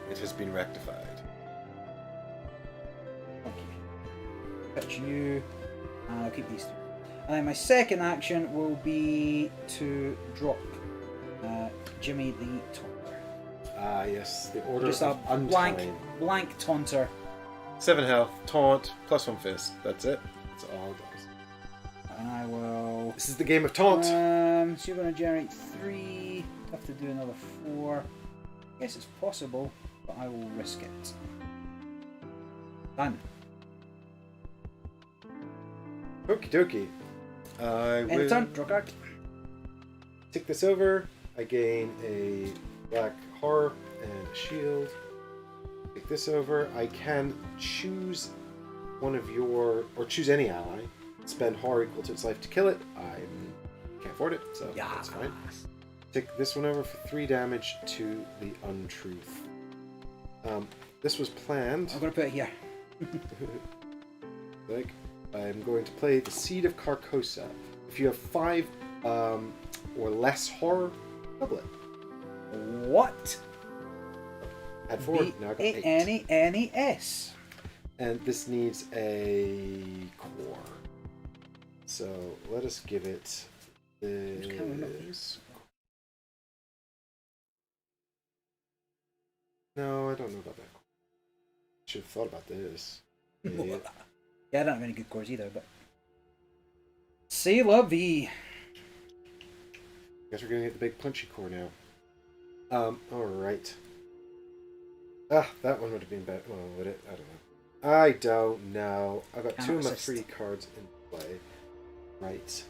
It has been rectified. Okay. Pitch you, and I'll keep these 3. And then my second action will be to drop Jimmy the Taunter. Ah, yes, the order Just of a Untitled. blank Taunter. 7 health, taunt, plus 1 fist. That's it. That's all it does. And I will... This is the game of taunt. So you're going to generate 3. Have to do another 4. I guess it's possible, but I will risk it. Done. Okie dokie. I End will of turn. Draw card. take this over. I gain a black horror and a shield. Take this over. I can choose one of your, or choose any ally. Spend horror equal to its life to kill it. I can't afford it, so that's fine. Take this one over for 3 damage to the Untruth. This was planned. I'm going to put it here. Like, I'm going to play the Seed of Carcosa. If you have 5 or less horror doublet. What? Add 4. Now I got 8. N-E-S. And this needs a core. So let us give it this. No, I don't know about that. Should have thought about this. Idiot. Yeah, I don't have any good cores either, but. C'est la vie. Guess we're gonna get the big punchy core now. Alright. Ah, that one would have been better. Well, would it? I don't know. I don't know. I've got 2 of my free cards in play. Right.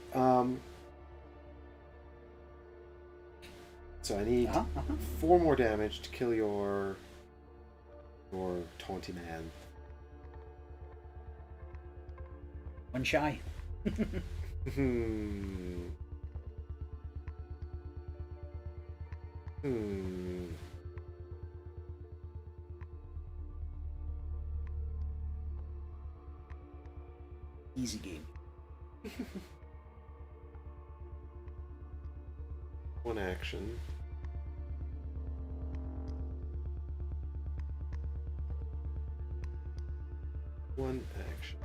So I need 4 more damage to kill your taunty man. One shy. Easy game. 1 action. One action.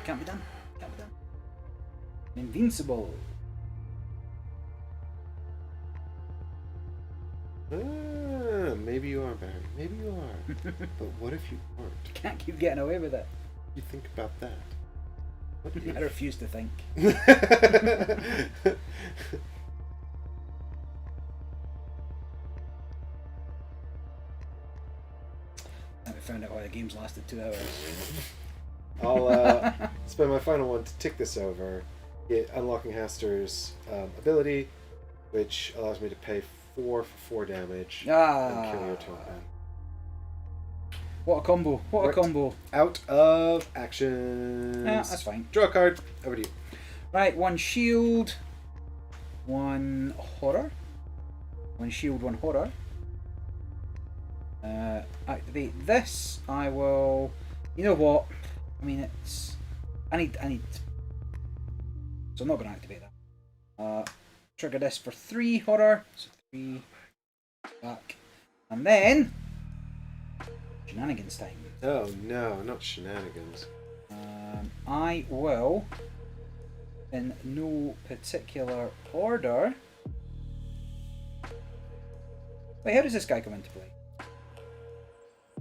Can't be done. Can't be done. Invincible. Maybe you are, Baron. Maybe you are. But what if you aren't? Can't keep getting away with it. You think about that. What if? I refuse to think. I found out why the game's lasted 2 hours. I'll spend my final one to tick this over. Get unlocking Haster's ability, which allows me to pay 4 for 4 damage and kill your token. What a combo! What a combo! Out of actions. Yeah, that's fine. Draw a card. Over to you. Right, 1 shield, 1 horror. 1 shield, 1 horror. Activate this. I will. You know what? I mean, it's. I need. So I'm not going to activate that. Trigger this for 3 horror. So 3 back, and then shenanigans time. Oh no, not shenanigans. I will, in no particular order. Wait, how does this guy come into play?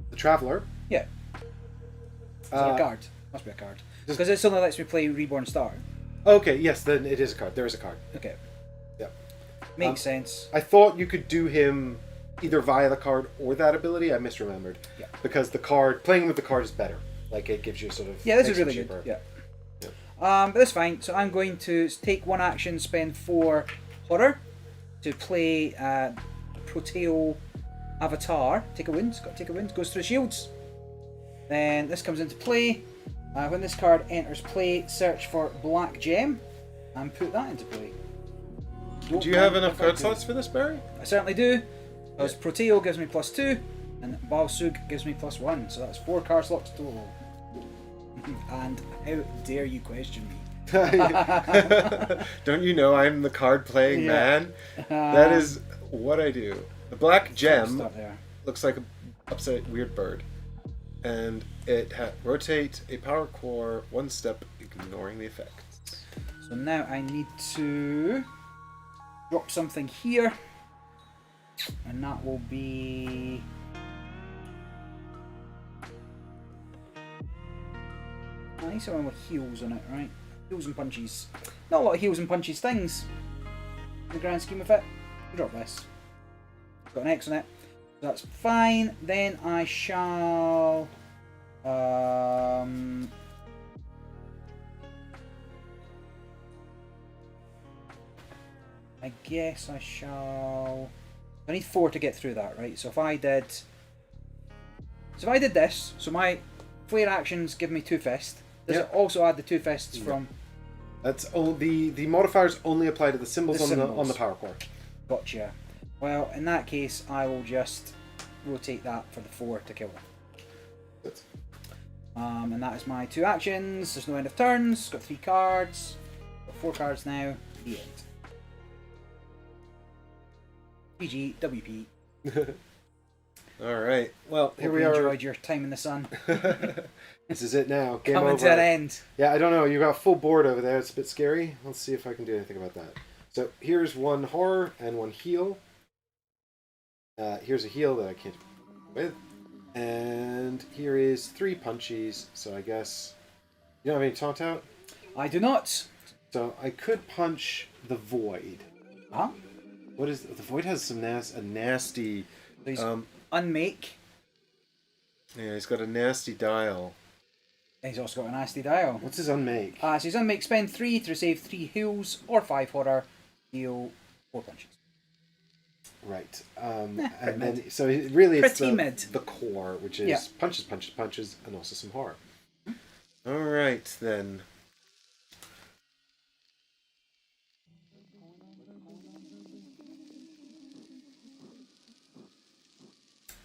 The Traveler. Yeah. Is that a card? Must be a card. Because it only lets me play Reborn Star. Okay, yes, then it is a card. There is a card. Okay. Yep. Makes sense. I thought you could do him either via the card or that ability. I misremembered. Yeah. Because the card, playing with the card is better. Like, it gives you sort of... Yeah, this is really good. Yeah. But that's fine. So I'm going to take 1 action, spend 4 horror to play Proteo Avatar. Take a wound. Got to take a wound. Goes through shields. Then this comes into play. When this card enters play, search for Black Gem and put that into play. Do you have enough card slots for this, Barry? I certainly do. Because Proteo gives me +2 and Balsug gives me +1. So that's 4 card slots total. And how dare you question me? Don't you know I'm the card playing man? That is what I do. The Black Gem looks like an upside weird bird. And it rotate a Powercore 1 step, ignoring the effects. So now I need to drop something here, and that will be I need someone with heals on it, right? Heals and punches. Not a lot of heals and punches things in the grand scheme of it. Drop this. Got an X on it. That's fine. Then I shall I guess I shall. I need 4 to get through that, right? So if I did this, so my flare actions give me 2 fists. Does it also add the 2 fists from? That's the modifiers only apply to the symbols on the power core. Gotcha. Well, in that case, I will just rotate that for the 4 to kill them. And that is my 2 actions. There's no end of turns. Got 3 cards. 4 cards now. The end. GG, WP. All right. Well, here Hope we you are. enjoyed your time in the sun. This is it now. Game Coming over. to an end. Yeah, I don't know. You got full board over there. It's a bit scary. Let's see if I can do anything about that. So here's one horror and one heal. Here's a heal that I can't with. And here is 3 punchies. So I guess you don't have any taunt out? I do not. So I could punch the void. Huh? What is the void? Has some a nasty. So he's unmake. Yeah, he's got a nasty dial. And he's also got a nasty dial. What's his unmake? So he's unmake. Spend 3 to save 3 heals or 5 horror. Heal 4 punches. Right. Pretty And then mid. so really it's Pretty mid. the core, which is Yeah. punches, punches, punches, and also some horror. All right then.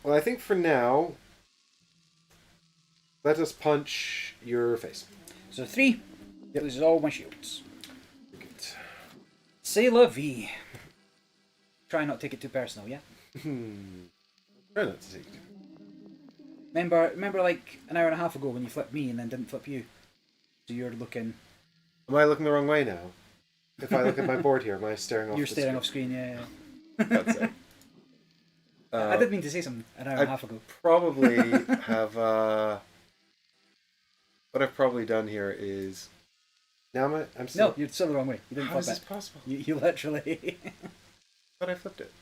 Well, I think for now, let us punch your face. So 3. Yep. This is all my shields. Good. C'est la vie. Try not to take it too personal, yeah? Try not to take it. Remember like an hour and a half ago when you flipped me and then didn't flip you? So you're looking... Am I looking the wrong way now? If I look at my board here, am I staring off You're the staring screen? off screen, yeah. That's it. I did mean to say something an hour and a half ago. Probably have what I've probably done here is now I'm still No, you're still the wrong way. You didn't how flip is this it. possible? You literally... But I flipped it.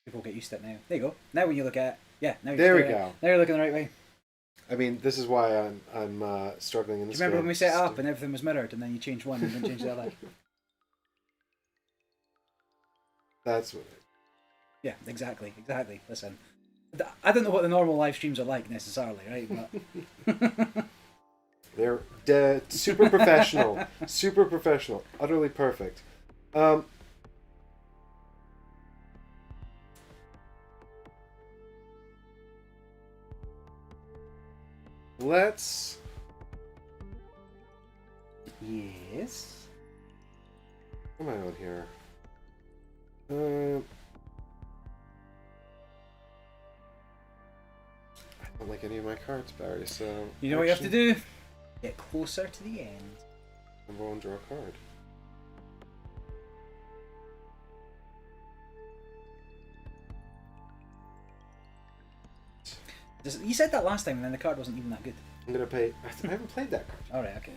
People get used to it now. There you go. Now when you look at it, yeah. Now There we staring- go. Now you're looking the right way. I mean, this is why I'm struggling in Do this. you remember when game. we set it up and everything was mirrored and then you changed one and then changed the other? That's what. Yeah, exactly. Listen, I don't know what the normal live streams are like necessarily, right? But They're super professional, super professional, utterly perfect. Let's. yes. What am I on here? I don't like any of my cards, Barry. So You know what you have to do? Get closer to the end. Number 1, draw a card. You said that last time and then the card wasn't even that good. I'm gonna pay. I haven't played that card, Alright, okay.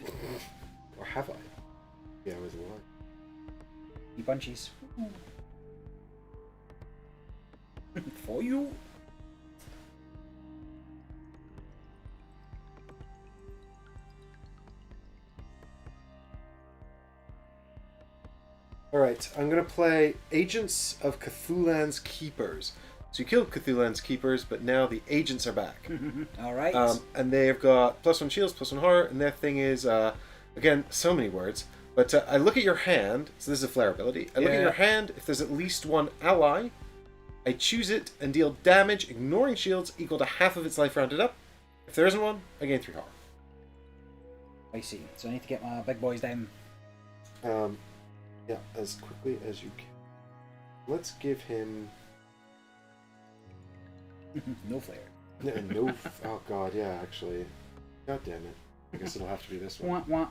or have I? Yeah, I was alive. You punchies. For you. Alright, I'm going to play Agents of Cthulhu's Keepers. So you killed Cthulhu's Keepers, but now the agents are back. Alright. And they've got +1 shields, +1 horror, and their thing is, again, so many words. But I look at your hand, so this is a flare ability. I look at your hand, if there's at least one ally, I choose it and deal damage, ignoring shields, equal to half of its life rounded up. If there isn't one, I gain 3 horror. I see. So I need to get my big boys down. Yeah, as quickly as you can. Let's give him... No flare. no... Oh god, yeah, actually. God damn it. I guess it'll have to be this one. Wah.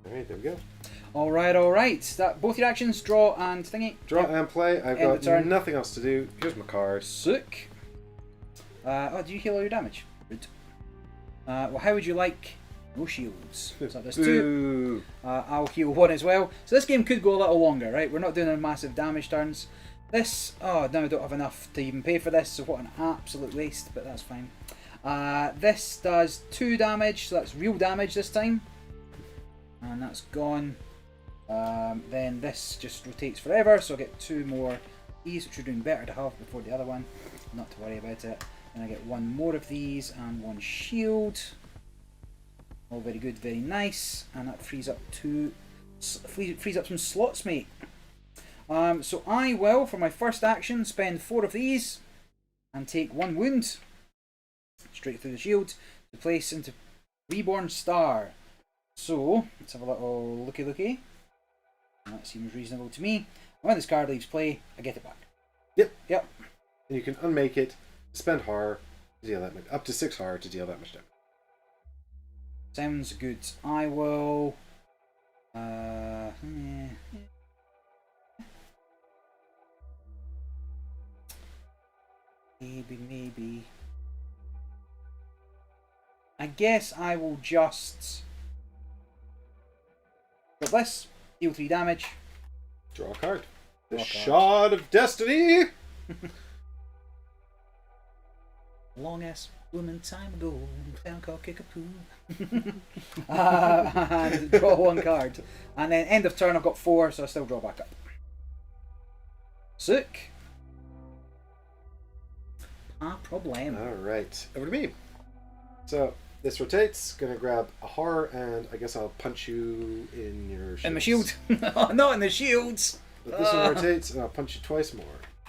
Alright, there we go. Alright. That both your actions, draw and thingy. Draw Yep. and play. I've End the got turn. nothing else to do. Here's my card. Sick. Do you heal all your damage? Good. Well, how would you like... No shields. So there's 2. Boo. I'll heal 1 as well. So this game could go a little longer, right? We're not doing a massive damage turns. This... Oh, now I don't have enough to even pay for this, so what an absolute waste, but that's fine. This does 2 damage, so that's real damage this time. And that's gone. Then this just rotates forever, so I get 2 more these, which are doing better to have before the other one. Not to worry about it. Then I get 1 more of these and 1 shield. All very good, very nice. And that frees up frees up some slots, mate. So I will, for my first action, spend 4 of these and take 1 wound straight through the shield to place into Reborn Star. So, let's have a little looky. That seems reasonable to me. When this card leaves play, I get it back. Yep. And you can unmake it, spend horror to deal that much, up to 6 horror to deal that much damage. Sounds good. I will. Maybe. I guess I will just. Got this. Deal 3 damage. Draw a card. The Draw a card. Shard of Destiny! Long ass woman time ago, found called Kickapoo. And draw 1 card. And then end of turn I've got 4, so I still draw back up. Sick. Ah, problem. Alright, over to me. So, this rotates, gonna grab a horror, and I guess I'll punch you in your shields. In my shield. Oh, not in the shields. But this one rotates, and I'll punch you twice more.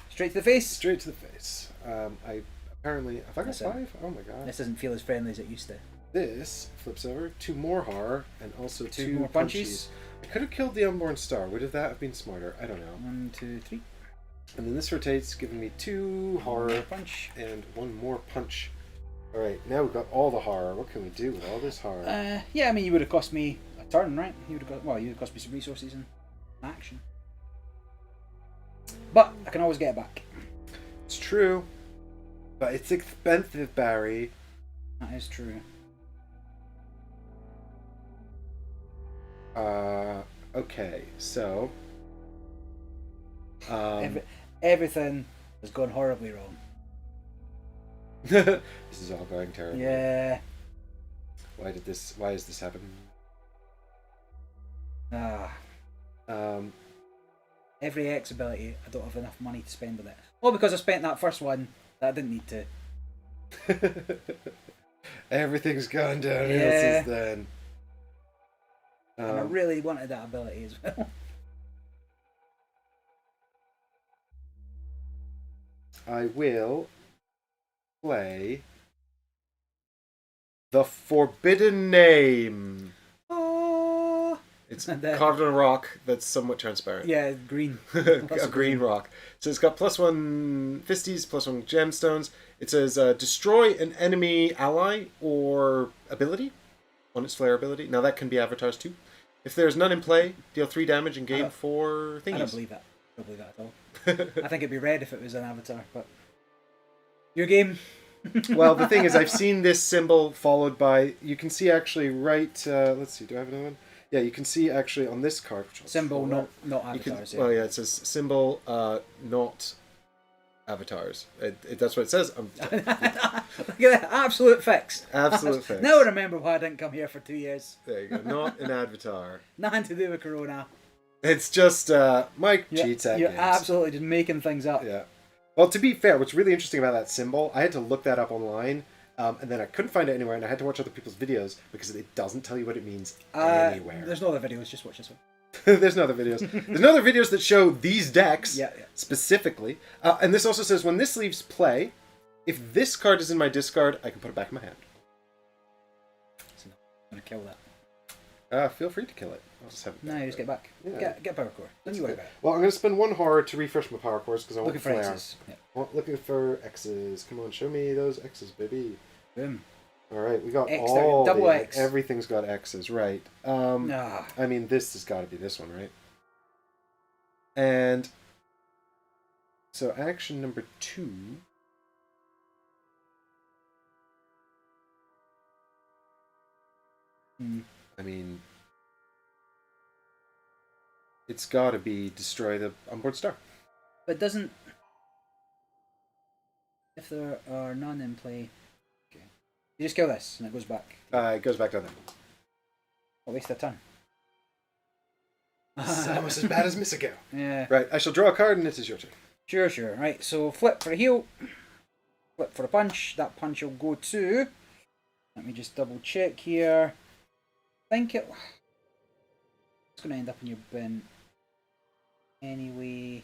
Straight to the face. Straight to the face. I apparently... Have I got 5? Oh my god. This doesn't feel as friendly as it used to. This flips over, 2 more horror, and also 2 more punches. I could have killed the Unborn Star. Would that have been smarter? I don't know. 1, 2, 3. And then this rotates, giving me 2 horror Punch. and 1 more punch. Alright, now we've got all the horror. What can we do with all this horror? Yeah, I mean, you would have cost me a turn, right? You would have cost me some resources and action. But I can always get it back. It's true. But it's expensive, Barry. That is true. Okay, so... Everything has gone horribly wrong. This is all going terribly. Yeah. Why is this happening? Every X ability, I don't have enough money to spend on it. Well, because I spent that first one that I didn't need to. Everything's gone downhill Yeah. since then. And I really wanted that ability as well. I will play the Forbidden Name. Oh. It's carved on a rock that's somewhat transparent. Yeah, green. A green rock. So it's got +1 fisties, +1 gemstones. It says destroy an enemy ally or ability on its flare ability. Now that can be avatars too. If there's none in play, deal 3 damage and gain 4 thingies. I don't believe that. I don't believe that at all. I think it'd be red if it was an avatar, but your game. Well, the thing is, I've seen this symbol followed by. You can see actually right. Let's see. Do I have another one? Yeah, you can see actually on this card. Symbol, not avatars. Well, yeah, it says symbol, not avatars. That's what it says. Look at that, absolute fix. Absolute fix. Now I remember why I didn't come here for 2 years. There you go. Not an avatar. Nothing to do with Corona. It's just Mike cheats at You're games. absolutely just making things up. Yeah. Well, to be fair, what's really interesting about that symbol, I had to look that up online, and then I couldn't find it anywhere, and I had to watch other people's videos because it doesn't tell you what it means anywhere. There's no other videos, just watch this one. There's no other videos. There's no other videos that show these decks Yeah. specifically. And this also says when this leaves play, if this card is in my discard, I can put it back in my hand. So, I'm going to kill that. Feel free to kill it. I'll just have it. No, you just get back. Yeah. Get Powercore. Don't you worry about it. Well, I'm going to spend 1 horror to refresh my power cores because I want Looking for flare. X's. Yeah. Well, looking for X's. Come on, show me those X's, baby. Boom. All right, we got X, all double X. Everything's got X's, right? Nah. I mean, this has got to be this one, right? And so action number 2. I mean, it's got to be destroy the onboard star. But doesn't... If there are none in play... Okay. You just kill this and it goes back. It goes back down there. I'll waste a turn. It's almost as bad as Missigo. Yeah. Right, I shall draw a card and it is your turn. Sure. Right, so flip for a heal. Flip for a punch. That punch will go to... Let me just double check here. I think it's going to end up in your bin. Anyway...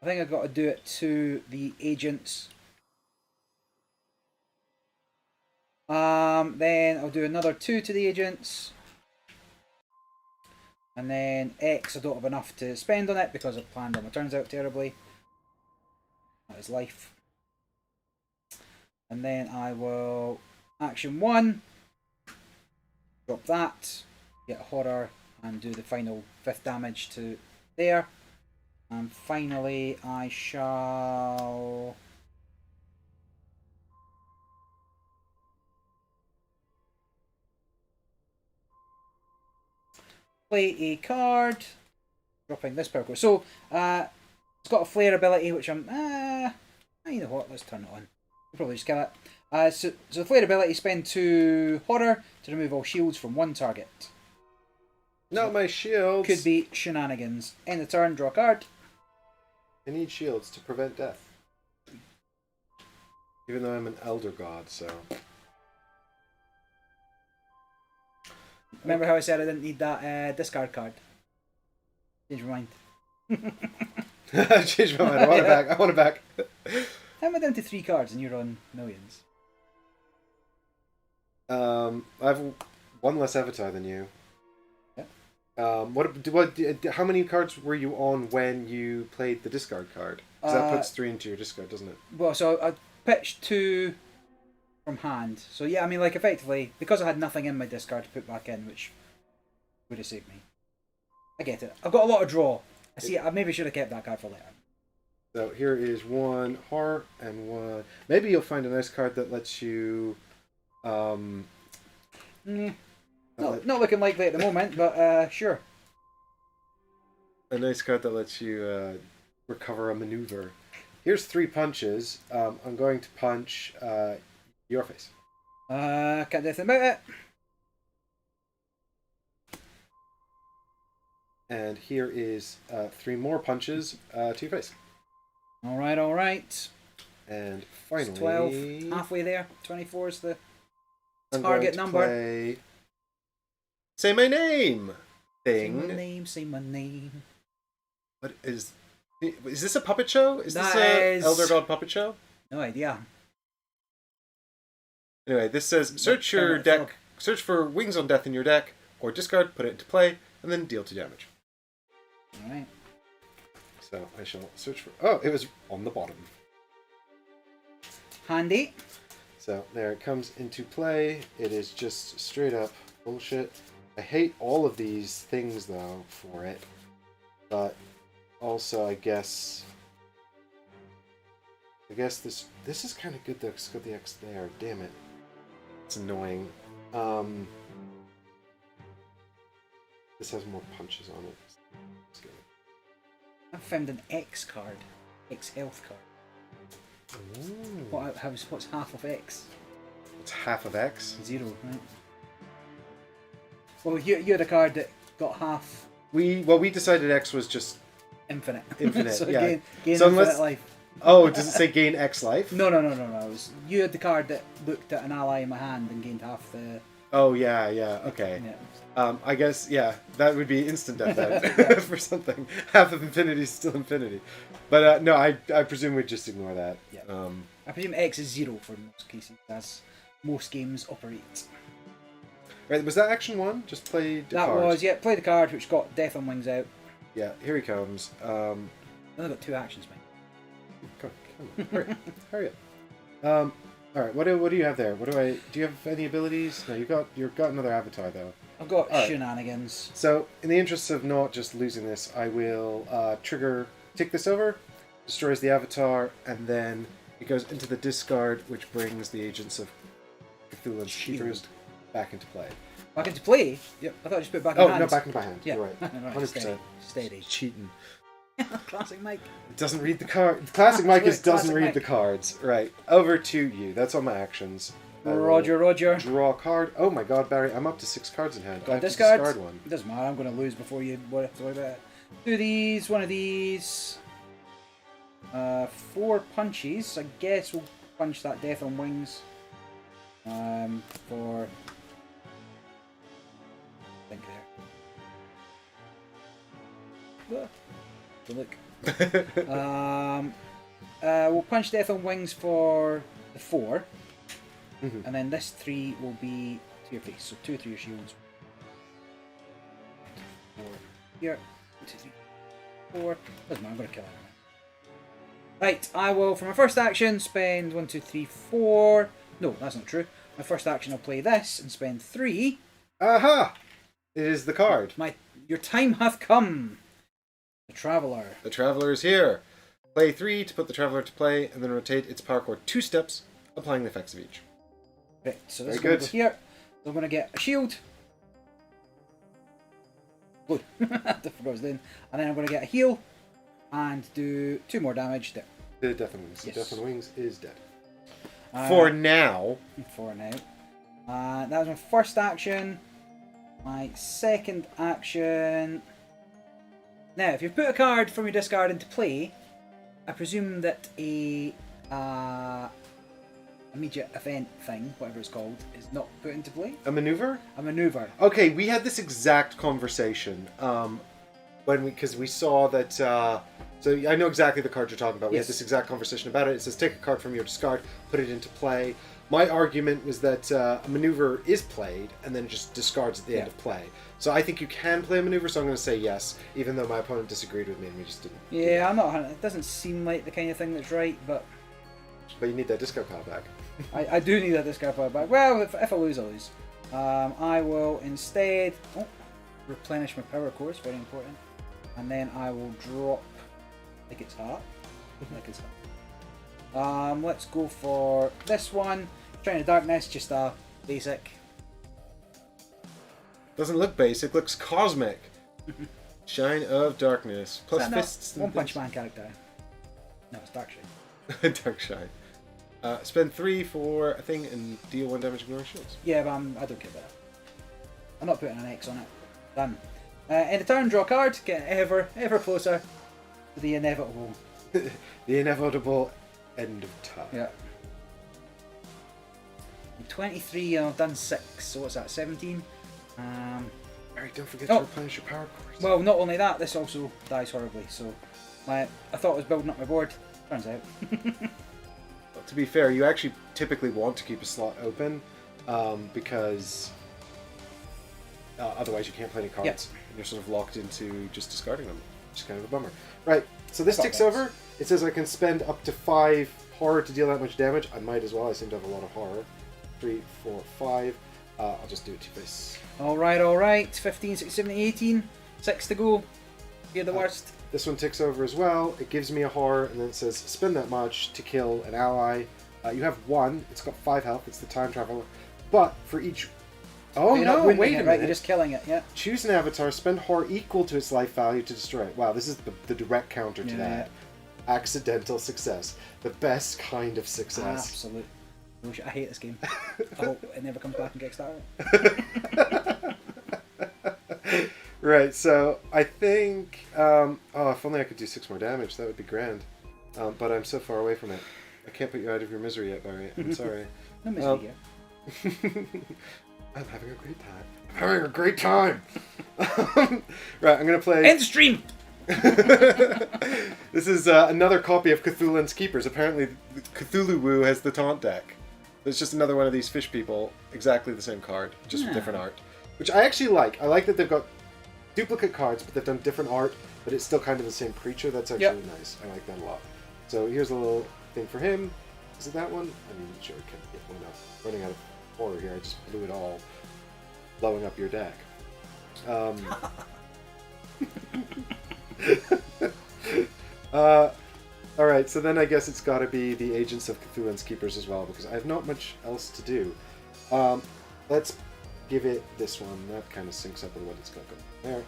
think I've got to do it to the agents. Then I'll do another 2 to the agents. And then X, I don't have enough to spend on it because I've planned all my turns out terribly. That is life. And then I will action 1. Drop that. Get a horror and do the final 5th damage to there. And finally I shall... play a card, dropping this Powercore. So, it's got a flare ability, which I'm, you know what, let's turn it on. We'll probably just kill it. So the flare ability, spend 2 horror to remove all shields from 1 target. Not my shields! Could be shenanigans. End of turn, draw a card. I need shields to prevent death. Even though I'm an elder god, so... Remember how I said I didn't need that discard card? Change my mind. I changed my mind. I want it back. I want it back. How am I down to 3 cards and you're on millions? I have 1 less avatar than you. Yeah. How many cards were you on when you played the discard card? Because that puts 3 into your discard, doesn't it? Well, so I pitched 2 from hand. So yeah, I mean, like, effectively, because I had nothing in my discard to put back in, which would have saved me. I get it. I've got a lot of draw. I see. I maybe should have kept that card for later. So here is 1 horror and 1... Maybe you'll find a nice card that lets you... Not looking likely at the moment, but sure. A nice card that lets you recover a maneuver. Here's 3 punches. I'm going to punch your face. Can't do anything about it. And here is 3 more punches to your face. Alright, alright. And finally... It's 12, halfway there. 24 is the I'm target going to number. play... Say my name! Thing. Say my name, say my name. What is... Is this a puppet show? Is That this a is- Elder God puppet show? No idea. Anyway, this says, search your Frog. deck, search for Wings on Death in your deck, or discard, put it into play, and then deal 2 damage. Alright. So I shall search for... Oh, it was on the bottom. Handy. So there it comes into play. It is just straight up bullshit. I hate all of these things, though, for it. But also, I guess this is kind of good, though, because it's got the X there. Damn it. It's annoying. This has more punches on it. Let's go. I found an X card. X health card. Ooh. What's half of X? It's half of X. 0, right? Well, you had a card that got half We decided X was just infinite. infinite. So Yeah. gain So infinite unless- life. Oh, does it say gain X life? No. It was, you had the card that looked at an ally in my hand and gained half the... Oh, yeah, okay. Yeah. I guess, yeah, that would be instant death then for something. Half of infinity is still infinity. But no, I presume we'd just ignore that. Yeah. I presume X is 0 for most cases, as most games operate. Right, was that action 1? Just play the That card. was, yeah, play the card which got Death on Wings out. Yeah, here he comes. I only got 2 actions, mate. Come on, hurry up. Alright, what do you have there? Do you have any abilities? No, you've got another avatar though. I've got All right. shenanigans. So, in the interest of not just losing this, I will take this over, destroys the avatar, and then it goes into the discard, which brings the Agents of Cthulhu's Shield. Keepers back into play. Back into play? Yep. I thought I just put it back in Oh, hand. no, back into my hand. Yeah. You're right. Right, 100%. Steady. Cheating. Classic Mike. Doesn't read the card. Classic Mike Classic doesn't read Mike. the cards. Right. Over to you. That's all my actions. I will Roger. Draw a card. Oh my god, Barry, I'm up to 6 cards in hand. I have to Discard. discard one. It doesn't matter, I'm going to lose before you worry about it. 2 of these, 1 of these. 4 punches. I guess we'll punch that Death on Wings. For... I think there. So look, We'll punch death on wings for the 4. Mhm. And then this 3 will be to your face. So 2 through your shields. 4 here. 1, 2, 3, 4. Doesn't matter, I'm going to kill him. Right, I will, for my first action, spend 1, 2, 3, 4. No, that's not true. My first action, I'll play this and spend 3. Aha! It is the card. Your time hath come. The Traveller. The Traveller is here. Play 3 to put the Traveller to play, and then rotate its Powercore 2 steps, applying the effects of each. Right, so this Very is going to good. go here. So I'm going to get a shield. Good. I forgot what I was doing. And then I'm going to get a heal and do 2 more damage there. The Death and Wings. Yes. The Death and Wings is dead. For now. For now. That was my first action. My second action. Now, if you put a card from your discard into play, I presume that a immediate event thing, whatever it's called, is not put into play. A maneuver? A maneuver. Okay, we had this exact conversation because we saw that. So I know exactly the card you're talking about. We Yes. had this exact conversation about it. It says take a card from your discard, put it into play. My argument was that a maneuver is played and then it just discards at the end of play. So I think you can play a maneuver. So I'm going to say yes, even though my opponent disagreed with me and we just didn't. Yeah, I'm not. It doesn't seem like the kind of thing that's right, but But you need that discard pile back. I do need that discard pile back. Well, if I lose, I lose. I will instead replenish my power core. It's very important. And then I will drop like it's heart. Like it's heart. Let's go for this one. Shrine of Darkness, just a basic. Doesn't look basic, looks cosmic. Shine of Darkness. Plus fists. One Punch Man character. No, it's Dark Shine. Dark Shine. Spend 3 for a thing and deal 1 damage ignoring shields. Yeah, but I don't care about that. I'm not putting an X on it. Done. End of turn, draw a card, get ever closer to the inevitable. The inevitable end of time. Yeah. 23, and I've done 6, so what's that, 17? Alright, don't forget Oh. to replenish your power cores. Well, not only that, this also dies horribly, so I thought I was building up my board, turns out. Well, to be fair, you actually typically want to keep a slot open because otherwise you can't play any cards. Yep. And you're sort of locked into just discarding them, which is kind of a bummer. Right, so this Got ticks that. over. It says I can spend up to 5 horror to deal that much damage. I might as well. I seem to have a lot of horror. 3, 4, 5. I'll just do it to face. Alright. 15, 16, 17, 18. 6 to go. You're the worst. This one ticks over as well. It gives me a horror, and then it says spend that much to kill an ally. You have 1. It's got 5 health. It's the time traveler. But for each... Oh You're not no, winning wait a it, minute. right? You're just killing it, yeah. Choose an avatar, spend horror equal to its life value to destroy it. Wow, this is the direct counter to Yeah. that. Accidental success. The best kind of success. Absolute. I hate this game. I hope it never comes back and gets started. Right, so I think... if only I could do 6 more damage. That would be grand. But I'm so far away from it. I can't put you out of your misery yet, Barry. I'm sorry. No misery here. I'm having a great time. I'm having a great time! Right, I'm going to play... End stream! This is another copy of Cthulhu's Keepers. Apparently, Cthulhu Woo has the taunt deck. It's just another one of these fish people, exactly the same card, just with different art. Which I actually like. I like that they've got duplicate cards, but they've done different art, but it's still kind of the same creature. That's actually nice. I like that a lot. So here's a little thing for him. Is it that one? I'm sure it can get one up. Running out of horror here. I just blew it all, blowing up your deck. Alright, so then I guess it's got to be the Agents of Cthulhu's Keepers as well, because I have not much else to do. Let's give it this one. That kind of syncs up with what it's got going there.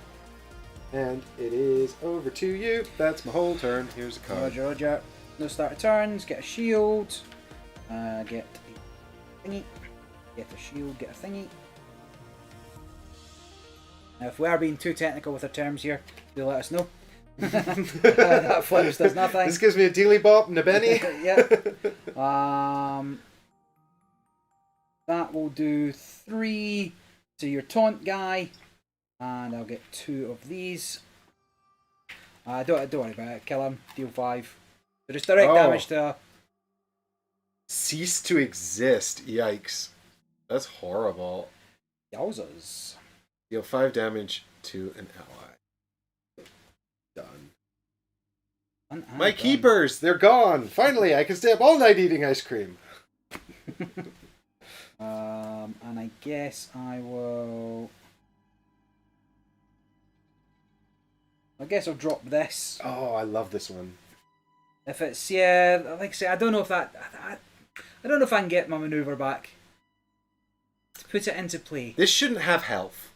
And it is over to you. That's my whole turn. Here's a card. Roger. No start of turns. Get a shield. Get a thingy. Get a shield. Get a thingy. Now, if we are being too technical with our terms here, do let us know. That flips does nothing. This gives me a dealy bop and a Benny. Yeah. That will do 3 to your taunt guy, and I'll get 2 of these. Don't worry about it. Kill him. Deal 5. So just direct damage to... Cease to exist. Yikes. That's horrible. Yowzers. Deal 5 damage to an ally. Done. My keepers! They're gone! Finally, I can stay up all night eating ice cream. And I guess I will... I guess I'll drop this. Oh, I love this one. If it's, yeah, like I say, I don't know if that... I don't know if I can get my maneuver back. To put it into play. This shouldn't have health.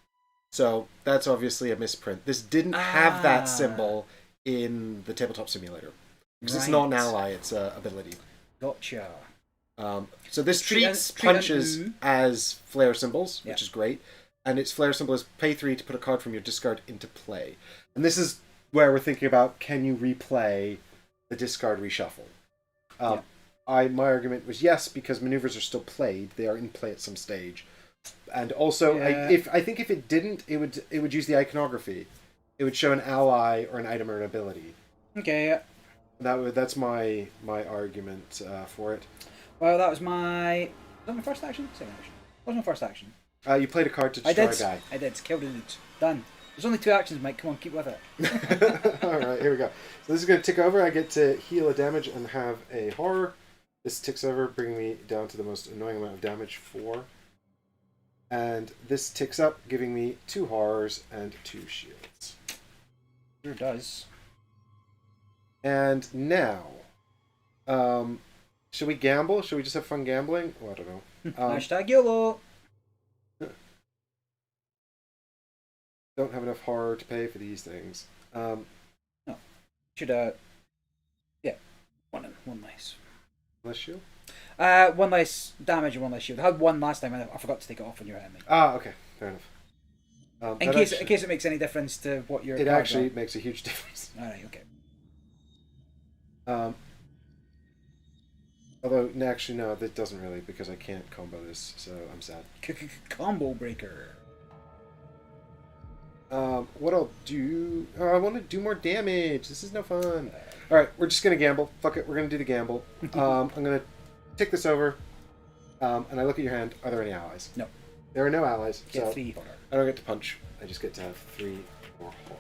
So, that's obviously a misprint. This didn't have that symbol in the Tabletop Simulator. Because it's not an ally, it's an ability. Gotcha. So this treats punches as flare symbols, which is great. And its flare symbol is pay 3 to put a card from your discard into play. And this is where we're thinking about, can you replay the discard reshuffle? My argument was yes, because maneuvers are still played. They are in play at some stage. And also, I think if it didn't, it would use the iconography. It would show an ally or an item or an ability. Okay, yeah. That's my argument for it. Well, that was my... Was that my first action? Second action. What was my first action? You played a card to destroy a guy. I did. Killed a dude. Done. There's only 2 actions, Mike. Come on, keep with it. Alright, here we go. So this is going to tick over. I get to heal a damage and have a horror. This ticks over, bringing me down to the most annoying amount of damage, 4. And this ticks up, giving me 2 horrors and 2 shields. Sure does. And now, should we gamble? Should we just have fun gambling? Oh, I don't know. Hashtag YOLO! Don't have enough horror to pay for these things. No. Should, yeah. One less. Less shield? 1 less damage and 1 less shield. I had 1 last time and I forgot to take it off when you were at me. Ah, okay. Fair enough. In case it makes any difference to what your... It actually makes a huge difference. Alright, okay. Although, actually, no, that doesn't really, because I can't combo this, so I'm sad. Combo breaker. What I'll do... Oh, I want to do more damage. This is no fun. Alright, we're just going to gamble. Fuck it, we're going to do the gamble. I'm going to tick this over, and I look at your hand. Are there any allies? No. There are no allies, Get so 3 horror. I don't get to punch. I just get to have 3 more horror.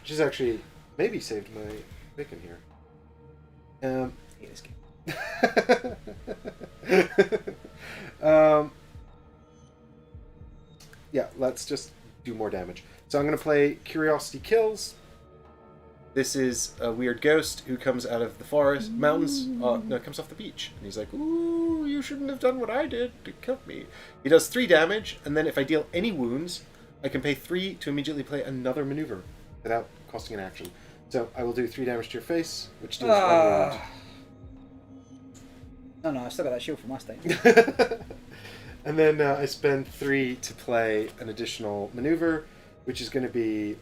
Which has actually maybe saved my bacon here. I hate this game. Yeah, let's just do more damage. So I'm going to play Curiosity Kills. This is a weird ghost who comes out of the forest, mountains. No, it comes off the beach. And he's like, ooh, you shouldn't have done what I did. It killed me. He does 3 damage, and then if I deal any wounds, I can pay 3 to immediately play another maneuver without costing an action. So I will do 3 damage to your face, which deals 1 wound. No, I still got that shield from last time. And then I spend 3 to play an additional maneuver, which is going to be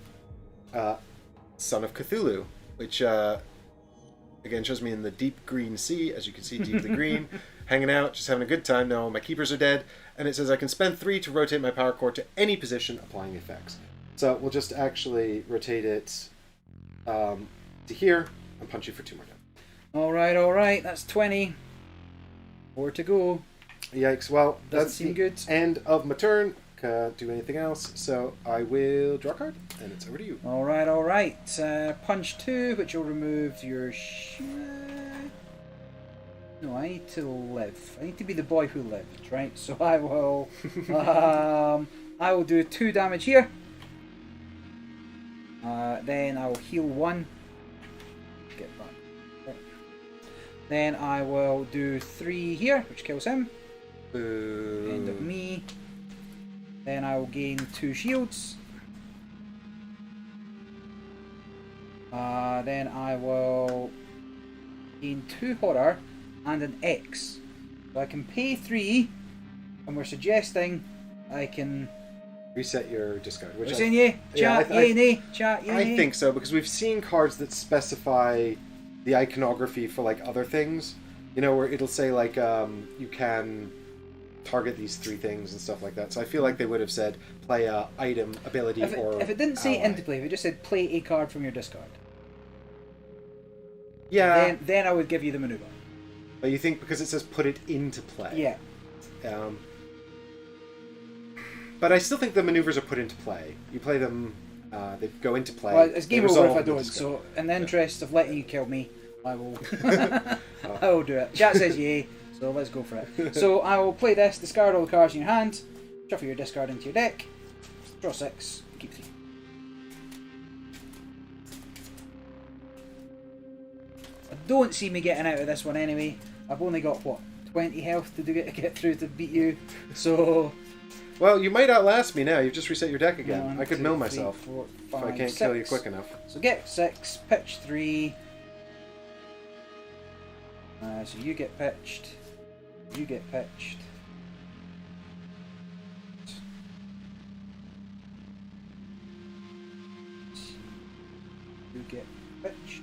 Son of Cthulhu, which again shows me in the deep green sea, as you can see, deeply green, hanging out, just having a good time. No, my keepers are dead, and it says I can spend 3 to rotate my power core to any position, applying effects. So we'll just actually rotate it to here and punch you for 2 more damage. All right, that's 20. 4 to go. Yikes! Well, Doesn't seem good. End of my turn. Can't do anything else, so I will draw a card, and it's over to you. All right. Punch 2, which will remove your... No, I need to live. I need to be the boy who lived, right? So I will... I will do 2 damage here. Then I will heal 1. Get back. Then I will do 3 here, which kills him. Boo. End of me. Then I will gain 2 shields. Then I will gain 2 horror and an X. So I can pay 3, and we're suggesting I can reset your discard. Which Chat, nay. I think so, because we've seen cards that specify the iconography for like other things. You know, where it'll say like you can target these 3 things and stuff like that. So I feel like they would have said play a item, ability, or if it didn't say ally. into play, if it just said play a card from your discard. Yeah. Then I would give you the maneuver. But you think because it says put it into play? Yeah. But I still think the maneuvers are put into play. You play them, they go into play. Well, it's game over if I don't. discard. So, in the interest of letting you kill me, I will. I will do it. Chat says yay, so let's go for it. So I will play this. Discard all the cards in your hand. Shuffle your discard into your deck. Draw 6. Keep 3. I don't see me getting out of this one anyway. I've only got what 20 health to get through to beat you. So. Well, you might outlast me now. You've just reset your deck again. 1, I could 2, mill 3, myself 4, 5, if I can't 6. kill you quick enough. So get 6, pitch 3. So you get pitched. You get pitched. You get pitched.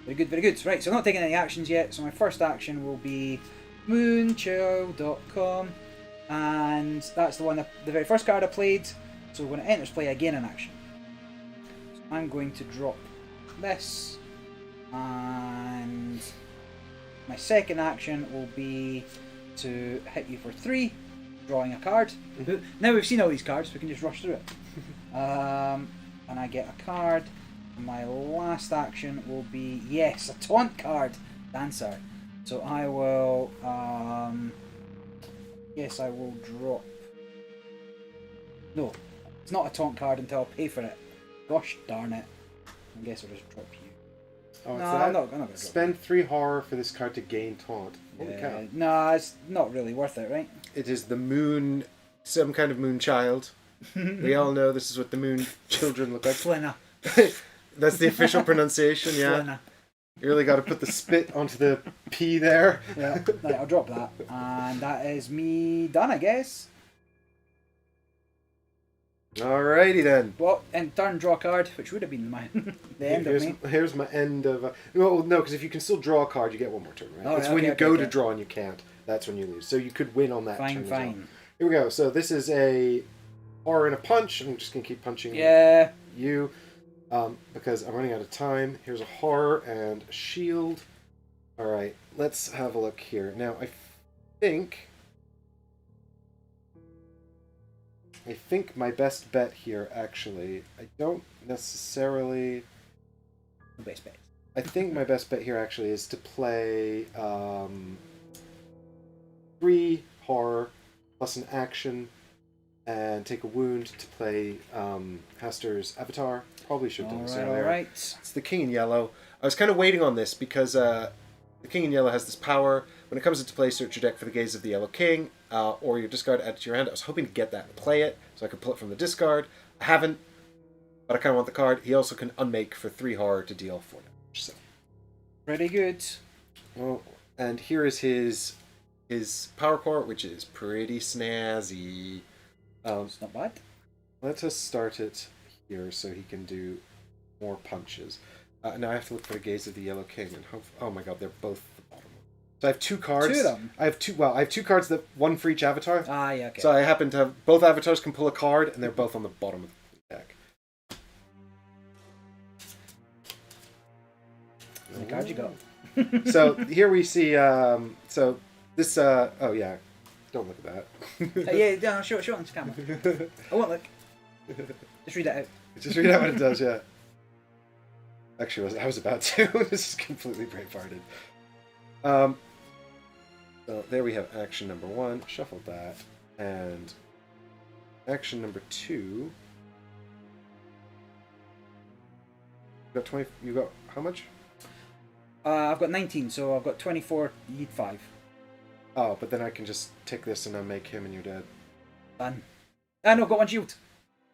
Very good, very good. Right, so I'm not taking any actions yet. So my first action will be moonchild.com. And that's the one, the very first card I played. So when it enters play, I gain an action. So I'm going to drop this. And my second action will be to hit you for 3, drawing a card. Now we've seen all these cards, we can just rush through it. And I get a card. My last action will be, yes, a taunt card, Dancer. So I will, yes, I will drop. No, it's not a taunt card until I pay for it. Gosh darn it. I guess I'll just drop you. Oh, it's No, that? I'm not gonna drop Spend 3 horror for this card to gain taunt. Holy cow. No, it's not really worth it, right? It is the moon, some kind of moon child. We all know this is what the moon children look like. Flinna. That's the official pronunciation, yeah. Flinna. You really got to put the spit onto the P there. Yeah, right, I'll drop that. And that is me done, I guess. Alrighty then. Well, and turn draw a card, which would have been my the end of me. Here's my end of... no, because if you can still draw a card, you get one more turn, right? Oh, it's yeah, when okay, you go okay. to draw and you can't. That's when you lose. So you could win on that turn Fine, as well. fine. Here we go. So this is a horror and a punch. I'm just going to keep punching Yeah. you because I'm running out of time. Here's a horror and a shield. Alright, let's have a look here. Now, I think my best bet here, actually, I don't necessarily... Best bet. I think my best bet here, actually, is to play 3 horror plus an action and take a wound to play Haster's Avatar. Probably should have done this earlier. Alright. It's the King in Yellow. I was kind of waiting on this because the King in Yellow has this power. When it comes into play, search your deck for the gaze of the Yellow King, or your discard, add it to your hand. I was hoping to get that and play it, so I could pull it from the discard. I haven't, but I kind of want the card. He also can unmake for 3 horror to deal 4 damage. So. Pretty good. Well, and here is his Powercore, which is pretty snazzy. It's not bad. Let us start it here so he can do more punches. Now I have to look for the gaze of the Yellow King, and oh my god, they're both the bottom. So I have 2 cards. 2 of them? I have 2. Well, I have 2 cards, that one for each avatar. Ah, yeah, okay. So I happen to have both avatars can pull a card, and they're both on the bottom of the deck. How many cards you got? So here we see. So this. Oh yeah. Don't look at that. Yeah, no, show it on the camera. I won't look. Just read it out. Just read out what it does. Yeah. Actually, I was about to. This is completely brainfarted. So there we have action number 1. Shuffle that, and action number 2. You got 20. You got how much? I've got 19, so I've got 24. You need 5. Oh, but then I can just take this and unmake him, and you're dead. Done. Ah, no, got 1 shield.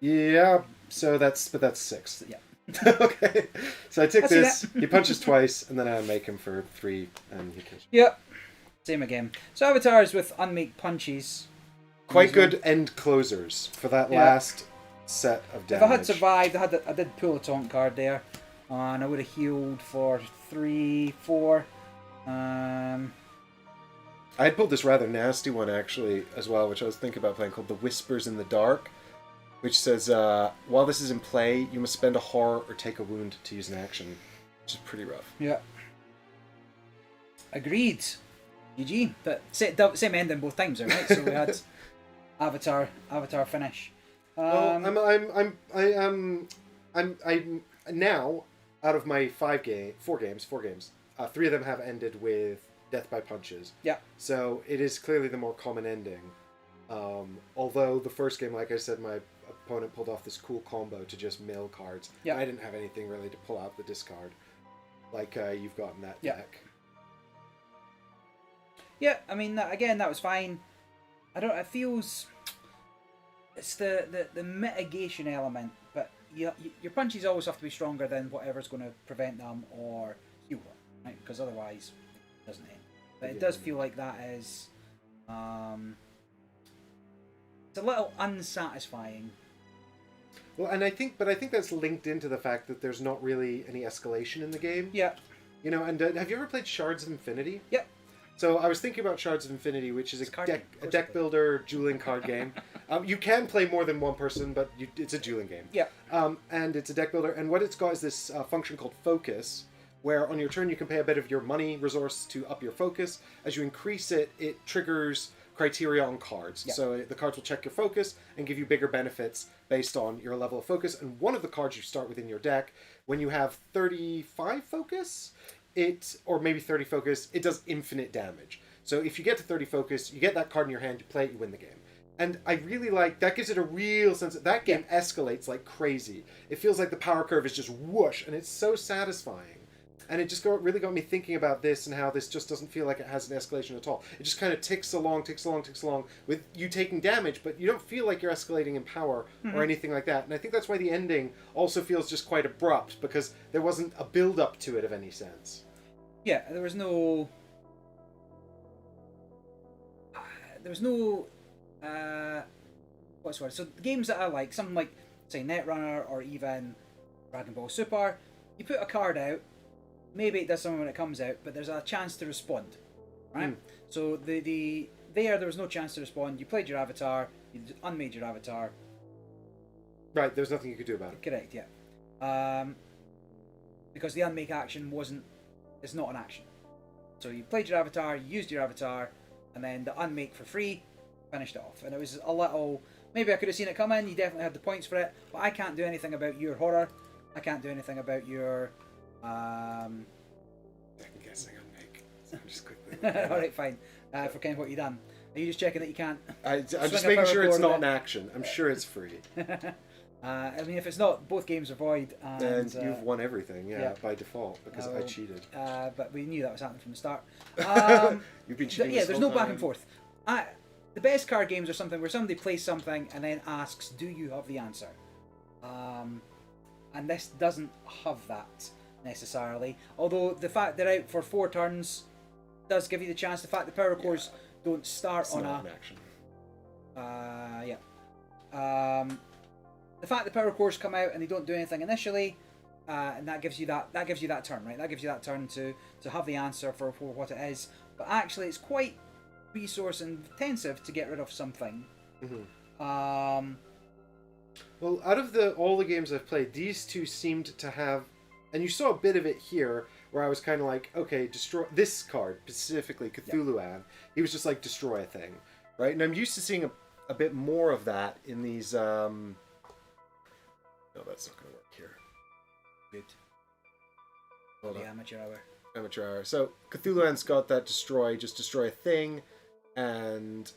Yeah. So that's 6. Yeah. Okay. So I take I see this. that. He punches twice, and then I unmake him for 3, and he kills. Yep. Same again. So avatars with unmake punches. Quite good end closers for that Yeah. last set of damage. If I had survived, I did pull a taunt card there, and I would have healed for 3, 4. I had pulled this rather nasty one, actually, as well, which I was thinking about playing, called The Whispers in the Dark, which says, while this is in play, you must spend a horror or take a wound to use an action, which is pretty rough. Yeah. Agreed. Eugene, but same ending both times, right? So we had Avatar finish. Well, I'm now out of my four games. 3 of them have ended with death by punches. Yeah. So it is clearly the more common ending. Although the first game, like I said, my opponent pulled off this cool combo to just mill cards. Yeah. I didn't have anything really to pull out the discard, like you've got in that deck. Yeah, I mean, again, that was fine. It feels... It's the mitigation element, but your punches always have to be stronger than whatever's going to prevent them or heal them, right? Because otherwise, it doesn't end. But it does feel like that is... it's a little unsatisfying. Well, and I think that's linked into the fact that there's not really any escalation in the game. Yeah. You know, and have you ever played Shards of Infinity? Yep. So I was thinking about Shards of Infinity, which is a deck builder dueling card game. You can play more than one person, but it's a dueling game. Yeah. And it's a deck builder, and what it's got is this function called Focus, where on your turn you can pay a bit of your money resource to up your focus. As you increase it, it triggers criteria on cards. Yeah. So the cards will check your focus and give you bigger benefits based on your level of focus. And one of the cards you start within your deck, when you have 35 focus, or maybe 30 focus, it does infinite damage. So if you get to 30 focus, you get that card in your hand, you play it, you win the game. And I really like that. Gives it a real sense that game escalates like crazy. It feels like the power curve is just whoosh, and it's so satisfying. And it just really got me thinking about this and how this just doesn't feel like it has an escalation at all. It just kind of ticks along with you taking damage, but you don't feel like you're escalating in power or anything like that. And I think that's why the ending also feels just quite abrupt, because there wasn't a build-up to it of any sense. Yeah, there was no... what's the word? So the games that I like, something like, say, Netrunner or even Dragon Ball Super, you put a card out, maybe it does something when it comes out, but there's a chance to respond, right? So there was no chance to respond. You played your avatar, you unmade your avatar. Right, there's nothing you could do about it. Correct, yeah. Because the unmake action it's not an action. So you played your avatar, you used your avatar, and then the unmake for free, finished it off. And it was a little... Maybe I could have seen it come in, you definitely had the points for it, but I can't do anything about your horror. I can't do anything about your... I'm guessing unmake. So I'm just quickly... Alright, fine. For kind of what you done. Are you just checking that you can't... I'm just making sure it's not an action. I'm sure it's free. I mean, if it's not, both games are void. And you've won everything, by default, because I cheated. But we knew that was happening from the start. You've been cheating. Yeah, there's no back and forth. The best card games are something where somebody plays something and then asks, "Do you have the answer?" And this doesn't have that necessarily. Although the fact they're out for 4 turns does give you the chance. The fact the power cores don't start it's on not an action. The fact the power cores come out and they don't do anything initially, and that gives you that turn, right? That gives you that turn to have the answer for what it is. But actually, it's quite resource intensive to get rid of something. Well, out of all the games I've played, these two seemed to have, and you saw a bit of it here, where I was kind of like, okay, destroy this card specifically, Cthulhuan. He was just like, destroy a thing, right? And I'm used to seeing a bit more of that in these. No, that's not going to work here. Good. Hold on. Amateur hour. So Cthulhuan's got that destroy a thing, and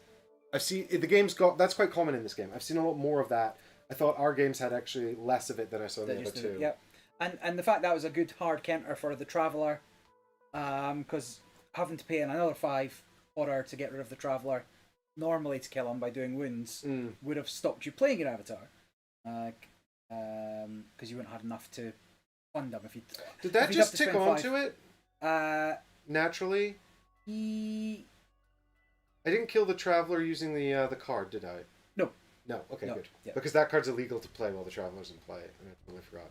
I've seen the game's got that's quite common in this game. I've seen a lot more of that. I thought our games had actually less of it than I saw in the other two. Yep. And the fact that was a good hard counter for the Traveller, because having to pay another 5 order to get rid of the Traveller, normally to kill him by doing wounds, would have stopped you playing your avatar. Because you wouldn't have enough to fund them if you. Did that just tick onto it? Naturally. I didn't kill the Traveller using the card, did I? No. No. Okay, No. good. Yeah. Because that card's illegal to play while the Traveller's in play. I totally forgot.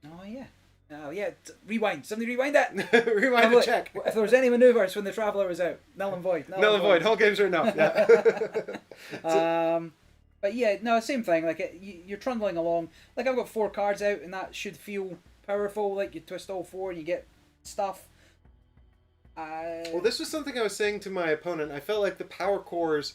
Oh yeah. Oh yeah. Rewind. Somebody rewind that. Rewind the check. If there was any manoeuvres when the Traveller was out, null and void. Null and void. Whole game's written off. Yeah. But yeah, no, same thing. Like you're trundling along. Like I've got 4 cards out, and that should feel powerful. Like you twist all 4 and you get stuff. Well, this was something I was saying to my opponent. I felt like the power cores,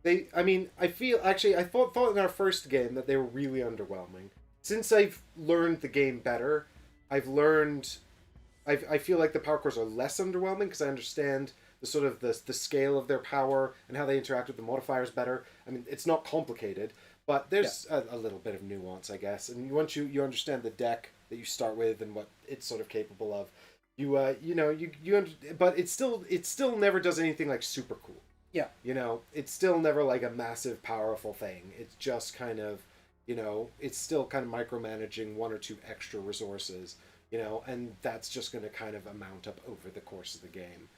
I thought in our first game that they were really underwhelming. Since I've learned the game better, I feel like the power cores are less underwhelming because I understand the sort of the scale of their power and how they interact with the modifiers better. I mean, it's not complicated, but there's a little bit of nuance, I guess. And once you understand the deck that you start with and what it's sort of capable of, but it still never does anything like super cool. Yeah. It's still never like a massive powerful thing. It's just kind of, it's still kind of micromanaging one or two extra resources, and that's just going to kind of amount up over the course of the game,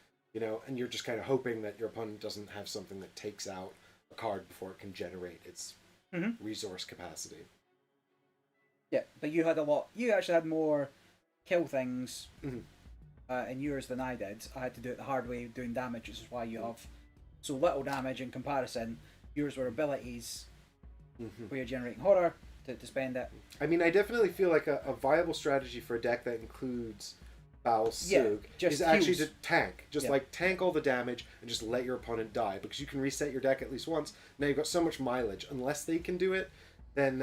and you're just kind of hoping that your opponent doesn't have something that takes out a card before it can generate its resource capacity. Yeah, but you actually had more kill things in yours than I did. I had to do it the hard way, doing damage, which is why you have so little damage in comparison. Yours were abilities where you're generating horror to spend it. I mean, I definitely feel like a viable strategy for a deck that includes Foul Sug is actually to tank. Like tank all the damage and just let your opponent die, because you can reset your deck at least once. Now you've got so much mileage. Unless they can do it, then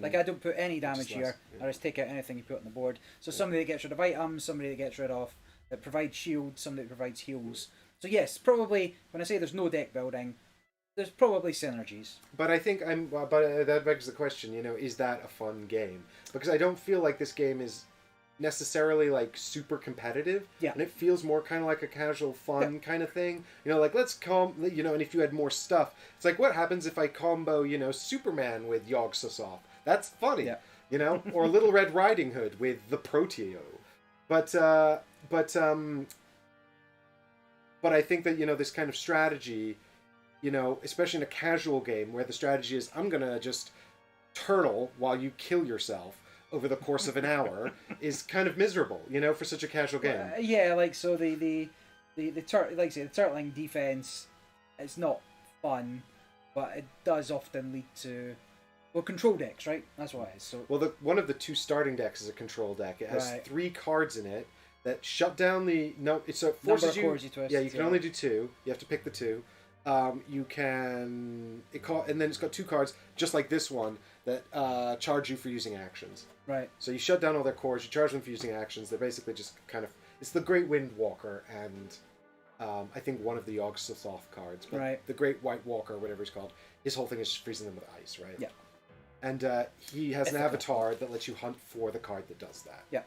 like I don't put any damage here. I just take out anything you put on the board. So somebody that gets rid of items, somebody that gets rid of that provides shields, somebody that provides heals. So yes, probably when I say there's no deck building, there's probably synergies. But I think that begs the question, is that a fun game? Because I don't feel like this game is necessarily like super competitive. Yeah. And it feels more kind of like a casual fun kind of thing. Like let's and if you had more stuff, it's like, what happens if I combo, Superman with Yogg-Sothoth? That's funny. Yeah. Or Little Red Riding Hood with the Proteo. But I think that, this kind of strategy, especially in a casual game where the strategy is I'm going to just turtle while you kill yourself over the course of an hour is kind of miserable, for such a casual game. Yeah, like so the turtling defense, it's not fun, but it does often lead to control decks, right? That's what it is. So one of the two starting decks is a control deck. It has 3 cards in it that shut down it forces you. Cores you twist, you can only do 2. You have to pick the 2. And then it's got 2 cards just like this one that charge you for using actions. Right. So you shut down all their cores, you charge them for using actions. They're basically just kind of, it's the Great Wind Walker and I think one of the Yogg-Sothoth cards, but the Great White Walker, whatever he's called, his whole thing is just freezing them with ice, right? Yeah. And he has an avatar that lets you hunt for the card that does that. Yeah.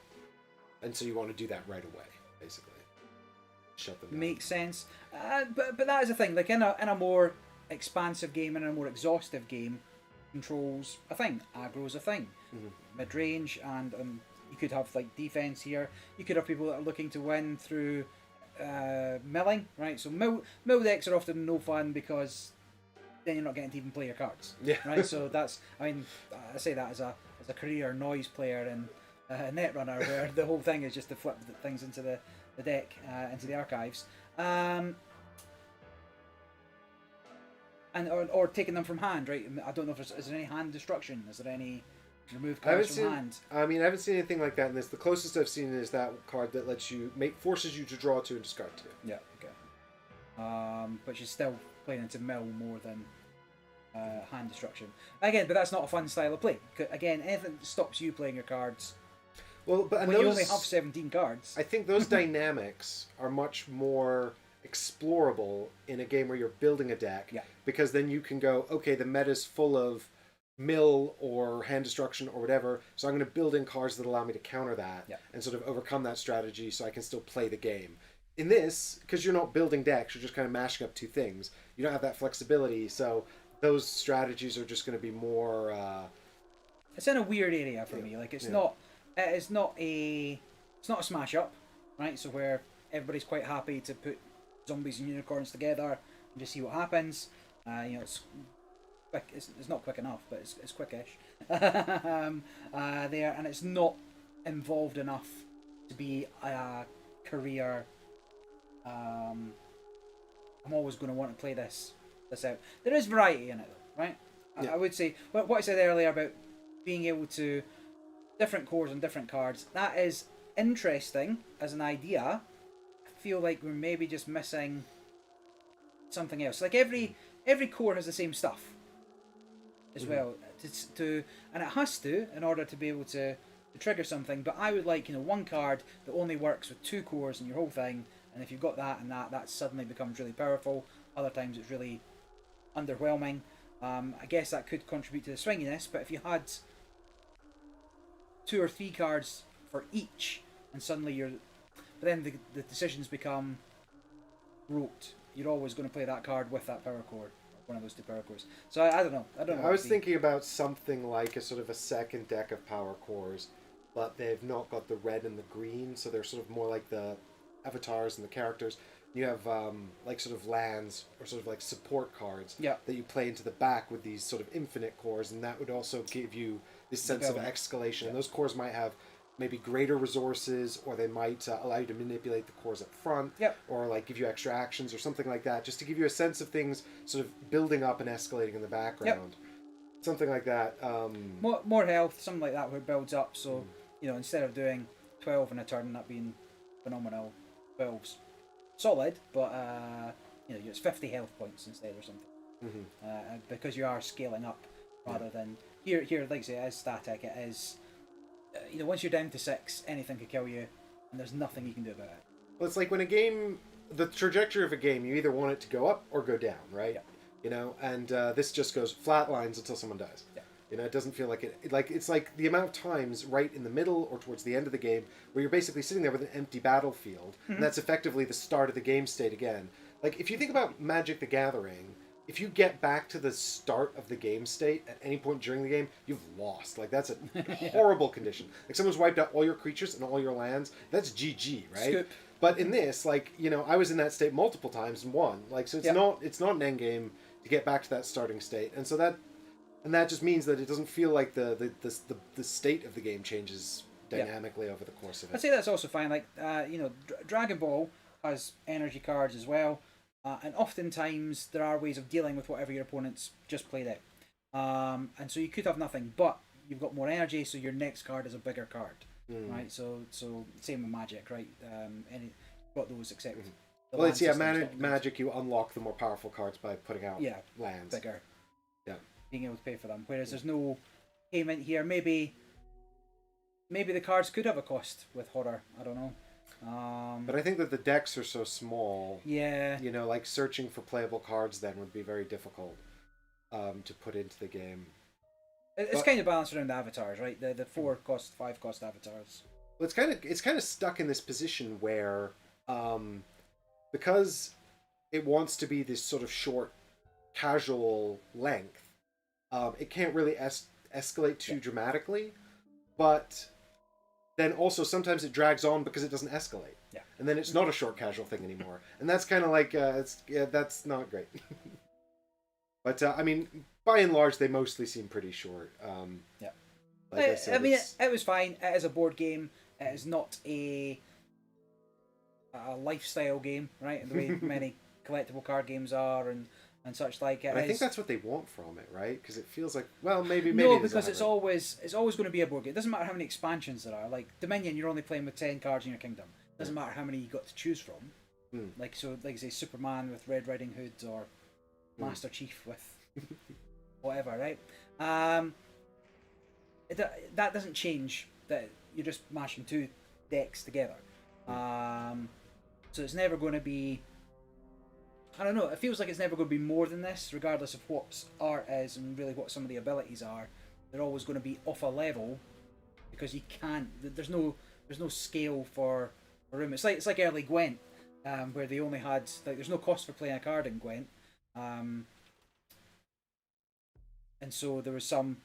And so you want to do that right away, basically. Shut them down. Makes sense. But that is the thing. Like in a more expansive game, in a more exhaustive game, control's a thing. Aggro's a thing. Mid range, and you could have like defense here. You could have people that are looking to win through milling, right? So mill decks are often no fun because then you're not getting to even play your cards. Yeah. Right. So I say that as a career noise player and Netrunner, where the whole thing is just to flip things into the deck, into the archives, or taking them from hand, right? I don't know if is there any hand destruction? Is there any remove cards from hand? I mean, I haven't seen anything like that in this. The closest I've seen is that card that lets you forces you to draw 2 and discard 2. Yeah, okay. But she's still playing into mill more than hand destruction. Again, but that's not a fun style of play. Again, anything that stops you playing your cards. Well, but you only have 17 cards. I think those dynamics are much more explorable in a game where you're building a deck, because then you can go, okay, the meta's full of mill or hand destruction or whatever, so I'm going to build in cards that allow me to counter that and sort of overcome that strategy so I can still play the game. In this, because you're not building decks, you're just kind of mashing up 2 things. You don't have that flexibility, so those strategies are just going to be more... It's in a weird area for me. Like, it's not a smash up, right? So where everybody's quite happy to put zombies and unicorns together and just see what happens. It's quick. It's not quick enough, but it's quickish. There, and it's not involved enough to be a career. I'm always going to want to play this out. There is variety in it, though, right? I would say what I said earlier about being able to different cores and different cards. That is interesting as an idea. I feel like we're maybe just missing something else. Like every core has the same stuff as well to and it has to in order to be able to trigger something. But I would like, you know, one card that only works with 2 cores in your whole thing, and if you've got that and that suddenly becomes really powerful. Other times it's really underwhelming. I guess that could contribute to the swinginess, but if you had 2 or 3 cards for each, and suddenly but then the decisions become rote. You're always going to play that card with that power core, one of those 2 power cores. So I don't know. I don't know. I was thinking about something like a sort of a second deck of power cores, but they've not got the red and the green, so they're sort of more like the avatars and the characters. You have like sort of lands or sort of like support cards that you play into the back with these sort of infinite cores, and that would also give you this sense of escalation. And those cores might have maybe greater resources, or they might allow you to manipulate the cores up front, or like give you extra actions or something like that, just to give you a sense of things sort of building up and escalating in the background. Something like that. More health, something like that, where it builds up. So you know, instead of doing 12 in a turn, that being phenomenal, 12's solid, but you know, it's 50 health points instead or something. Because you are scaling up rather than here. Like I say, it is static. It is. You know, once you're down to 6, anything could kill you, and there's nothing you can do about it. Well, it's like when a game, the trajectory of a game, you either want it to go up or go down, right? You know, and this just goes flat lines until someone dies. You know, it doesn't feel like it. Like it's like the amount of times right in the middle or towards the end of the game where you're basically sitting there with an empty battlefield, and that's effectively the start of the game state again. Like if you think about Magic the Gathering, if you get back to the start of the game state at any point during the game, you've lost. Like that's a horrible condition. Like someone's wiped out all your creatures and all your lands. That's GG, right? Scoop. But in this, like, you know, I was in that state multiple times and won. Like, so it's not an end game to get back to that starting state, and so that just means that it doesn't feel like the state of the game changes dynamically over the course of it. I'd say that's also fine. Like you know, Dragon Ball has energy cards as well. And oftentimes there are ways of dealing with whatever your opponents just played out. And so you could have nothing, but you've got more energy, so your next card is a bigger card, right? So same with Magic, right? Got those except. Well, it's Magic. You unlock the more powerful cards by putting out lands bigger. Yeah, being able to pay for them. Whereas there's no payment here. Maybe the cards could have a cost with horror. I don't know. But I think that the decks are so small. Yeah. You know, like searching for playable cards then would be very difficult to put into the game. It's kind of balanced around the avatars, right? The 4 cost, 5 cost avatars. Well, it's kind of stuck in this position where because it wants to be this sort of short, casual length, it can't really escalate too dramatically, but then also sometimes it drags on because it doesn't escalate. And then it's not a short casual thing anymore. And that's kind of like, that's not great. But, I mean, by and large, they mostly seem pretty short. Like I said, it was fine. It is a board game. It is not a lifestyle game, right? The way many collectible card games are and such like. I think that's what they want from it, right? Because it feels like, well, maybe no, because it's always going to be a board game. It doesn't matter how many expansions there are. Like Dominion, you're only playing with 10 cards in your kingdom. It doesn't matter how many you got to choose from. Like say Superman with Red Riding Hood or Master Chief with whatever, right? That doesn't change. That you're just mashing 2 decks together. So it's never going to be. I don't know. It feels like it's never going to be more than this, regardless of what art is and really what some of the abilities are. They're always going to be off a level because you can't. There's no scale for room. It's like early Gwent, where they only had there's no cost for playing a card in Gwent, and so there was some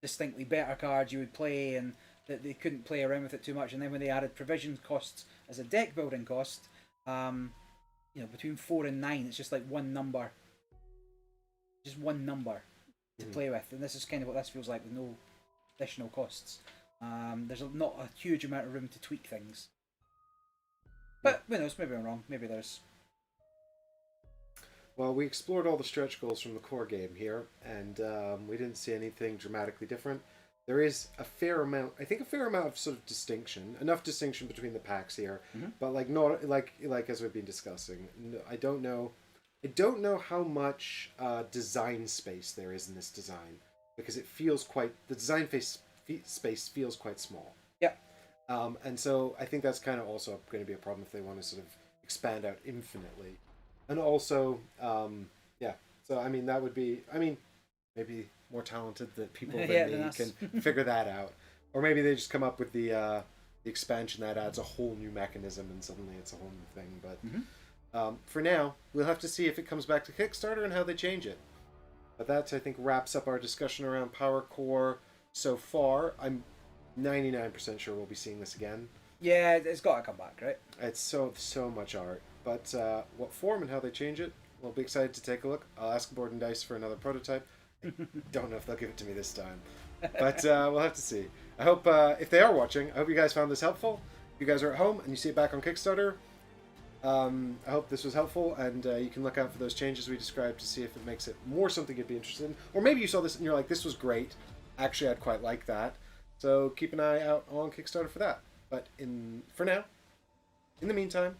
distinctly better cards you would play, and that they couldn't play around with it too much. And then when they added provision costs as a deck building cost, between 4 and 9, it's just like one number to play with, and this is kind of what this feels like with no additional costs. There's not a huge amount of room to tweak things, but who knows? Maybe I'm wrong. Maybe there's. Well, we explored all the stretch goals from the core game here, and we didn't see anything dramatically different. there is a fair amount. I think a fair amount of sort of distinction, enough distinction between the packs here, but like not like as we've been discussing. I don't know. I don't know how much design space there is in this design because it feels quite. The design space feels quite small. Yeah. And so I think that's kind of also going to be a problem if they want to sort of expand out infinitely, and also, yeah. So I mean, that would be. I mean, maybe more talented that people than me can figure that out, or maybe they just come up with the expansion that adds a whole new mechanism and suddenly it's a whole new thing. But for now, we'll have to see if it comes back to Kickstarter and how they change it. But that, I think, wraps up our discussion around Powercore so far. I'm 99% sure we'll be seeing this again. Yeah, it's got to come back, right? It's so much art, but what form and how they change it, we'll be excited to take a look. I'll ask Board and Dice for another prototype. I don't know if they'll give it to me this time, but we'll have to see. I hope if they are watching, I hope you guys found this helpful. If you guys are at home and you see it back on Kickstarter, I hope this was helpful, and you can look out for those changes we described to see if it makes it more something you'd be interested in. Or maybe you saw this and you're like, this was great. Actually, I'd quite like that. So keep an eye out on Kickstarter for that. But for now, in the meantime,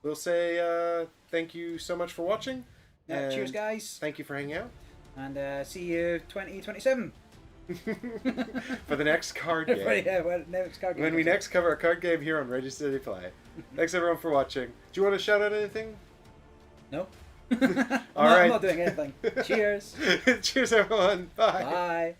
we'll say thank you so much for watching. Yeah, cheers, guys. Thank you for hanging out. And see you 2027. For the next card game. When we next cover a card game here on Ready Steady Play. Thanks everyone for watching. Do you want to shout out anything? No. All right. I'm not doing anything. Cheers. Cheers everyone. Bye. Bye.